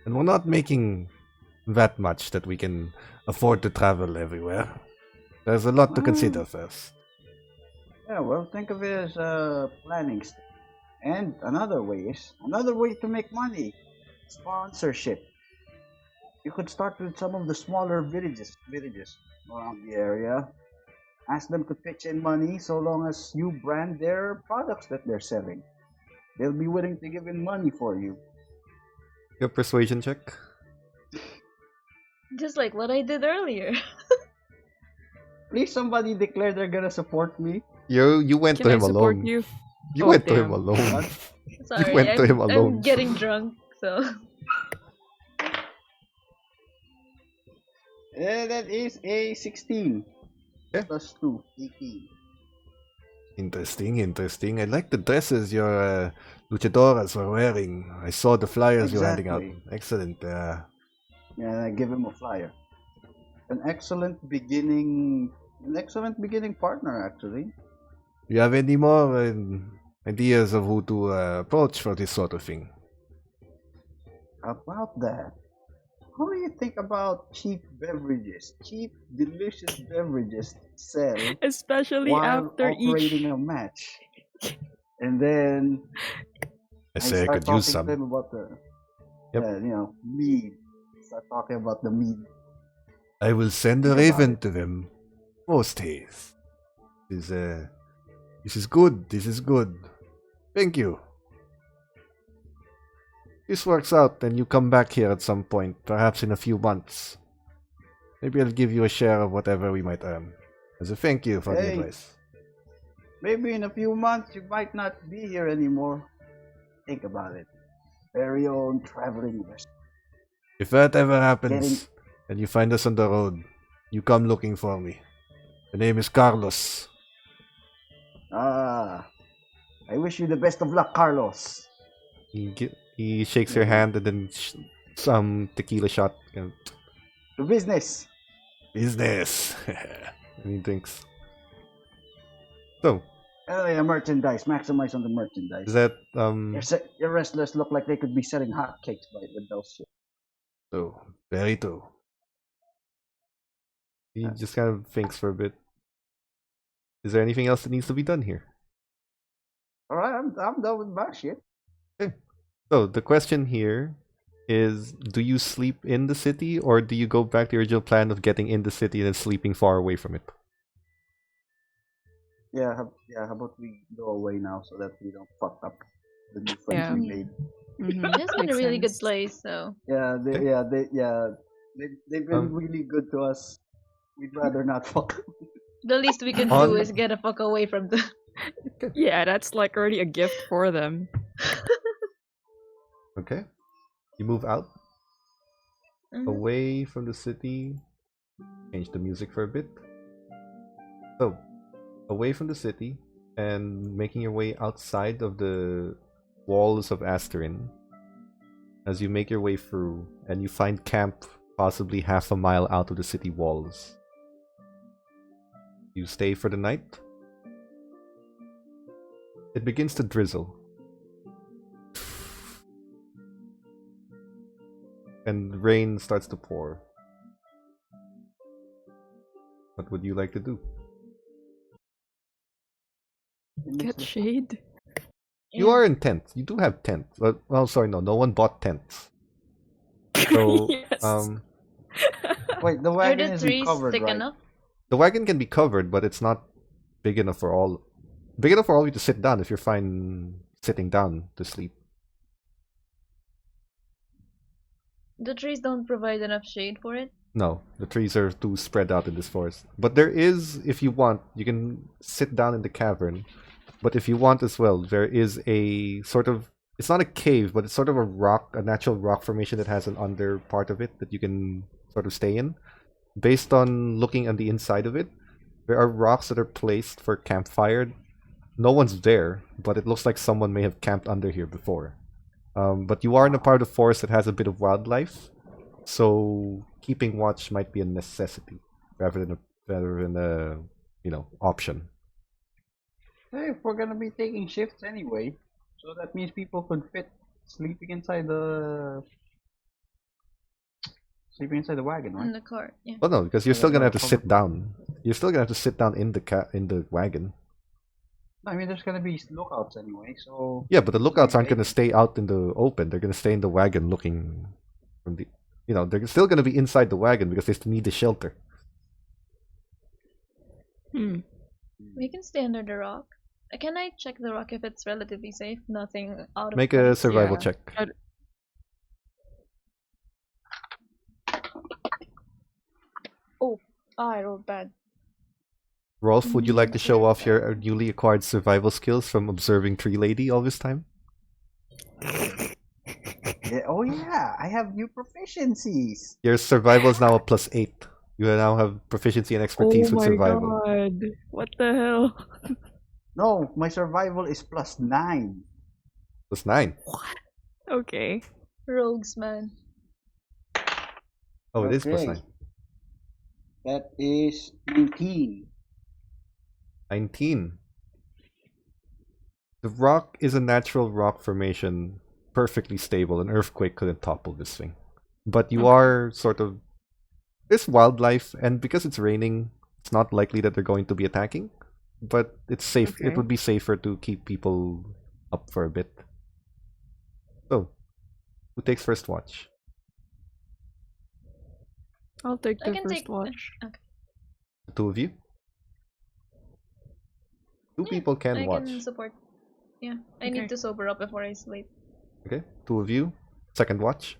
And we're not making that much that we can afford to travel everywhere. There's a lot to consider first. Yeah, well, think of it as planning. And another way to make money, sponsorship. You could start with some of the smaller villages around the area. Ask them to pitch in money so long as you brand their products that they're selling. They'll be willing to give in money for you. Your persuasion check? Just like what I did earlier. Please, somebody declare they're gonna support me. You went Can to I him support alone. you? You Oh, went to him damn. alone. What? Sorry, went to him alone. I'm getting drunk, so. That is a 16. Yeah. Plus 2, 18. Interesting. I like the dresses your luchadoras were wearing. I saw the flyers you were handing out. Exactly. Excellent. Yeah, I give him a flyer. An excellent beginning partner, actually. Do you have any more ideas of who to approach for this sort of thing? About that, how do you think about cheap beverages? Cheap, delicious beverages sell Especially while after operating each. a match. And then I say I start could use talking to some. them about the Yep. mead. Start talking about the mead. I will send a Think about raven it. to them. Post haste. This is good. This is good. Thank you. This works out and you come back here at some point, perhaps in a few months. Maybe I'll give you a share of whatever we might earn. As a thank you for the Hey. advice. Maybe in a few months you might not be here anymore. Think about it. Very own traveling restaurant. If that ever happens Getting- and you find us on the road, you come looking for me. The name is Carlos. I wish you the best of luck, Carlos. He shakes your hand and then some tequila shot. To business. Business. And he drinks. So, Merchandise. Maximize on the merchandise. is that Your wrestlers look like they could be selling hotcakes with those shit. so very true. He just kind of thinks for a bit. Is there anything else that needs to be done here? Alright, I'm done with my shit. So the question here is, do you sleep in the city or do you go back to your original plan of getting in the city and then sleeping far away from it? How about we go away now so that we don't fuck up the new friends Yeah. we made. Mhm, It's been a makes really good sense. place, so. They've been really good to us. We'd rather not fuck. The least we can On- do is get a fuck away from the. Yeah, that's like already a gift for them. Okay. You move out, Mhm. away from the city. Change the music for a bit. So, away from the city and making your way outside of the walls of Asterin. As you make your way through and you find camp possibly half a mile out of the city walls. You stay for the night. It begins to drizzle. and rain starts to pour. What would you like to do? Get shade. You are in tents. You do have tents. Well, sorry, no one bought tents. So, Yes. Wait, the Are wagon the isn't trees covered, thick right? enough? the wagon can be covered, but it's not big enough for all. Big enough for all of you to sit down if you're fine sitting down to sleep. The trees don't provide enough shade for it. No, the trees are too spread out in this forest. But there is, if you want, you can sit down in the cavern. But if you want as well, there is a sort of, it's not a cave, but it's sort of a natural rock formation that has an under part of it that you can sort of stay in. Based on looking on the inside of it, there are rocks that are placed for campfire. No one's there, but it looks like someone may have camped under here before. But you are in a part of the forest that has a bit of wildlife, so keeping watch might be a necessity rather than a option. Hey, if we're gonna be taking shifts anyway, so that means people could fit sleeping inside the wagon, right? In the cart, yeah. Well, no, because you're Yeah, still gonna have to cover- sit down. You're still gonna have to sit down in the wagon. I mean, there's gonna be lookouts anyway, so Yeah, but the lookouts aren't gonna stay out in the open. They're gonna stay in the wagon looking from the. They're still gonna be inside the wagon because they still need the shelter. We can stay under the rock. Can I check the rock if it's relatively safe? Nothing out of Make a place? survival Yeah. check. Oh, I rolled bad. Rolf, would you like to show off your newly acquired survival skills from observing Tree Lady all this time? yeah, oh yeah, I have new proficiencies. Your survival is now a +8. You now have proficiency and expertise Oh with my survival. god. What the hell? No, my survival is +9. +9. Okay. Rogues, man. Oh, it is Okay. +9. That is 19. 19. The rock is a natural rock formation, perfectly stable. An earthquake couldn't topple this thing. But you are sort of... There's wildlife, and because it's raining, it's not likely that they're going to be attacking. But it's safe. It Okay. would be safer to keep people up for a bit. So, who takes first watch? I'll take I the can first take. watch. Okay. The two of you? Two Yeah, people can I watch. can support. Yeah, I Okay. need to sober up before I sleep. Okay, two of you. Second watch.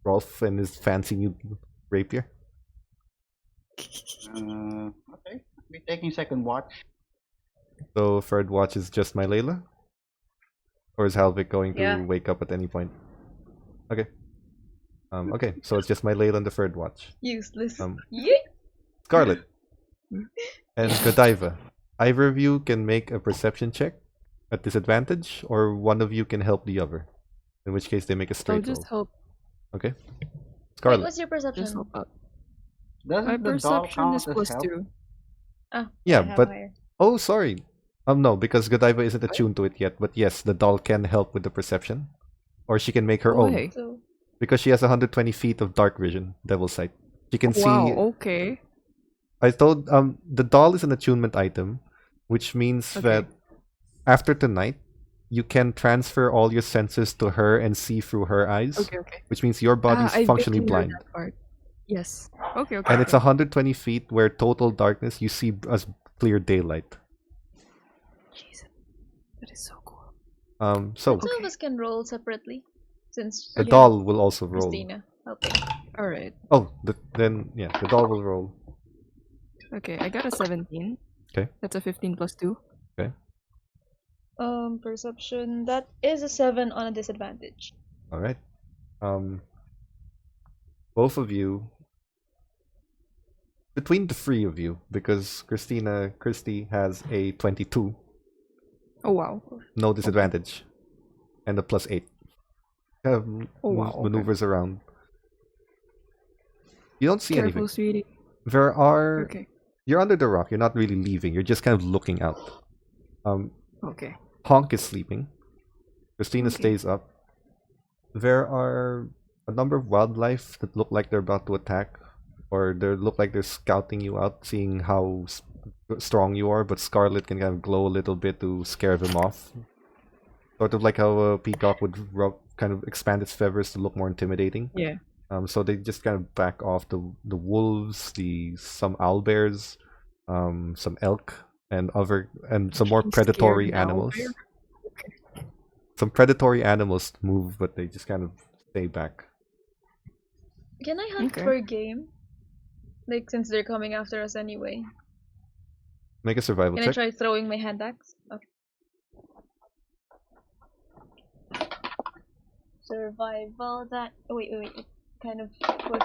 Rolf and his fancy new rapier. Okay. I'll be taking second watch. So third watch is just Mylaela? Or is Halvic going to Yeah. wake up at any point? Okay. Okay, so it's just Mylaela on the third watch. Useless. Yeah. Scarlet and Godiva. Either of you can make a perception check at disadvantage, or one of you can help the other. In which case they make a I'll straight just roll. help. Okay. Wait, Scarlet. what's your Just perception? help out. Doesn't My the doll perception count is as help? +2. Ah, Yeah, I have but higher. oh, sorry. No, because Godiva isn't attuned to it yet. But yes, the doll can help with the perception, or she can make her own Why? So because she has 120 feet of dark vision, devil sight. She can Wow, see. okay. I told the doll is an attunement item, which means Okay. that after tonight, you can transfer all your senses to her and see through her eyes. Okay, okay. Which means your body's I functionally vaguely heard blind. that part. Yes. Okay, okay. And it's 120 feet where total darkness, you see as clear daylight. Jesus. That is so cool. So two of us can roll separately, since the you doll have will also roll. Christina helping. Alright. Oh, then yeah, the doll will roll. Okay, I got a 17. Okay. That's a 15 plus 2. Perception. That is a 7 on a disadvantage. All right. Both of you, between the three of you, because Christy has a 22, Oh wow. no disadvantage, and a +8. Oh wow. Okay. Maneuvers around. You don't see Careful, anything. sweetie. There are. Okay. You're under the rock. You're not really leaving. You're just kind of looking out. Okay. Honk is sleeping. Christina Okay. stays up. there are a number of wildlife that look like they're about to attack, or they look like they're scouting you out, seeing how strong you are. But Scarlet can kind of glow a little bit to scare them off, sort of like how a peacock would kind of expand its feathers to look more intimidating. Yeah. So they just kind of back off the wolves, some owlbears, some elk, and some more I'm predatory scared now, animals. bear. Some predatory animals move, but they just kind of stay back. Can I hunt Okay. for game? Like, since they're coming after us anyway. Make a survival Can I check. try throwing my hand axe? Okay. Survival, that... Oh, wait. It kind of was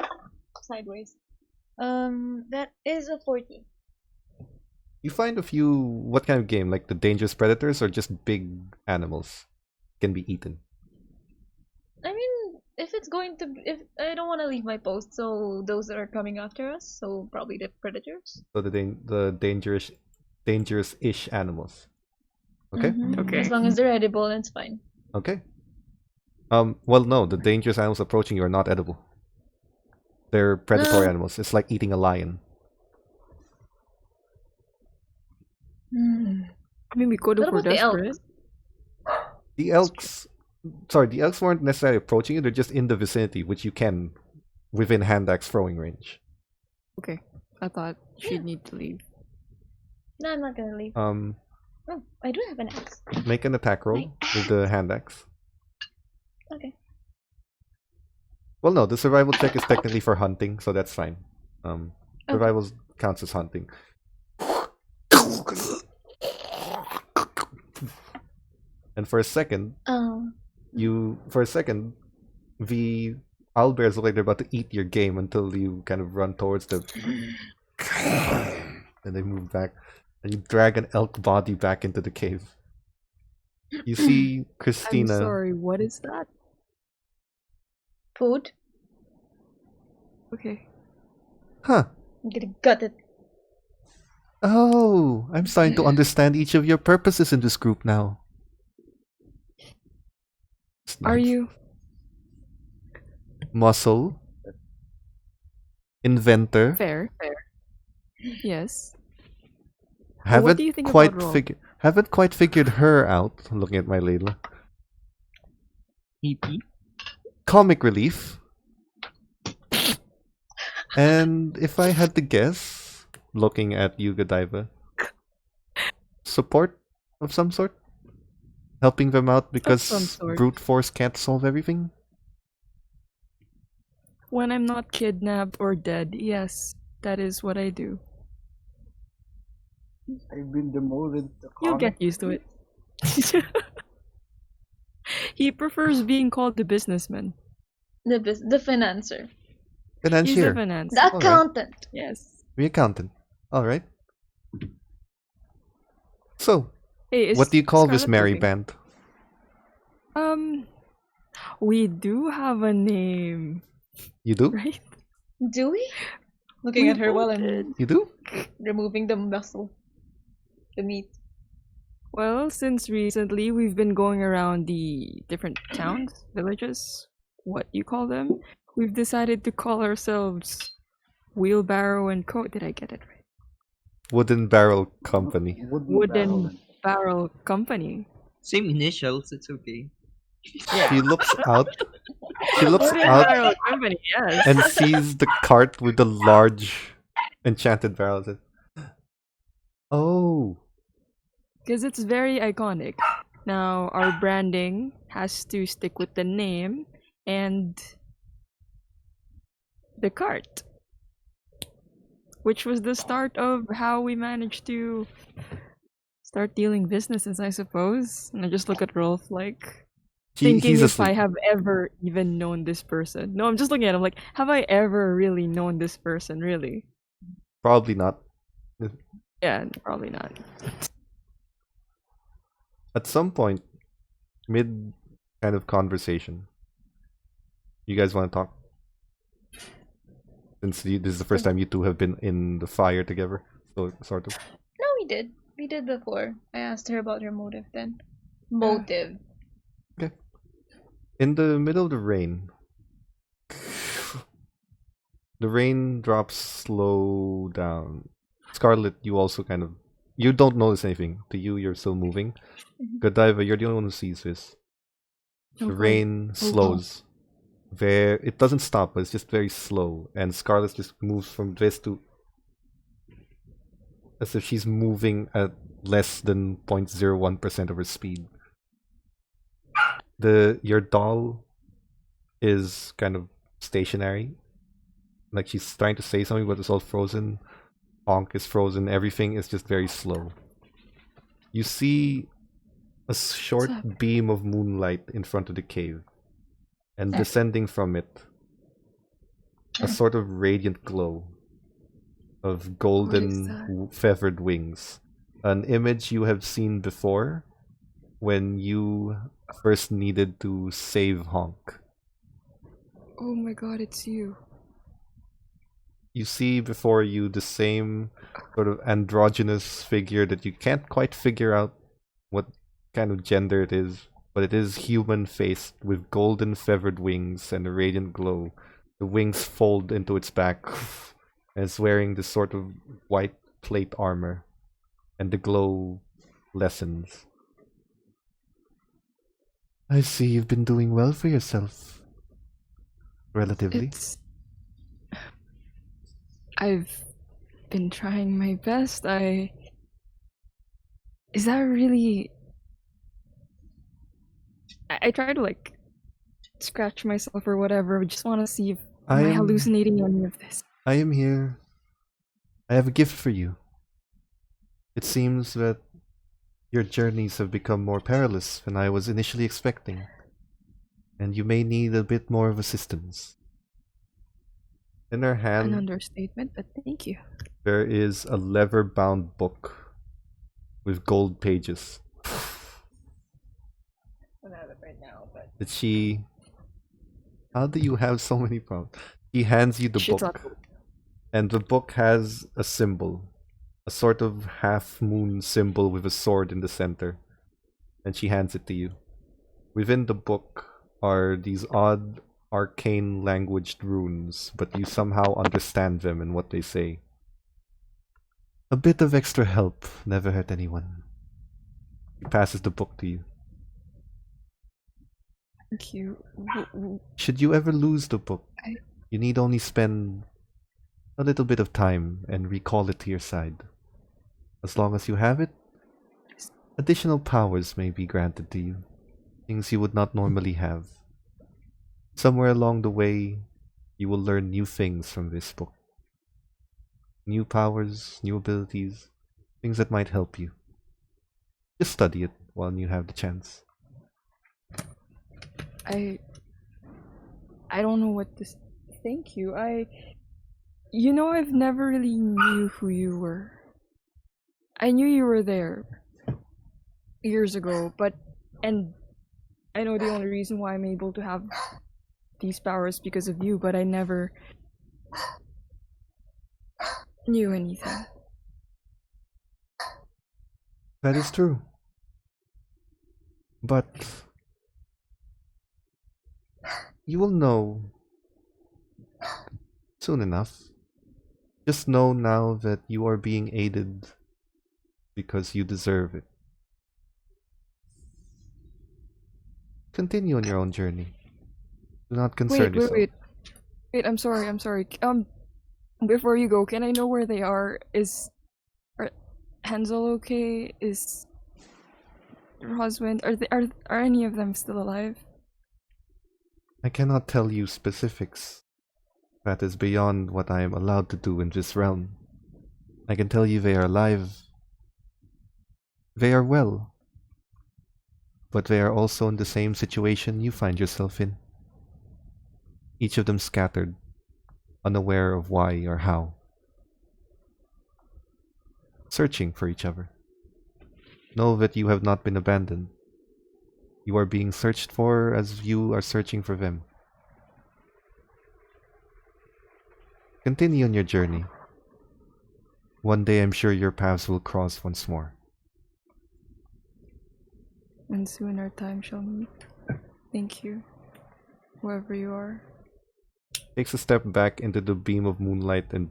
sideways. That is a 40. You find a few. What kind of game? Like the dangerous predators, or just big animals can be eaten? I mean, if it's going to... If I don't want to leave my post, so those that are coming after us, so probably the predators. So the dangerous-ish animals. Okay. Mhm. Okay. As long as they're edible, it's fine. Okay. Well, no, the dangerous animals approaching you are not edible. They're predatory animals. It's like eating a lion. I mean, we could What if we're about the elk? desperate. The elks, the elks weren't necessarily approaching you. They're just in the vicinity, which you can, within hand axe throwing range. Okay. I thought she'd need to leave. No, I'm not gonna leave. Um, Oh, I do have an axe. make an attack roll with the hand axe. Okay. Well, no, the survival check is technically for hunting, so that's fine. Survival counts as hunting. And for a second, the owlbears look like they're about to eat your game until you kind of run towards them. And they move back. And you drag an elk body back into the cave. You see I'm Christina. sorry, what is that? Food. Okay. Huh. I'm gonna gut it. Oh, I'm starting to understand each of your purposes in this group now. It's Are nice. you? Muscle. Inventor. Fair. Yes. Haven't what do you think quite about Rolf? haven't quite figured her out. Looking at Mylaela. EP. Comic relief. And if I had to guess, looking at you, Godiva, support of some sort? Helping them out some because sort. brute force can't solve everything? When I'm not kidnapped or dead, yes, that is what I do. I've been demoted to You'll comic. get used to it. He prefers being called the businessman. The financer. He's a Financier. finance. The Alright. accountant. Yes. The accountant. Alright. So, Hey, is what do you call this Scarlet merry moving? band? We do have a name, You do? right? Do we? Looking We at her while both I'm did. You do? removing the muscle. The meat. Well, since recently we've been going around the different towns, villages, what you call them, we've decided to call ourselves Wheelbarrow and Co. Did I get it right? Wooden Barrel Company. Wooden Barrel Company. Same initials, it's okay. She looks out. She looks Wooden out Barrel Company, yes. and sees the cart with the large enchanted barrels. Oh, Because it's very iconic. Now, our branding has to stick with the name and the cart, which was the start of how we managed to start dealing businesses, I suppose. And I just look at Rolf like thinking he's if I asleep. have ever even known this person. No, I'm just looking at him like, have I ever really known this person, really? Probably not. Yeah, probably not. At some point, mid kind of conversation, you guys want to talk? Since this is the first time you two have been in the fire together, so sort of. No, we did. We did before. I asked her about her motive then. Motive. In the middle of the rain, the rain drops slow down. Scarlet, you also kind of you don't notice anything. To you, you're still moving. Godiva, you're the only one who sees this. Oh, The God. rain slows. It doesn't stop, but it's just very slow. And Scarlet just moves from this to as if she's moving at less than 0.01% of her speed. Your doll is kind of stationary. Like she's trying to say something, but it's all frozen. Honk is frozen. Everything is just very slow. You see a short beam of moonlight in front of the cave. And descending from it, a sort of radiant glow of golden feathered wings. An image you have seen before when you first needed to save Honk. Oh my God, it's you. You see before you the same sort of androgynous figure that you can't quite figure out what kind of gender it is, but it is human-faced with golden feathered wings and a radiant glow. The wings fold into its back, and it's wearing this sort of white plate armor, and the glow lessens. I see you've been doing well for yourself. Relatively. I've been trying my best. Is that really... I try to like scratch myself or whatever. I just want to see if am I hallucinating any of this. I am here. I have a gift for you. It seems that your journeys have become more perilous than I was initially expecting, and you may need a bit more of assistance. In her hand, An understatement, but thank you. there is a leather-bound book with gold pages. I don't have it right now, but Did she... How do you have so many problems? He hands you the book, and the book has a symbol. A sort of half-moon symbol with a sword in the center. And she hands it to you. Within the book are these odd, arcane languaged runes, but you somehow understand them and what they say. A bit of extra help never hurt anyone. He passes the book to you. thank you. Should you ever lose the book, you need only spend a little bit of time and recall it to your side. As long as you have it, additional powers may be granted to you, things you would not normally have. Somewhere along the way, you will learn new things from this book. New powers, new abilities, things that might help you. Just study it while you have the chance. I don't know what to thank you. You know, I've never really knew who you were. I knew you were there years ago, and I know the only reason why I'm able to have these powers because of you, but I never knew anything. That is true. But you will know soon enough. Just know now that you are being aided because you deserve it. Continue on your own journey. Do not concern yourself. Wait, I'm sorry. Before you go, can I know where they are? Are Hansel okay? Is Roswind, are any of them still alive? I cannot tell you specifics. That is beyond what I am allowed to do in this realm. I can tell you they are alive. They are well. But they are also in the same situation you find yourself in. Each of them scattered, unaware of why or how. Searching for each other. Know that you have not been abandoned. You are being searched for as you are searching for them. Continue on your journey. One day I'm sure your paths will cross once more. And soon our time shall meet. Thank you. whoever you are. Takes a step back into the beam of moonlight, and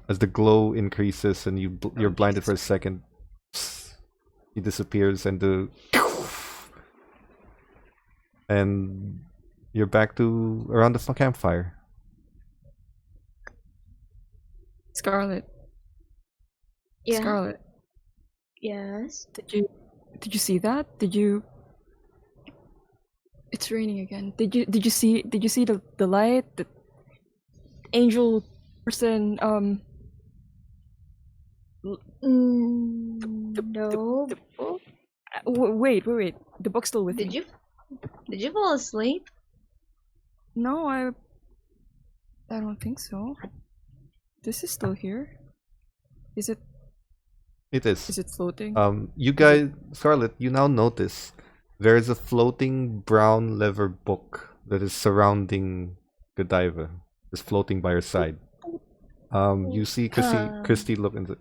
as the glow increases and you're blinded for a second, he disappears, and and you're back to around the campfire. Scarlet. Yeah. Scarlet. Yes. Did you see that? Did you? It's raining again. Did you see the light? The angel person No. the book? Wait. The book's still with Did me. Did you fall asleep? No, I don't think so. This is still here. Is it It is. is it floating? You guys, Scarlet, you now notice there is a floating brown leather book that is surrounding Godiva, is floating by her side. You see Christy look into.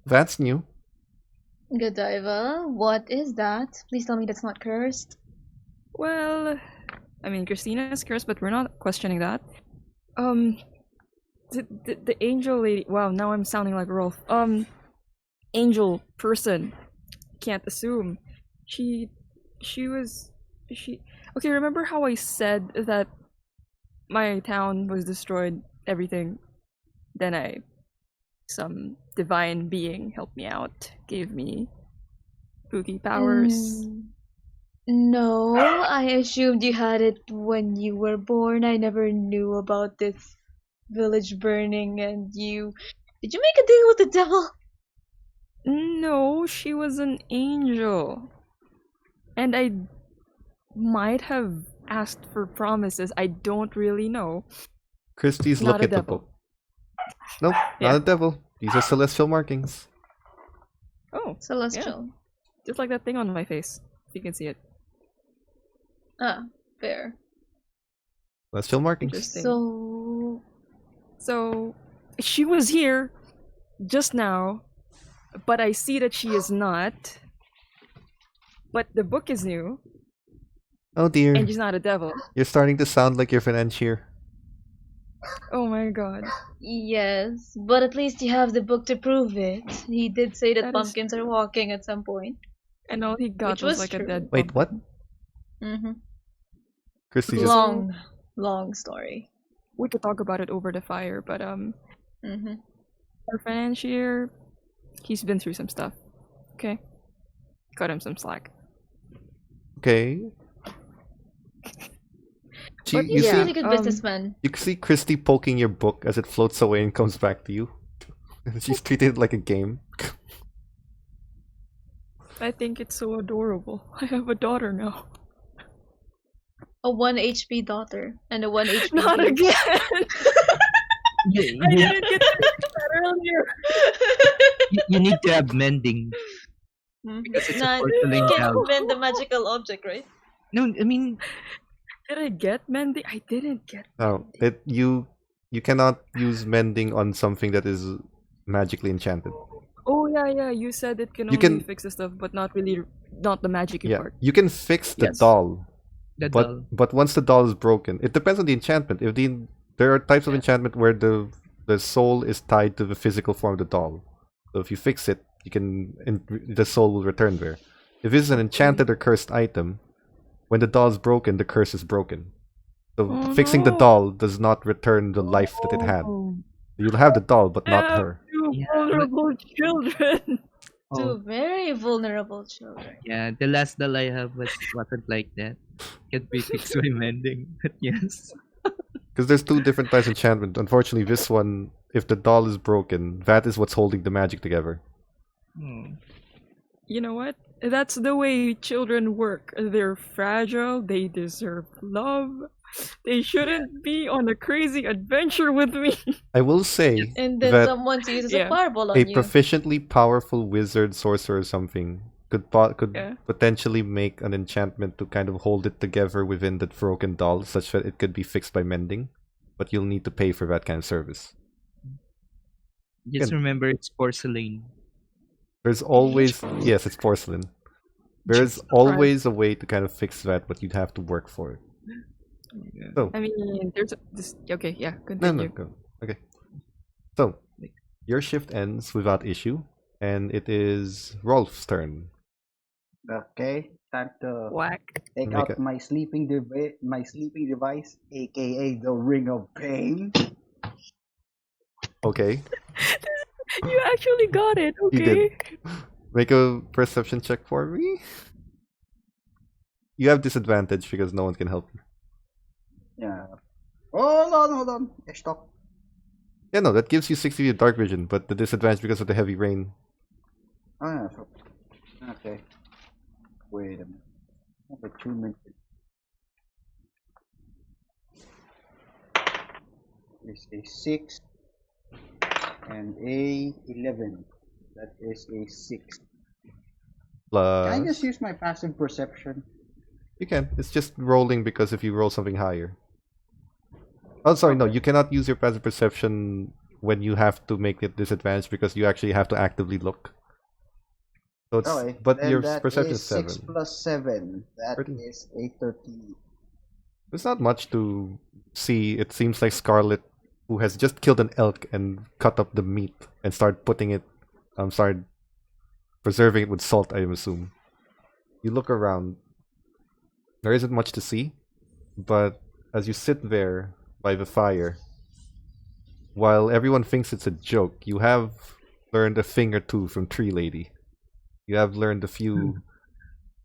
That's new. Godiva, what is that? Please tell me that's not cursed. Well, I mean, Christina is cursed, but we're not questioning that. The angel lady. Wow, now I'm sounding like Rolf. Angel person. Can't assume. She. Okay, remember how I said that my town was destroyed, everything? Then some divine being helped me out, gave me spooky powers. No, I assumed you had it when you were born. I never knew about this village burning and you... Did you make a deal with the devil? No, she was an angel. And I might have asked for promises. I don't really know. Christie's Not look a at the devil. book. Nope, Yeah. not a devil. These are celestial markings. Oh, Celestial. just like that thing on my face. You can see it. Ah, fair. Celestial markings. Interesting. So... So, she was here just now, but I see that she is not. But the book is new, Oh dear, and she's not a devil. you're starting to sound like your financier. Oh my god. Yes, but at least you have the book to prove it. He did say that That is pumpkins are walking at some point. And all he got Which was was like a true. dead Wait, what? pumpkin. Mm-hmm. Christy just Long story. We could talk about it over the fire, but Mm-hmm. our financier, he's been through some stuff. Okay? Cut him some slack. okay. But You He's a see, really good businessman. you see Christy poking your book as it floats away and comes back to you. She's treated it like a game. I think it's so adorable. I have a daughter now. A 1 HP daughter and a 1 HP. Not baby. again! You, I you, didn't get to do that earlier! you need to have mending. Mhm. Because it's a Not, porcelain you cow. can't mend the magical object, right? No, I mean, Did I get mending? I didn't get No, you cannot use mending on something that is magically enchanted. Oh yeah, you said it can You only can- fix the stuff, but not the magic Yeah, part. you can fix the Yes. doll, the but doll. but once the doll is broken, it depends on the enchantment. If there are types of enchantment where the soul is tied to the physical form of the doll. So if you fix it, the soul will return there. If it's an enchanted or cursed item, when the doll is broken, the curse is broken. So Oh, fixing the no. doll does not return the life that it had. Oh. You'll have the doll, but not Yeah, her. you Yeah, vulnerable children. Oh, Two very vulnerable children. yeah, the last doll I have wasn't like that. Can't be fixed by mending, but yes. Because there's two different types of enchantment. Unfortunately, this one, if the doll is broken, that is what's holding the magic together. Hmm. You know what? That's the way children work. They're fragile. They deserve love. They shouldn't be on a crazy adventure with me. I will say And then that someone uses Yeah. a fireball on a you. proficiently powerful wizard, sorcerer, or something could Yeah. potentially make an enchantment to kind of hold it together within the broken doll, such that it could be fixed by mending. But you'll need to pay for that kind of service. Just Good. remember it's porcelain. There's always yes, it's porcelain. There's Jesus always a way to kind of fix that, but you'd have to work for it. So I mean, there's this. Okay, yeah, no, continue. go. Okay. So your shift ends without issue, and it is Rolf's turn. Okay, time to Whack. take Make out a my sleeping device, aka the Ring of Pain. okay. You actually got it. You did. Okay. Make a perception check for me. You have disadvantage because no one can help you. Yeah. Oh, hold on. Stop. Yeah, no, that gives you 60 feet of dark vision, but the disadvantage because of the heavy rain. Oh, yeah. Okay. Wait a minute. Opportunity. Is a 6 and a 11. That is a 6. Can I Plus, just use my passive perception? you can. It's just rolling because if you roll something higher. Oh, sorry, no, Okay. you cannot use your passive perception when you have to make it disadvantage because you actually have to actively look. So it's, Okay. but Then your that perception is is 6 7. plus 7. That 13. is a 13. There's not much to see. It seems like Scarlet, who has just killed an elk and cut up the meat and started putting it, started preserving it with salt, I assume. You look around. There isn't much to see, but as you sit there by the fire, while everyone thinks it's a joke, you have learned a thing or two from Tree Lady. You have learned a few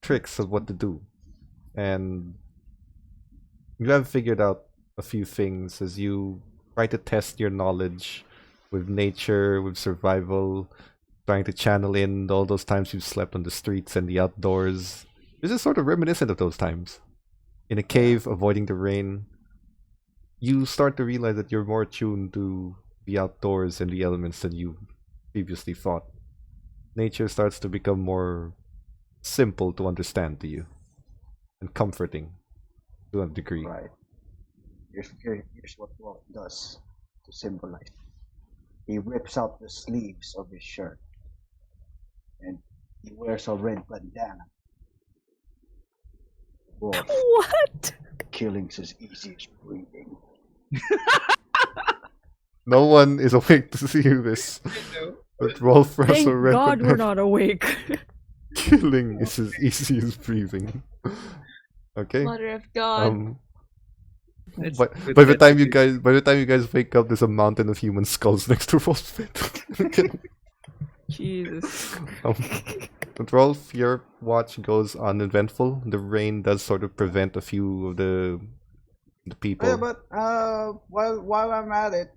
tricks of what to do, and you have figured out a few things as you try to test your knowledge with nature, with survival, trying to channel in all those times you've slept on the streets and the outdoors. This is sort of reminiscent of those times. In a cave, avoiding the rain. You start to realize that you're more attuned to the outdoors and the elements than you previously thought. Nature starts to become more simple to understand to you and comforting to a degree. Right. Here's what Rolf does to symbolize. He rips out the sleeves of his shirt and he wears a red bandana. Rolf, What? killing's as easy as breathing. No one is awake to see this. But Rolf Thank Russell read God we're not awake. killing is as easy as breathing. Okay. Mother of God. It's But good by the that time we you guys wake up, there's a mountain of human skulls next to Rolf's bed. Okay. Jesus. But Rolf, your watch goes uneventful. The rain does sort of prevent a few of the people. Yeah, but while I'm at it,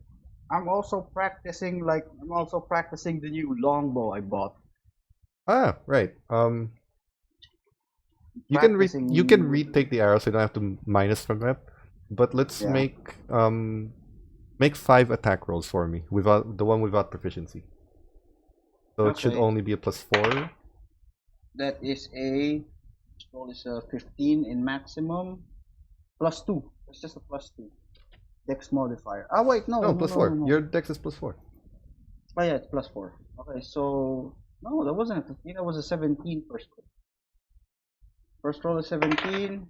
I'm also practicing the new longbow I bought. Ah, right. You can Practicing retake the arrow, so you don't have to minus from that. But let's Yeah. make 5 attack rolls for me without the one without proficiency. So it should Okay. only be a +4. That is a roll is a 15 in maximum. +2. It's just a +2. Dex modifier. Ah wait, no. No, no, +4. no, no. Your dex is +4. Oh yeah, it's +4. Okay, so no, that wasn't a 15. That was a 17 first roll. First roll is 17.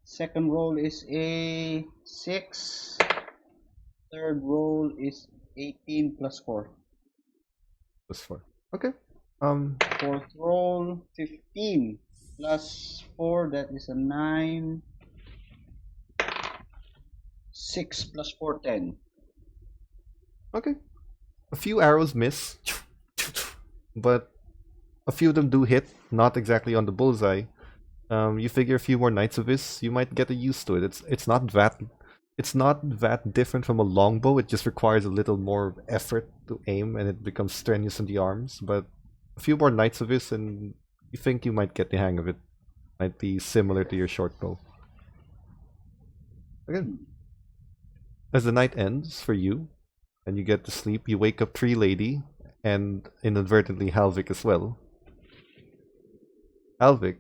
Second roll is a 6. Third roll is 18 +4. +4. Okay. Fourth roll 15 +4. That is a 9. 6 +4 10. Okay. A few arrows miss, but a few of them do hit, not exactly on the bullseye. You figure a few more nights of this, you might get used to it. It's not that different from a longbow. It just requires a little more effort to aim, and it becomes strenuous in the arms. But a few more nights of this, and you think you might get the hang of it. Might be similar to your short bow. Again, as the night ends for you, and you get to sleep, you wake up Tree Lady, and inadvertently Halvic as well. Halvic,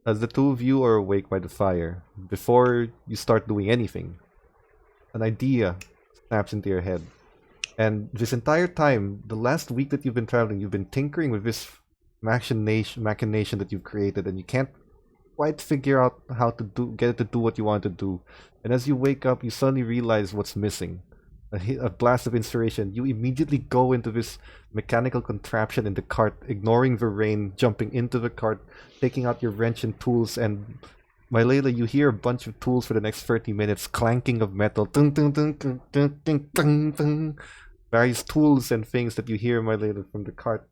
as the two of you are awake by the fire, before you start doing anything, an idea snaps into your head. And this entire time, the last week that you've been traveling, you've been tinkering with this machination that you've created, and you can't quite figure out how to get it to do what you want to do. And as you wake up, you suddenly realize what's missing. A blast of inspiration. You immediately go into this mechanical contraption in the cart, ignoring the rain, jumping into the cart, taking out your wrench and tools, and Mylaela, you hear a bunch of tools for the next 30 minutes, clanking of metal, tung, tung, tung, tung, tung, tung, tung, tung. Various tools and things that you hear, Mylaela, from the cart.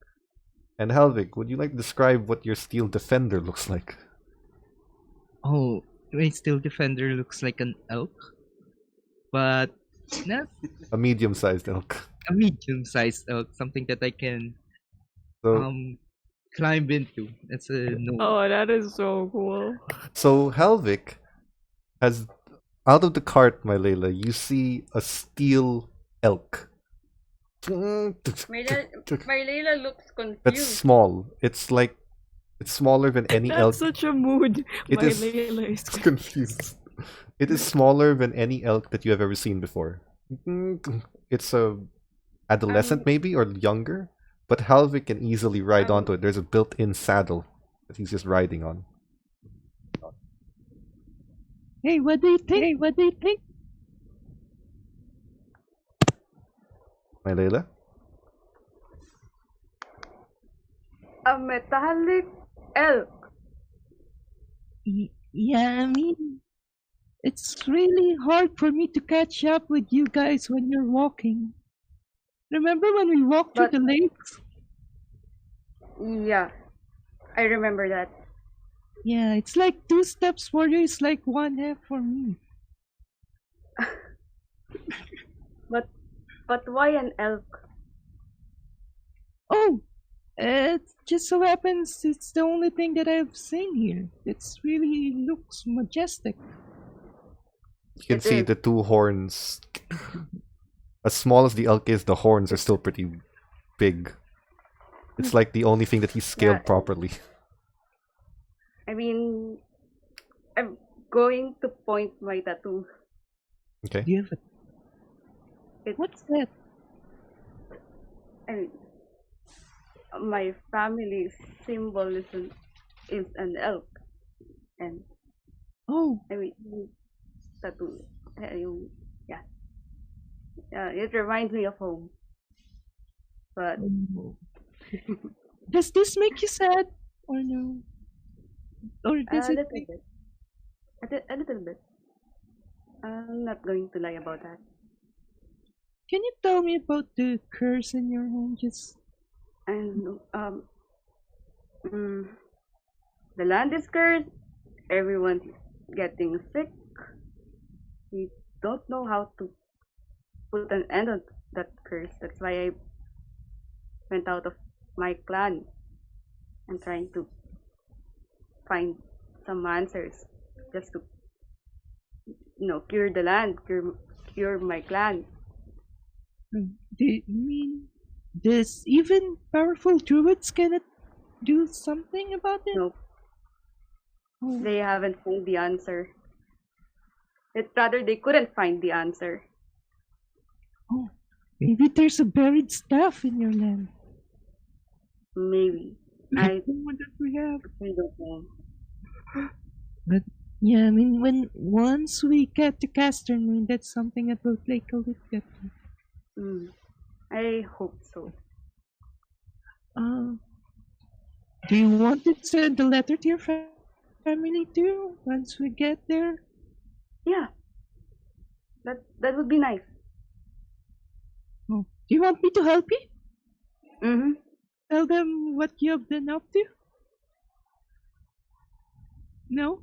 And Halvic, would you like to describe what your steel defender looks like? Oh, my steel defender looks like an elk, but not A medium-sized elk. a medium-sized elk, something that I can So, climb into. That's a no. Oh, that is so cool. so Halvic has, out of the cart, Mylaela, you see a steel elk. Mylaela looks confused. That's small. It's smaller than any elk. That's such a mood. It is- Mylaela is Confused. It is smaller than any elk that you have ever seen before. It's a adolescent maybe or younger, but Halvic can easily ride onto it. There's a built-in saddle that he's just riding on. Hey, what do you think? What do you think? Mylaela? A metallic elk. Yeah, I mean, it's really hard for me to catch up with you guys when you're walking. Remember when we walked But- through the lakes? Yeah, I remember that. Yeah, it's like 2 steps for you, it's like 1 half for me. But why an elk? Oh, it just so happens it's the only thing that I've seen here. It's really looks majestic. You can It see is. the 2 horns. As small as the elk is, the horns are still pretty big. It's like the only thing that he scaled Yeah. properly. I mean, I'm going to point my tattoo. Okay. Do you have a... It, What's that? I mean, my family's symbol is an elk. And, Oh, I mean, yung tattoo. Yeah. It reminds me of home. But, oh. Does this make you sad or no? Or a does it little make... bit. A little bit. I'm not going to lie about that. Can you tell me about the curse in your home? Just And the land is cursed. Everyone's getting sick. We don't know how to put an end on that curse. That's why I went out of my clan and trying to find some answers just to cure the land, cure my clan. do you mean this even powerful druids cannot do something about it? No, Oh, they haven't found the answer. Rather, they couldn't find the answer. oh, maybe there's a buried staff in your land. Maybe. Like I the one that we have. don't know. But yeah, I mean, once we get to Castermaine, that's something that will take a look at. I hope so. Do you want to send a letter to your family too? Once we get there. Yeah. That would be nice. Oh, do you want me to help you? Mm-hmm. Tell them what you have been up to? No?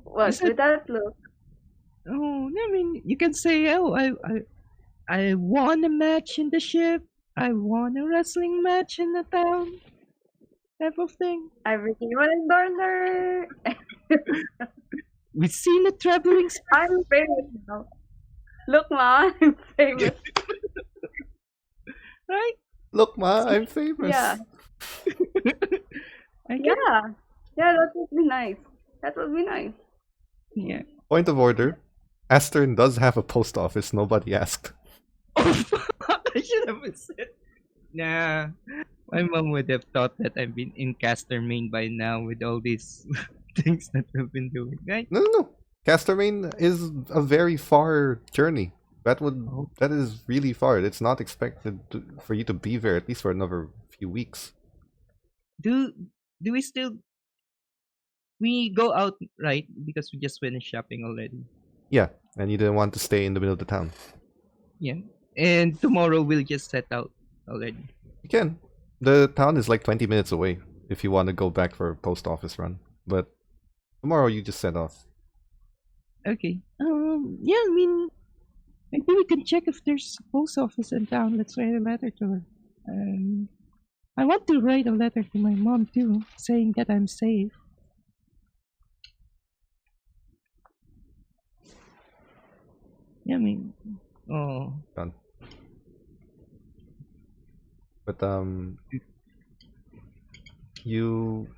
What Is it- would that look? Oh, I mean, you can say, oh, I won a match in the ship. I won a wrestling match in the town. Type of thing. I became an endorser. We've seen a traveling I'm famous now. Look, Ma, I'm famous. right? Look, Ma, I'm famous. Yeah. I get Yeah, that would be nice. That would be nice. yeah. Point of order. Asterin does have a post office, nobody asked. I should have said. Nah. My mom would have thought that I've been in Castermaine by now with all these things that we've been doing, right? No. Castermaine is a very far journey. That is really far. It's not expected for you to be there at least for another few weeks. Do we still we go out, right? Because we just finished shopping already. Yeah, and you didn't want to stay in the middle of the town. Yeah. And tomorrow we'll just set out already. You can. The town is like 20 minutes away if you want to go back for a post office run. But tomorrow you just set off. Okay. Yeah, I mean, maybe we can check if there's a post office in town. Let's write a letter to her. I want to write a letter to my mom too, saying that I'm safe. Yeah, I mean, Done. But you,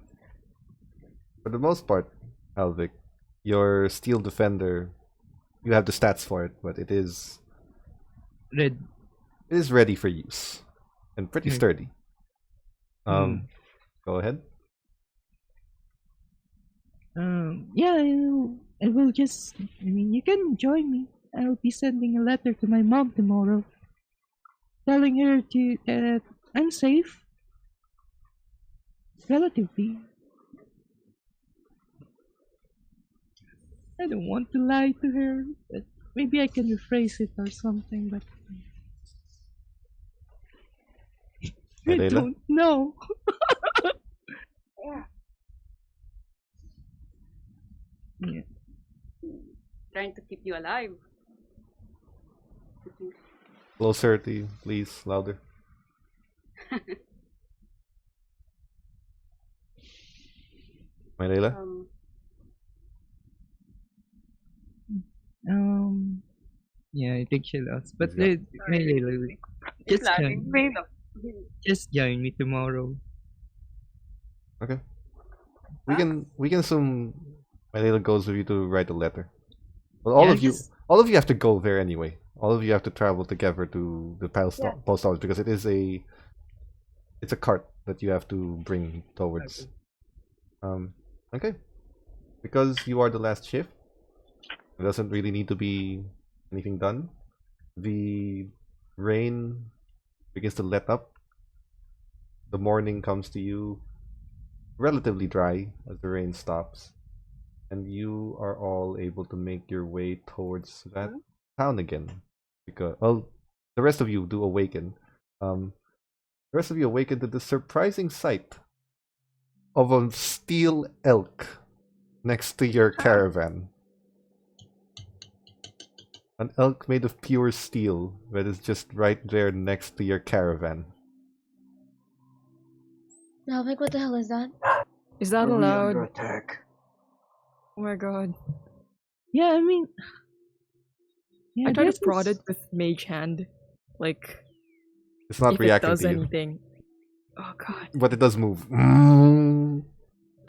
for the most part, Halvic, your steel defender, you have the stats for it, but it is Red. ready for use and pretty Hmm. sturdy. Hmm. Go ahead. Yeah, I will just. I mean, you can join me. I'll be sending a letter to my mom tomorrow, telling her that I'm safe, relatively. I don't want to lie to her, but maybe I can rephrase it or something. But I Mylaela? don't know. Yeah. Trying to keep you alive. Closer to you, please, louder. Mylaela? Yeah, I think she lost. But She's just lagging. just join me tomorrow. Okay. We can assume Mylaela goes with you to write a letter. Well, all Yeah, of you have to go there anyway. All of you have to travel together to the post office because it's a cart that you have to bring towards. Okay. Because you are the last shift, it doesn't really need to be anything done. The rain begins to let up. The morning comes to you relatively dry as the rain stops, and you are all able to make your way towards that town again. Because the rest of you do awaken. The rest of you awaken to the surprising sight of a steel elk next to your caravan. An elk made of pure steel that is just right there next to your caravan. Halvic, what the hell is that? Is that Are we under allowed? attack? Oh my god. Yeah, I mean, yeah, I tried this to prod is- it with mage hand. Like, It's not if it reacting does to you, anything. Oh god. but it does move.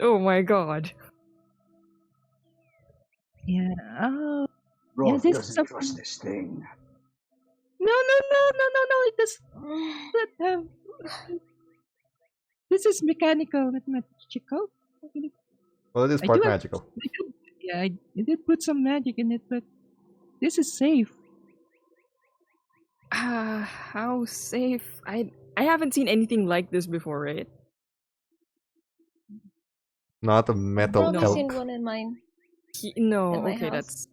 Oh my god. Yeah. Oh. Rolf this is doesn't something- trust this thing. No! It does not have. This is mechanical, not magical. Well, it is I part do have- magical. Yeah, I did put some magic in it, but this is safe. How safe? I haven't seen anything like this before, right? Not a I've metal probably elk. seen one in mine. No, In my okay, house. that's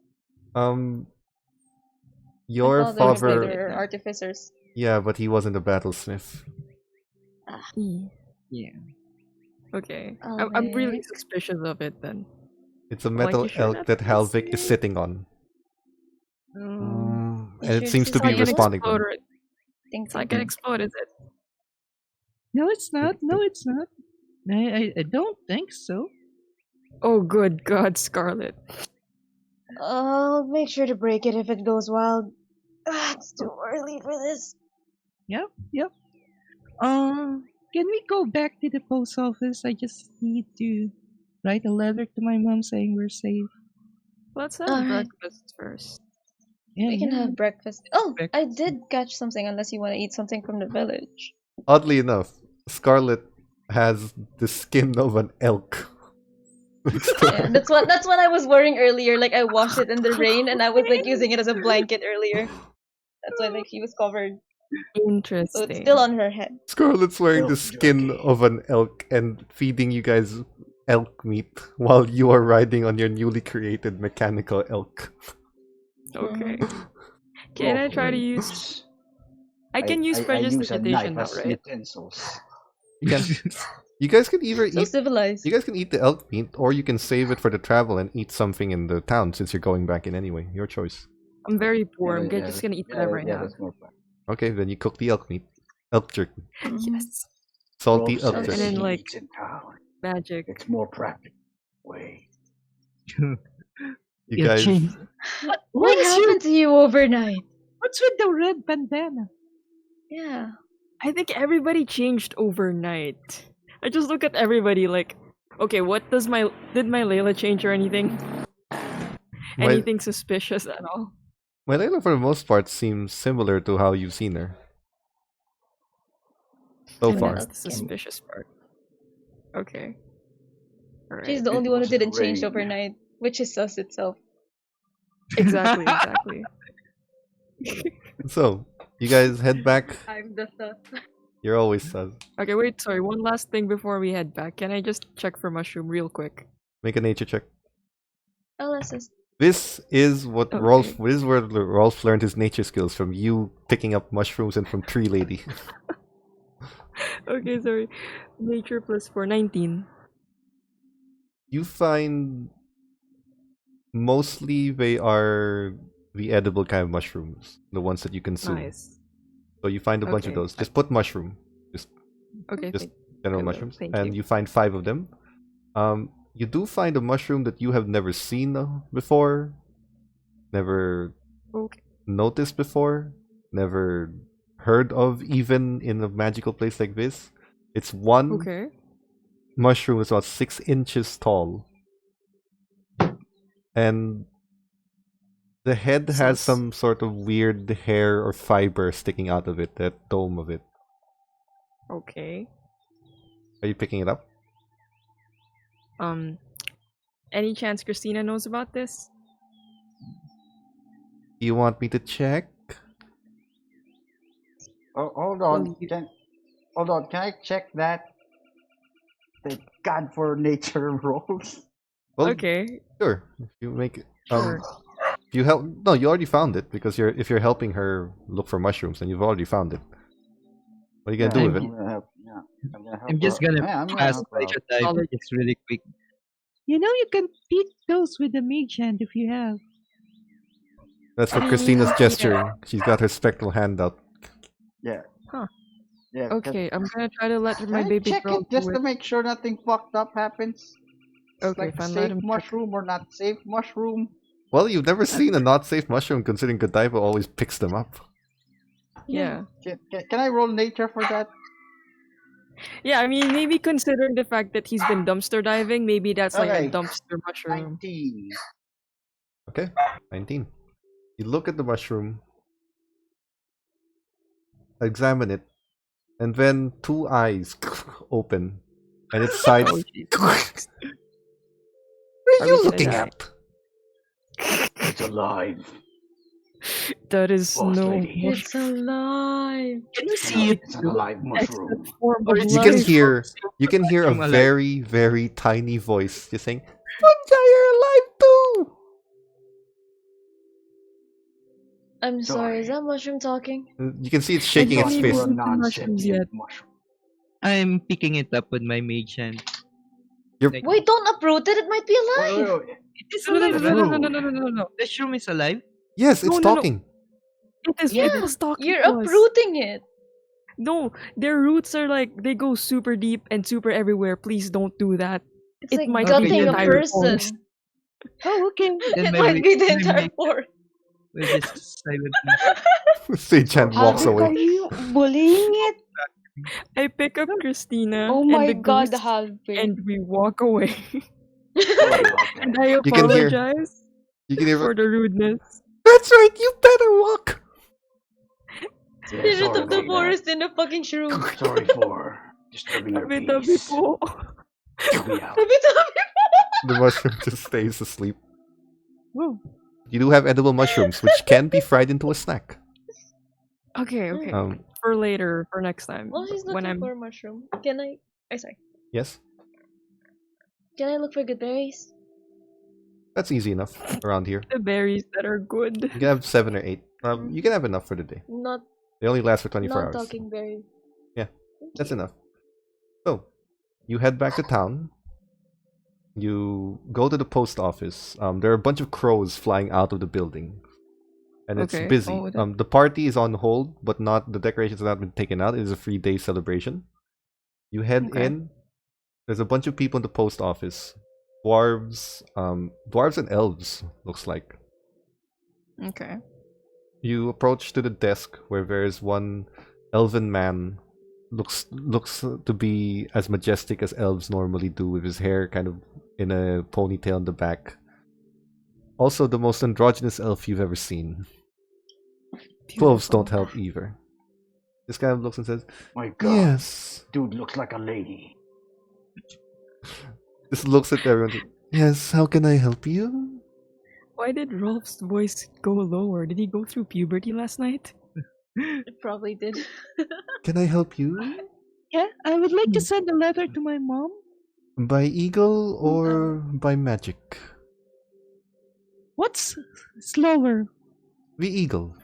Your My father was father. later artificers. Yeah, but he wasn't a battlesmith. Yeah. okay. Oh, I'm really wait. suspicious of it then. It's a Like, metal you sure elk that that's Halvic is safe? sitting on. Um, And it Sure, seems this to is be how you responding to Explode, him. right? Think, It's like an explode, is it? no, it's not. No, it's not. I don't think so. Oh, good God, Scarlet. I'll make sure to break it if it goes wild. It's too early for this. Yep. Can we go back to the post office? I just need to write a letter to my mom saying we're safe. Let's have Alright. breakfast first. Yeah, We can yeah. have breakfast. Oh, I Breakfast. did catch something unless you want to eat something from the village. Oddly enough, Scarlet has the skin of an elk. Yeah, that's what I was wearing earlier. Like I washed it in the rain and I was like using it as a blanket earlier. That's why like she was covered. So Interesting. it's still on her head. Scarlet's wearing the Elk skin jerky. of an elk and feeding you guys elk meat while you are riding on your newly created mechanical elk. Okay. Can I try to use? I can use I use a prestidigitation knife now, as right? utensils. You can. You guys can either So eat. civilized. You guys can eat the elk meat, or you can save it for the travel and eat something in the town since you're going back in anyway. Your choice. I'm very poor. I'm Yeah, just gonna eat whatever I have. that's more fun. Okay, then you cook the elk meat, elk jerky, Yes. salty Rolf elk says And jerky. then, like- it's in town. Magic. It's more practical way. You Yeah, guys. change. What is your- happened to you overnight? What's with the red bandana? Yeah. I think everybody changed overnight. I just look at everybody like, okay, did my Layla change or anything? My- Anything suspicious at all? Mylaela, for the most part, seems similar to how you've seen her so And far. that's the suspicious part. Okay. Alright. She's the It only one who was the didn't change rain. overnight, which is sus itself. Exactly, exactly. So, you guys head back. I'm the sus. You're always sus. Okay, wait, sorry, one last thing before we head back. Can I just check for mushroom real quick? Make a nature check. I'll assist. This is what Okay. Rolf. This is where Rolf learned his nature skills from you picking up mushrooms and from Tree Lady. Okay, sorry. Nature plus 4, 19. You find mostly they are the edible kind of mushrooms, the ones that you consume. Nice. So you find a bunch of Okay. those. Just put mushroom, Okay, Just- thank- general I will, mushrooms, thank and you. you find 5 of them. You do find a mushroom that you have never seen before, never Okay. noticed before, never heard of, even in a magical place like this. It's one Okay. mushroom that's about 6 inches tall, and the head has Sus. some sort of weird hair or fiber sticking out of it, that dome of it. Okay. Are you picking it up? Any chance Christina knows about this? Do you want me to check? Oh, hold on. Well, you- Hold on. Can I check that? Thank God for nature rolls. Well, Okay. sure. If you make it, Sure. if you help. No, you already found it because if you're helping her look for mushrooms, and you've already found it. What are you gonna do with I'm it? gonna help. Yeah, I'm gonna help. I'm just her. gonna Yeah, I'm gonna ask help her out. Luchadores just really quick. You know you can pick those with the mage hand if you have. That's for Mm, Christina's yeah. gesturing. She's got her spectral hand out. Yeah. Huh. Yeah. Okay, I'm gonna try to let Can my I baby check girl it just do to it. make sure nothing fucked up happens? It's Okay, like fine, let safe him check. mushroom or not safe mushroom. Well, you've never seen a not safe mushroom, considering Godiva always picks them up. Yeah. Can I roll nature for that? Yeah, I mean, maybe considering the fact that he's been dumpster diving, maybe that's like a Okay. dumpster mushroom. 19. Okay, 19. You look at the mushroom, examine it, and then 2 eyes open, and its sides. Oh, What are Are you we looking gonna- at? It's alive. That is Boss no lady. mushroom. It's alive. Can you see it? It's an alive mushroom. Form Or of is You it can life. hear a Mushroom alive. very, very tiny voice just saying, "Fungi are alive too." I'm sorry, is Sorry. that mushroom talking? You can see it's shaking its don't fist. For a even eat mushrooms yet. non-sentient mushroom. I'm picking it up with my mage hand. You're- Like, Wait, don't uproot it, it might be alive! Wait. it is No, no, no, alive. no, no, right? no, no, no, no, no, no. The shroom is alive. Yes, it's No, no, no. talking. It is. Yeah, It was talking You're to us. uprooting it! No, their roots are like they go super deep and super everywhere. Please don't do that. It's It like might be gutting the a entire person. forest. Oh, okay. Then It my might be the my entire mage forest. will just silently. Sage-Chan walks Halvic, away. Are you bullying it? I pick up Christina Oh and my the god, goose, Halvic. and we walk away. Sorry about And that. I You can hear- apologize You can hear. for the rudeness. That's right. You better walk. Yeah, Spirit sorry of the about forest in a fucking shroom. that. Sorry for disturbing your Tabi-tabi peace. po. Hear me out. Tabi-tabi. The mushroom just stays asleep. Whoa. You do have edible mushrooms, which can be fried into a snack. Okay, okay. Um, For later, for next time. While she's when looking I'm for a mushroom, can I? Sorry. yes, Can I look for good berries? that's easy enough around here. the berries that are good. You can have 7 or 8. You can have enough for the day. Not They only last for 24 not hours. talking berries. Yeah, Thank that's you. enough. So, you head back to town. You go to the post office. There are a bunch of crows flying out of the building. And it's Okay. busy. Oh, that- The party is on hold, but not the decorations have not been taken out. It is a 3-day celebration. You head Okay. in. There's a bunch of people in the post office. Dwarves, dwarves and elves, looks like. Okay. You approach to the desk where there is one elven man. Looks to be as majestic as elves normally do, with his hair kind of in a ponytail in the back. Also, the most androgynous elf you've ever seen. Clothes don't Beautiful. help either. This guy looks and says, My God, "Yes." dude looks like a lady. Just looks at everyone. "Yes, how can I help you?" Why did Rolf's voice go lower? Did he go through puberty last night? It probably did. "Can I help you? Yeah, I would like to send a letter to my mom. By eagle or by magic?" What's slower? The eagle.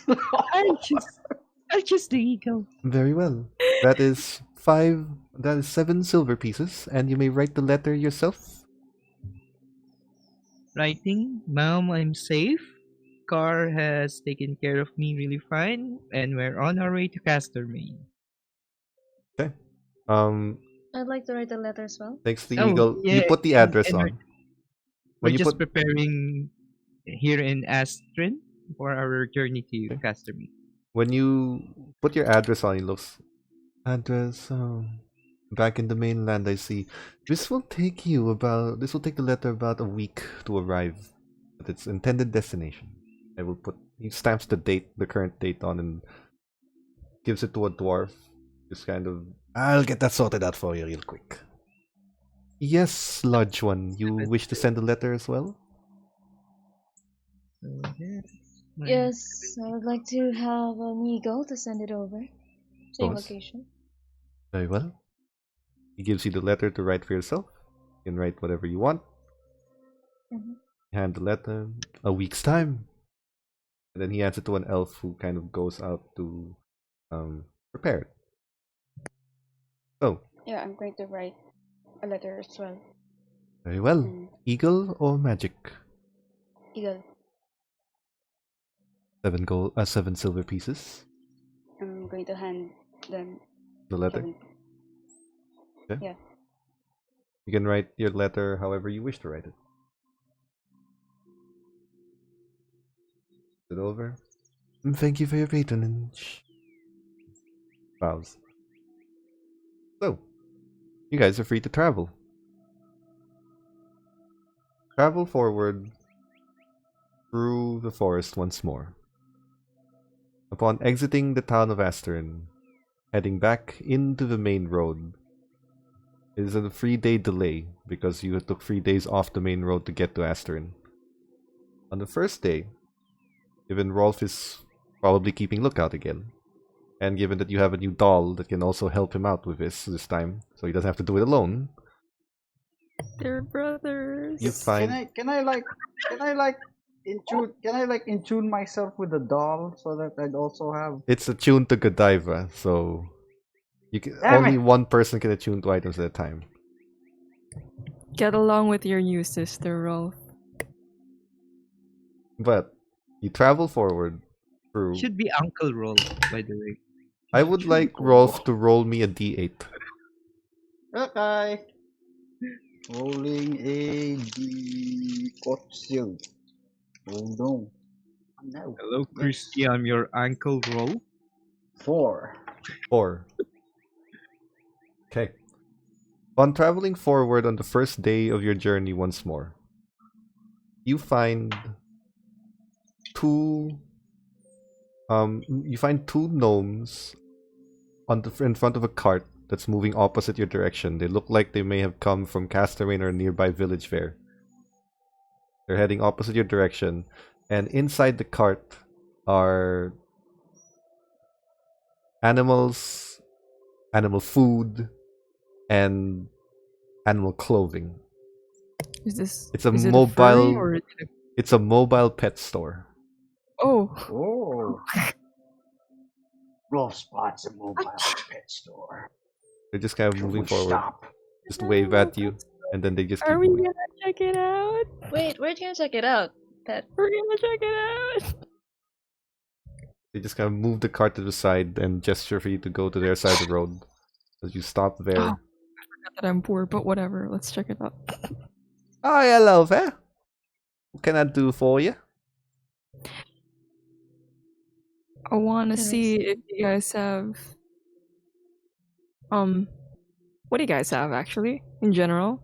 I'll choose the eagle. Very well. That is 7 silver pieces, and you may write the letter yourself. Writing, Mom, I'm safe. Car has taken care of me really fine, and we're on our way to Castermaine. Okay. Um, I'd like to write a letter as well. Takes the Oh, eagle. You yeah, put the address and on. we're When you just put preparing here in Asterin for our journey to Castermaine. when you put your address on, it looks address. Back in the mainland, I see. This will take the letter about a week to arrive at its intended destination. I will put. He stamps the current date on, and gives it to a dwarf. Just kind of. I'll get that sorted out for you real quick. Yes, large one. You wish to send a letter as well? So, yeah, my- Yes, I would like to have an eagle to send it over. Same Course. location. Very well. He gives you the letter to write for yourself. You can write whatever you want. Mhm. Hand the letter. A week's time. And then he hands it to an elf who kind of goes out to prepare it. So, Yeah, I'm going to write a letter as well. very well. Mm. Eagle or magic? Eagle. 7 silver pieces. I'm going to hand them The letter. 7. Okay. Yeah. You can write your letter however you wish to write it. It over. Thank you for your patronage. Bows. So, you guys are free to travel. Travel forward through the forest once more. Upon exiting the town of Asterin, heading back into the main road, it is a 3-day delay because you took 3 days off the main road to get to Asterin. On the first day, given Rolf is probably keeping lookout again, and given that you have a new doll that can also help him out with this time, so he doesn't have to do it alone, They're brothers. you find Can I in tune myself with the doll so that I'd also have it's attuned to Godiva, so you can, Damn only it. one person can attune to items at a time. Get along with your new sister, Rolf. But you travel forward through. Should be Uncle Roll, by the way. I would like Rolf to roll me a d8. Okay. Rolling a D Orkshield. Oh no. No. Hello, Christy. I'm your Uncle Roll. 4. 4. Okay. On traveling forward on the first day of your journey once more, you find two gnomes in front of a cart that's moving opposite your direction. They look like they may have come from Castermaine or a nearby village there. They're heading opposite your direction, and inside the cart are animals, animal food, and animal clothing. Is It's a is it a furry mobile. or is it It's a mobile pet store. oh, Oh. Rolf spots a mobile pet store. They're just kind of Should moving we forward, stop? just wave at you, and then they just keep are we moving. gonna check it out? Wait, where can I check it out? Pet. We're gonna check it out. They just kind of move the cart to the side and gesture for you to go to their side of the road. As you stop there. Oh, I forgot that I'm poor, but whatever. Let's check it out. Oh, hello there. What can I do for you? I want to Can I see if you guys have what do you guys have actually in general?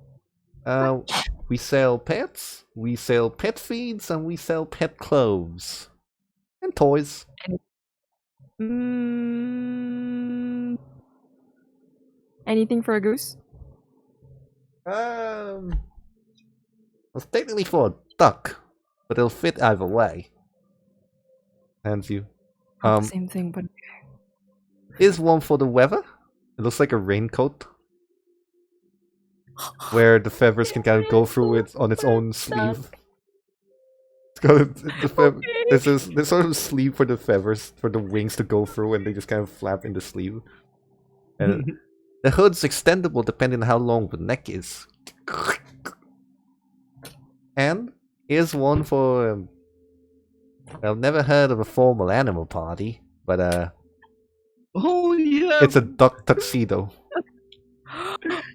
We sell pets, we sell pet feeds, and we sell pet clothes. And toys. Mm, anything for a goose? Well, technically for a duck, but it'll fit either way. Hands you. Not the same thing, but Is one for the weather. It looks like a raincoat. Where the feathers can kind of go through it on its own sleeve. It's got there's sort of a sleeve for the feathers, for the wings to go through, and they just kind of flap in the sleeve. And the hood's extendable depending on how long the neck is. And here's one for I've never heard of a formal animal party, but Oh yeah. it's a duck tuxedo.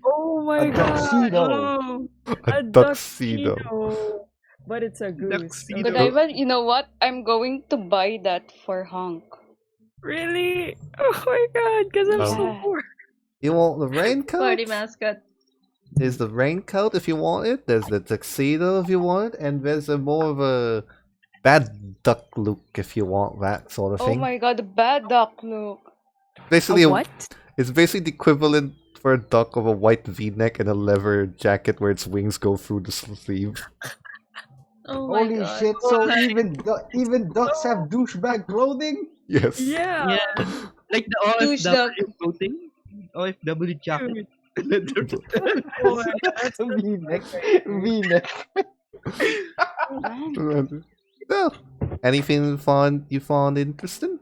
oh my A god! tuxedo. Oh, A a tuxedo. tuxedo. But it's a goose. Tuxedo. But Okay. you know what? I'm going to buy that for Honk. Really? Oh my god! Because I'm so Yeah. poor. You want the raincoat? Party mascot. There's the raincoat if you want it. There's the tuxedo if you want it, and there's a more of a bad duck look if you want that sort of Oh thing. my god, the bad duck look. Basically, A what? It's basically the equivalent for a duck of a white V-neck and a leather jacket where its wings go through the sleeve. Oh my Holy god. shit! So even ducks have douchebag clothing. Yes. Yeah. Yeah. Like the Douche duck. OFW clothing. OFW jacket. Dude. Oh my god, that's V-neck. V-neck. So, anything you found interesting?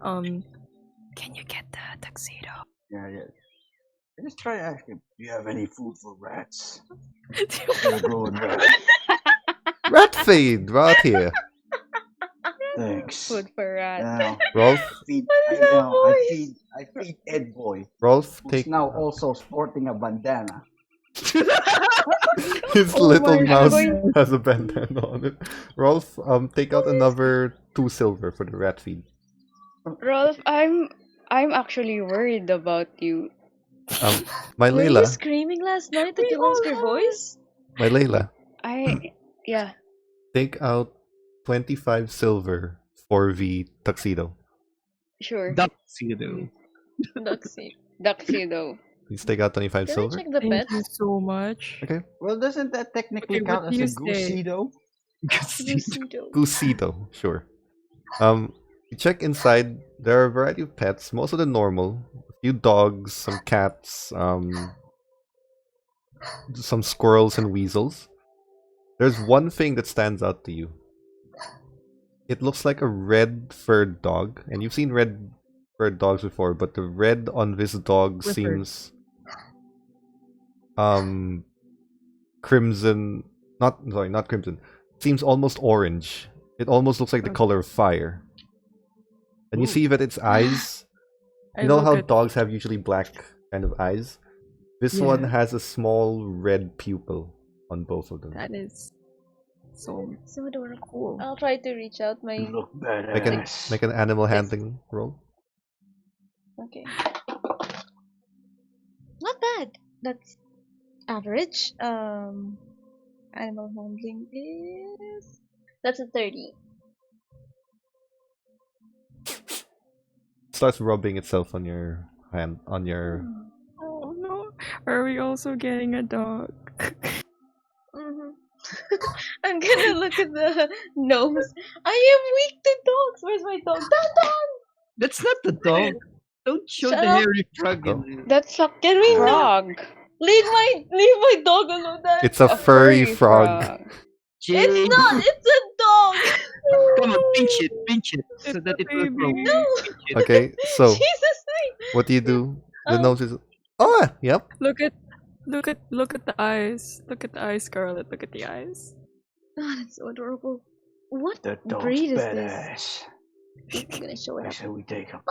Can you get the tuxedo? Yeah. Just try asking. Do you have any food for rats? Do you They're growing rats. Rat feed right here. Thanks. Food for rat. Now, Rolf, I feed Ed Boy, Rolf, who's take now also sporting a bandana. his Oh little my mouse God. has a bandana on it. Rolf, take out another 2 silver for the rat feed. Rolf, I'm actually worried about you. Were you Mylaela, screaming last night that you lost your voice? Mylaela, Yeah. take out 25 silver for the tuxedo. Sure. Tuxedo. Tuxedo. Please take out 25 Can I silver. check the Thank pet? you so much. Okay. Well, doesn't that technically Okay, count what do as a you say? gooseido? Lucido. Gusido, sure. You check inside. There are a variety of pets. Most of the normal. A few dogs, some cats, some squirrels and weasels. There's one thing that stands out to you. It looks like a red furred dog, and you've seen red furred dogs before, but the red on this dog Clifford. seems crimson. Not crimson. Seems almost orange. It almost looks like the Okay. color of fire. And you Ooh. see that its eyes, I you know look how at- dogs have usually black kind of eyes? This one Yeah. has a small red pupil on both of them. That is so So adorable. cool. I'll try to reach out my. You look Make an badass. make an animal handling roll. Okay. Not bad. That's average. Animal handling is. That's a 30. Starts rubbing itself on your hand on your. Oh no. Are we also getting a dog? Mhm. I'm gonna look at the nose. I am weak to dogs. Where's my dog? Dad! That's not the dog. Don't show Shut the up. hairy frog Oh. in That's a Can we not frog. leave my dog alone, Dad? It's a furry frog. Jane. It's not. It's a dog. Come on, pinch it, so It's that a it will grow. baby. No. Pinch it. Okay, so Jesus Christ. what do you do? The Um, nose is. Oh, yep. Look at the eyes. Look at the eyes, Scarlet. Look at the eyes. Oh, that's so adorable. What The dog's breed is this? badass. I'm gonna show it I up. say we take him.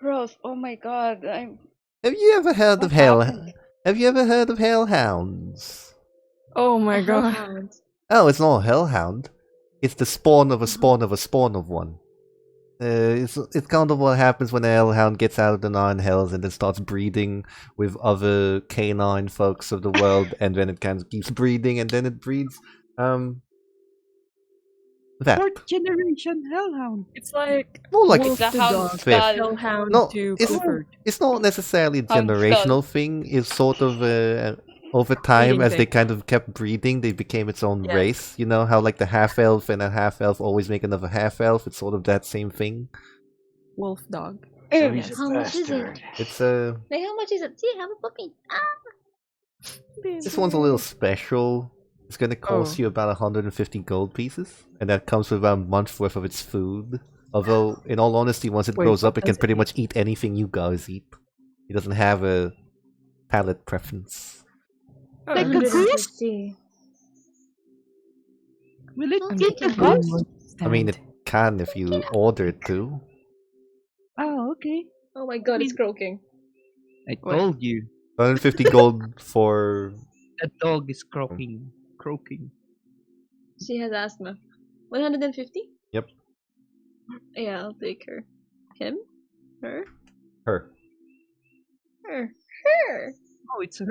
Rolf, oh my god, I'm. Have you ever heard of What happened? Have you ever heard of hellhounds? Oh my god. Hellhound. Oh, it's not a hellhound. It's the spawn of a spawn of a spawn of one. It's kind of what happens when a hellhound gets out of the nine hells and then starts breeding with other canine folks of the world, and then it kind of keeps breeding, and then it breeds. That. 4th generation hellhound. It's like More like wolf It's to a hound dog, fifth. skull. hellhound No, to it's Clifford. it's not necessarily a Hound generational skull. thing. It's sort of over time Breeding as they thing. kind of kept breeding, they became its own Yeah. race. You know how like the half elf and a half elf always make another half elf. It's sort of that same thing. Wolf dog. So Ugh. he's a How much is it? bastard. It's Hey, how much is it? See, have a puppy. Ah. this one's a little special. It's gonna cost Oh. you about 150 gold pieces, and that comes with about a month's worth of its food. Although, in all honesty, once it Wait, grows up, what it can does it pretty eat? much eat anything you guys eat. It doesn't have a palate preference. Like a 150. Will it Don't eat take the it. ghost? I mean, it can if you order it to. Oh, okay. Oh my god, it's croaking. I What? told you. 150 gold for. That dog is croaking. She has asthma. 150? Yep. Yeah, I'll take her. Him? Her? Her. Her. Her! Oh, it's her.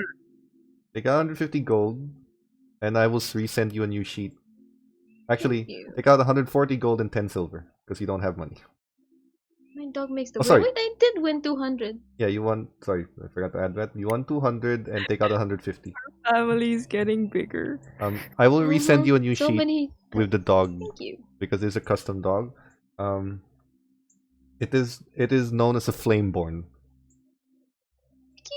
They got 150 gold, and I will resend you a new sheet. Actually, Thank you. they got 140 gold and 10 silver, because you don't have money. My dog makes the Oh, sorry. Wait, I did win 200. Yeah, you won. Sorry, I forgot to add that. You won 200 and take out 150. Family's getting bigger. I will resend you a new So sheet many. with the dog Thank you. because it's a custom dog. It is known as a flameborn.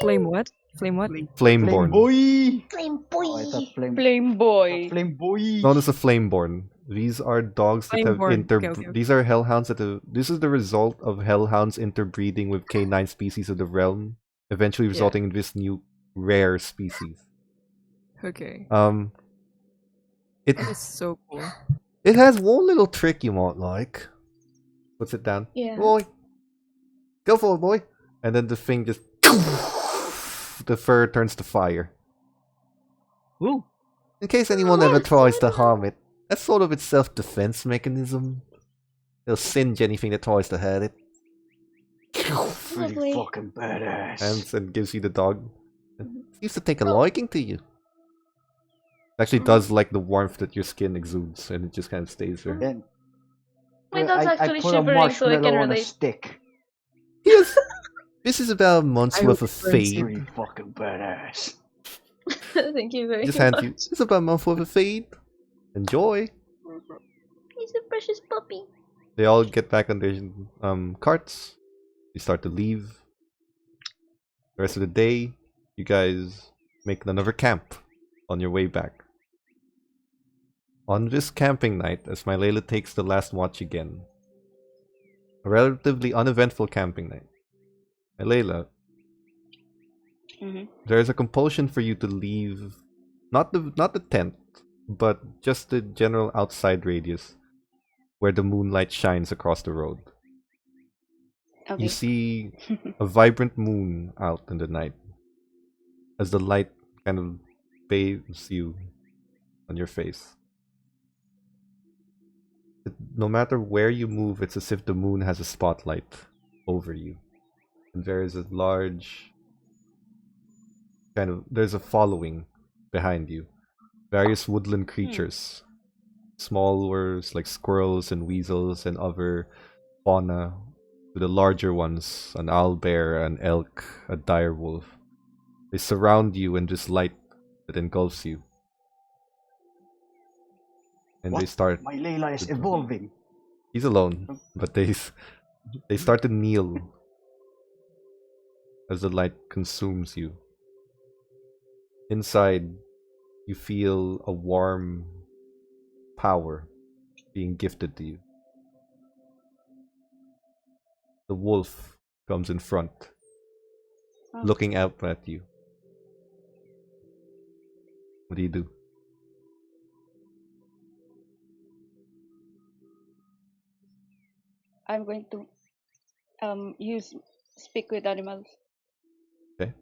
Flame what? Flame what? Flame Flameborn. boy! Flame Oh, I thought flame, Flame boy. flame boy! Known as a flameborn. These are dogs that have Flameborn. Okay. These are hellhounds that have. This is the result of hellhounds interbreeding with canine species of the realm, eventually resulting in this new rare species. Okay. It That's so cool. it has one little trick you might like. Puts it down. Yeah. Boy, go for it, boy. And then the thing just the fur turns to fire. Ooh. In case anyone ever tries to harm it, that's sort of its self-defense mechanism. It'll singe anything that tries to hurt it. Lovely. Pretty fucking badass. And gives you the dog. It seems to take a liking to you. It actually does like the warmth that your skin exudes, and it just kind of stays there. Then, My dog's I actually put a shivering, so I can marshmallow on a relate. stick. Yes. This is about a month's I worth hope of it burns feed. Pretty fucking badass. Thank you very Just much. hand you. It's about a month worth of feed. Enjoy. He's a precious puppy. They all get back on their carts. You start to leave. The rest of the day, you guys make another camp on your way back. On this camping night, as Mylaela takes the last watch again, a relatively uneventful camping night. Mylaela, there is a compulsion for you to leave, not the tent, but just the general outside radius, where the moonlight shines across the road. Okay. You see a vibrant moon out in the night as the light kind of bathes you on your face. No matter where you move, it's as if the moon has a spotlight over you. And there is a large there's a following behind you. Various woodland creatures. Small worms like squirrels and weasels and other fauna to the larger ones, an owlbear, an elk, a direwolf. They surround you in this light that engulfs you. And they What? start... Mylaela is evolving. He's alone, but they start to kneel as the light consumes you. Inside, you feel a warm power being gifted to you. The wolf comes in front, Oh. looking out at you. What do you do? I'm going to use speak with animals. Okay.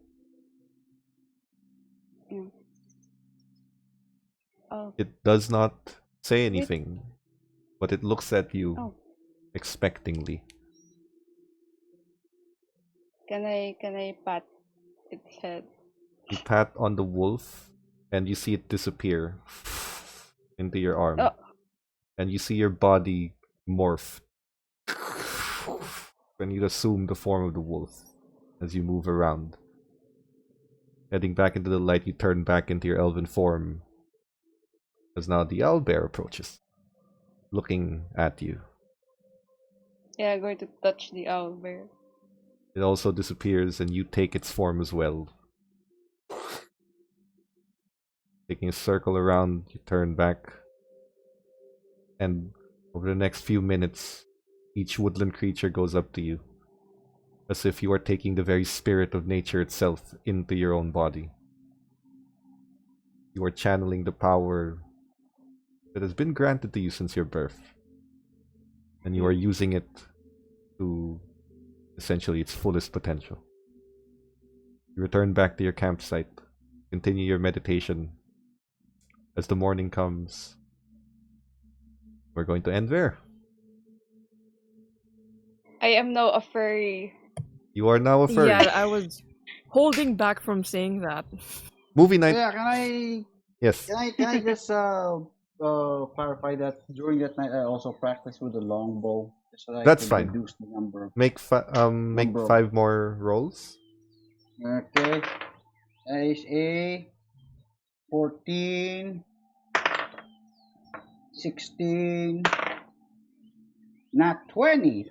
Yeah. Oh. It does not say anything, but it looks at you Oh. expectingly. Can I pat its head? You pat on the wolf, and you see it disappear into your arm. Oh. And you see your body morph. And you assume the form of the wolf as you move around. Heading back into the light, you turn back into your elven form. As now the owlbear approaches, looking at you. Yeah, I'm going to touch the owl bear. It also disappears, and you take its form as well. Taking a circle around, you turn back. And over the next few minutes, each woodland creature goes up to you, as if you are taking the very spirit of nature itself into your own body. You are channeling the power that has been granted to you since your birth, and you are using it to essentially its fullest potential. You return back to your campsite, continue your meditation. As the morning comes, we're going to end there. I am now a furry. You are now a furry. Yeah, I was holding back from saying that. Movie night. Yeah, can I Yes. can I just clarify that during that night I also practiced with the longbow so that I That's could fine. reduce the number of Make 5 more rolls. Okay. That is a 14, 16, not 20,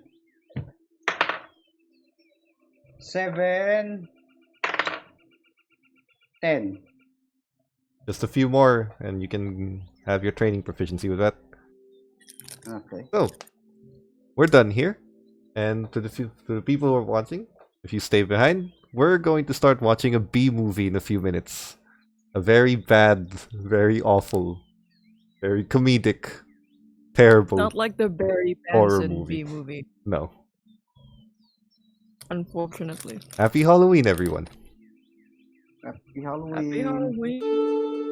7, 10. Just a few more, and you can have your training proficiency with that. Okay. So, we're done here. And to the people who are watching, if you stay behind, we're going to start watching a B movie in a few minutes. A very bad, very awful, very comedic, terrible Not like the Barry horror Benson movie. B movie, No. unfortunately. Happy Halloween, everyone. Happy Halloween. Happy Halloween.